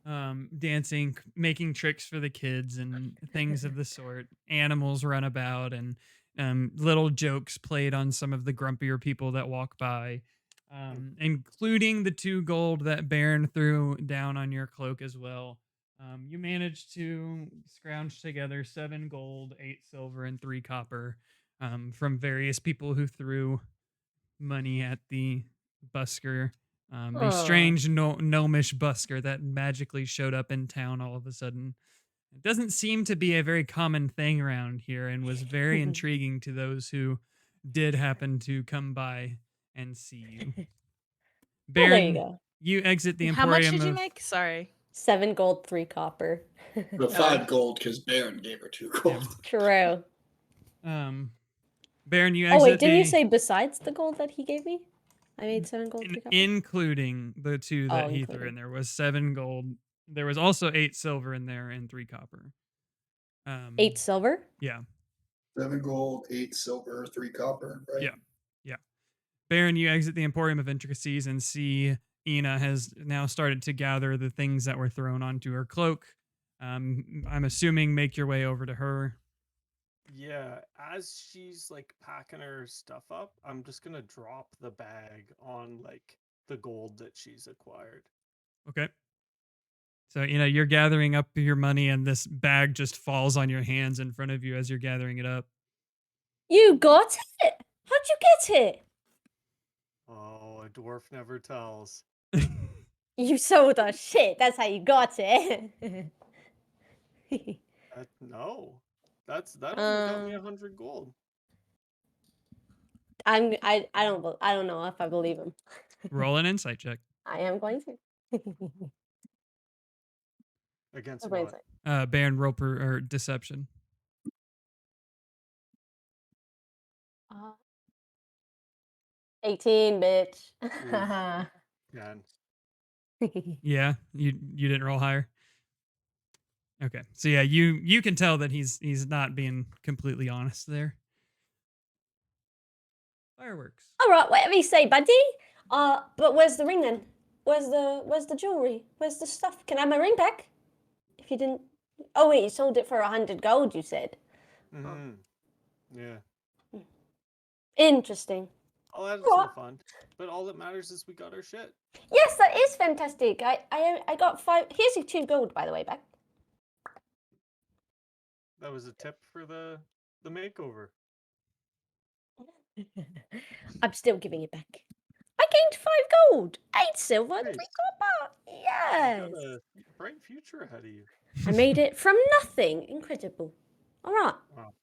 dancing, making tricks for the kids and things of the sort, animals run about and little jokes played on some of the grumpier people that walk by, including the 2 gold that Baron threw down on your cloak as well. You managed to scrounge together 7 gold, 8 silver, and 3 copper from various people who threw money at the busker. The Aw. strange gnomish busker that magically showed up in town all of a sudden. It doesn't seem to be a very common thing around here and was very intriguing to those who did happen to come by and see you. Oh, Baron, there you go. you exit the How much Emporium did you of- make? Sorry. 7 gold, 3 copper. the 5 gold because Baron gave her 2 gold. True. Baron, you exit Oh, wait, didn't you the- say besides the gold that he gave me? I made 7 gold, 3 copper? including the 2 that Oh, he threw in including. there was 7 gold. There was also 8 silver in there and 3 copper. 8 silver? Yeah. 7 gold, 8 silver, 3 copper, right? Yeah. Baron, you exit the Emporium of Intricacies and see Ina has now started to gather the things that were thrown onto her cloak. I'm assuming make your way over to her. Yeah, as she's like packing her stuff up, I'm just gonna drop the bag on like the gold that she's acquired. Okay. So, you're gathering up your money and this bag just falls on your hands in front of you as you're gathering it up. You got it? How'd you get it? Oh, a dwarf never tells. You sold us shit. That's how you got it. No, that only got me 100 gold I don't know if I believe him. Roll an insight check. I am going to. against Roll what? insight. Baron Roper or Deception. 18, bitch. Man, Yeah, you didn't roll higher. Okay, so yeah, you can tell that he's not being completely honest there. Fireworks. All right, whatever you say, buddy. But where's the ring then? Where's the jewelry? Where's the stuff? Can I have my ring back? If you didn't. Oh wait, you sold it for 100 gold. You said. mm-hmm. Yeah. Interesting. I'll add it to the fund, but all that matters is we got our shit. Yes, that is fantastic. I got 5. Here's your 2 gold, by the way, back. That was a tip for the makeover. I'm still giving it back. I gained 5 gold, 8 silver, and 3 Nice. copper. You Yes. got a bright future ahead of you. I made it from nothing. Incredible. All right. Wow.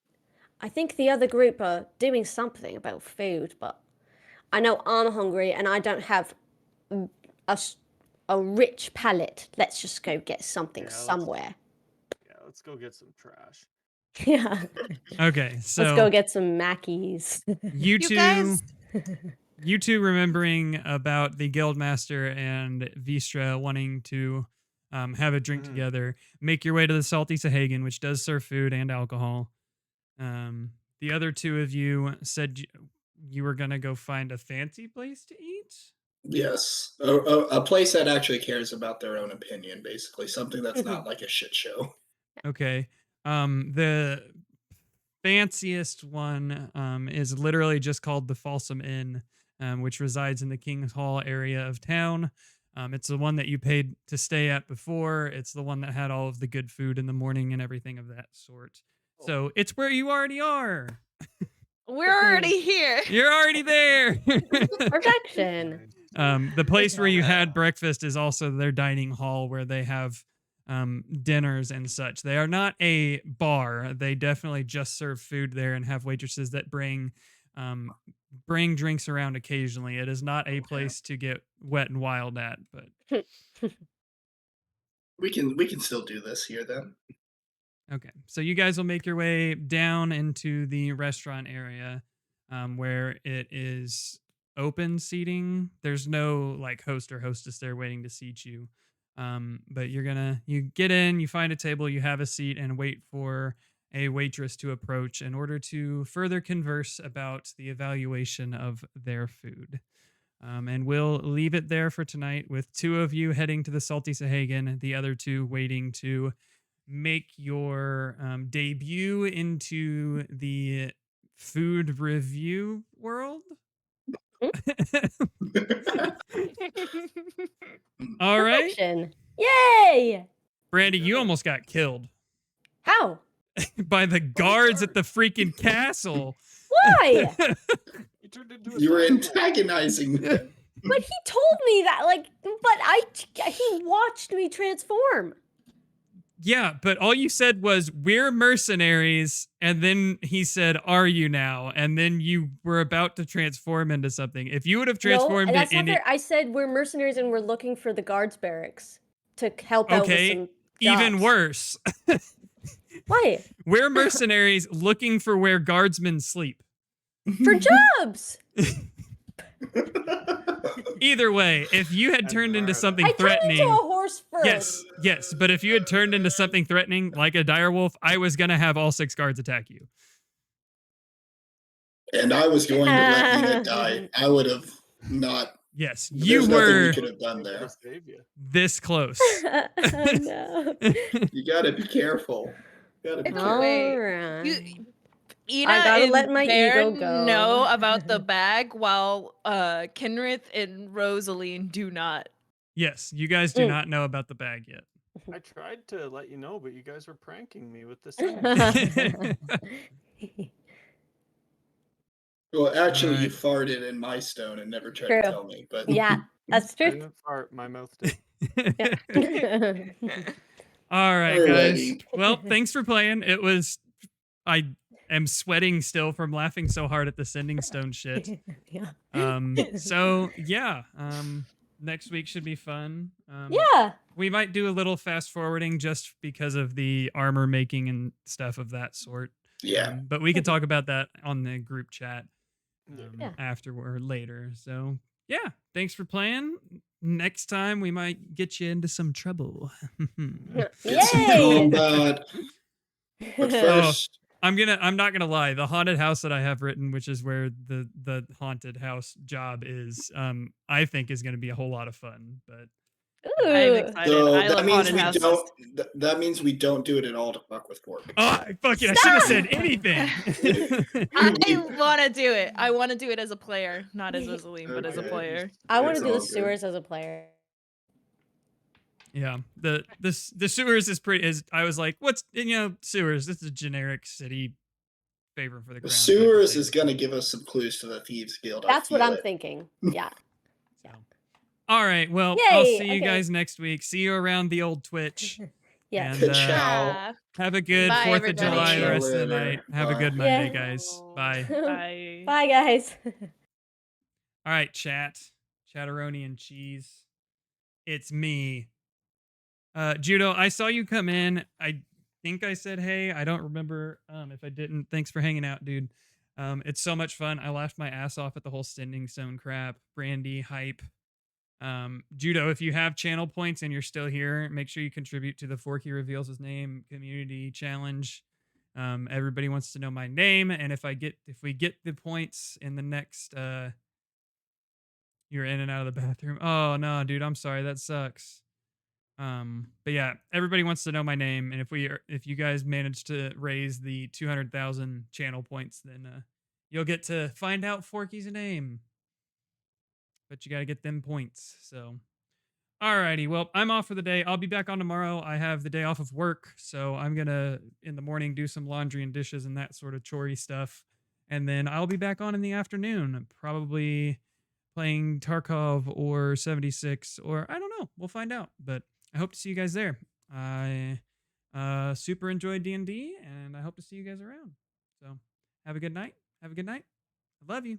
I think the other group are doing something about food, but I know I'm hungry and I don't have a rich palate. Let's just go get something Yeah, somewhere. Let's go get some trash. Yeah. Okay, Let's so go get some Mackies. you You two, guys- you two remembering about the Guildmaster and Vistra wanting to have a drink Mhm. together, make your way to the Salty Sahagan, which does serve food and alcohol. The other two of you said you were gonna go find a fancy place to eat. Yes, a place that actually cares about their own opinion, basically something that's not like a shit show. Okay. The fanciest one is literally just called the Folsom Inn, which resides in the King's Hall area of town. It's the one that you paid to stay at before. It's the one that had all of the good food in the morning and everything of that sort. So it's where you already are. We're already here. You're already there. Perfection. The place where you had breakfast is also their dining hall where they have dinners and such. They are not a bar. They definitely just serve food there and have waitresses that bring drinks around occasionally. It is not a place to get wet and wild at, but We can still do this here then. okay. So you guys will make your way down into the restaurant area where it is open seating. There's no like host or hostess there waiting to seat you. But you get in, you find a table, you have a seat, and wait for a waitress to approach in order to further converse about the evaluation of their food. And we'll leave it there for tonight with 2 of you heading to the Salty Sahagan, the other 2 waiting to make your debut into the food review world. All right. Perfection. Yay! Brandy, you almost got killed How? by the guards at the freaking castle. Why? You turned into a You were direwolf. antagonizing them. But he told me that, he watched me transform. Yeah, but all you said was, we're mercenaries. And then he said, are you now? And then you were about to transform into something. If you would have transformed no, that's not into. fair. I said we're mercenaries and we're looking for the guards barracks to help out with Okay, some even jobs. worse. Why? We're mercenaries looking for where guardsmen sleep. For jobs. Either way, if you had And turned into where are something I turned threatening. into a horse first. Yes, but if you had turned into something threatening like a direwolf, I was gonna have all 6 guards attack you. And I was going to let Ina die. I would have not. Yes, There's you nothing we were could have done I'm gonna there. save you. this close. Oh, no. You got to be careful. You got to be Okay, careful. wait. Alright. Ina I gotta and let my ego Baron know go. about the bag, while Kenrith and Rosaline do not. Yes, you guys do Mm. not know about the bag yet. I tried to let you know, but you guys were pranking me with the sending. Well, actually, you Alright. farted in my stone and never tried True. to tell me. But Yeah, that's I true. didn't fart. My mouth did. Yeah. All right, guys. Alrighty. Well, thanks for playing. It was. I am sweating still from laughing so hard at the sending stone shit. Yeah. So yeah. Next week should be fun. Yeah. We might do a little fast forwarding just because of the armor making and stuff of that sort. Yeah. But we can talk about that on the group chat Yeah. afterward later. So yeah, thanks for playing. Next time we might get you into some trouble. Get some Yay! combat. But first, I'm not gonna lie. The haunted house that I have written, which is where the haunted house job is, I think is gonna be a whole lot of fun. But I'm Ooh. excited. so I that love means haunted we houses. don't. That means we don't do it at all to fuck with Fork. fuck it, I shouldn't have said Stop! anything. I want to do it. I want to do it as a player, not as Rosaline, but as a Okay. player. I want It's to do the all good. sewers as a player. Yeah, the sewers is pretty. Is I was like, what's sewers? This is a generic city favor for the The crown. type of sewers thing. is going to give us some clues to the Thieves Guild. That's what I I'm feel it. thinking. Yeah. So. All right. Well, I'll Yay, see you okay. guys next week. See you around the old Twitch. Yeah. And Ciao. Ah, have a good Bye, 4th of July everybody. the rest of the Later. night. Have a Bye. good Yeah. Monday, guys. Bye. Bye. Bye, guys. All right, Chatteroni and cheese. It's me. Judo, I saw you come in. I think I said hey. I don't remember if I didn't. Thanks for hanging out, dude. It's so much fun. I laughed my ass off at the whole sending stone crap. Brandy hype. Judo, if you have channel points and you're still here, make sure you contribute to the Forky Reveals His Name community challenge. Everybody wants to know my name, and if we get the points in the next you're in and out of the bathroom. Oh no, dude, I'm sorry, that sucks. But yeah, everybody wants to know my name, and if you guys manage to raise the 200,000 channel points, then you'll get to find out Forky's name. But you gotta get them points. So, alrighty. Well, I'm off for the day. I'll be back on tomorrow. I have the day off of work, so I'm gonna in the morning do some laundry and dishes and that sort of chorey stuff, and then I'll be back on in the afternoon, probably playing Tarkov or 76, or I don't know. We'll find out. But I hope to see you guys there. I super enjoyed D&D, and I hope to see you guys around. So have a good night. Have a good night. I love you.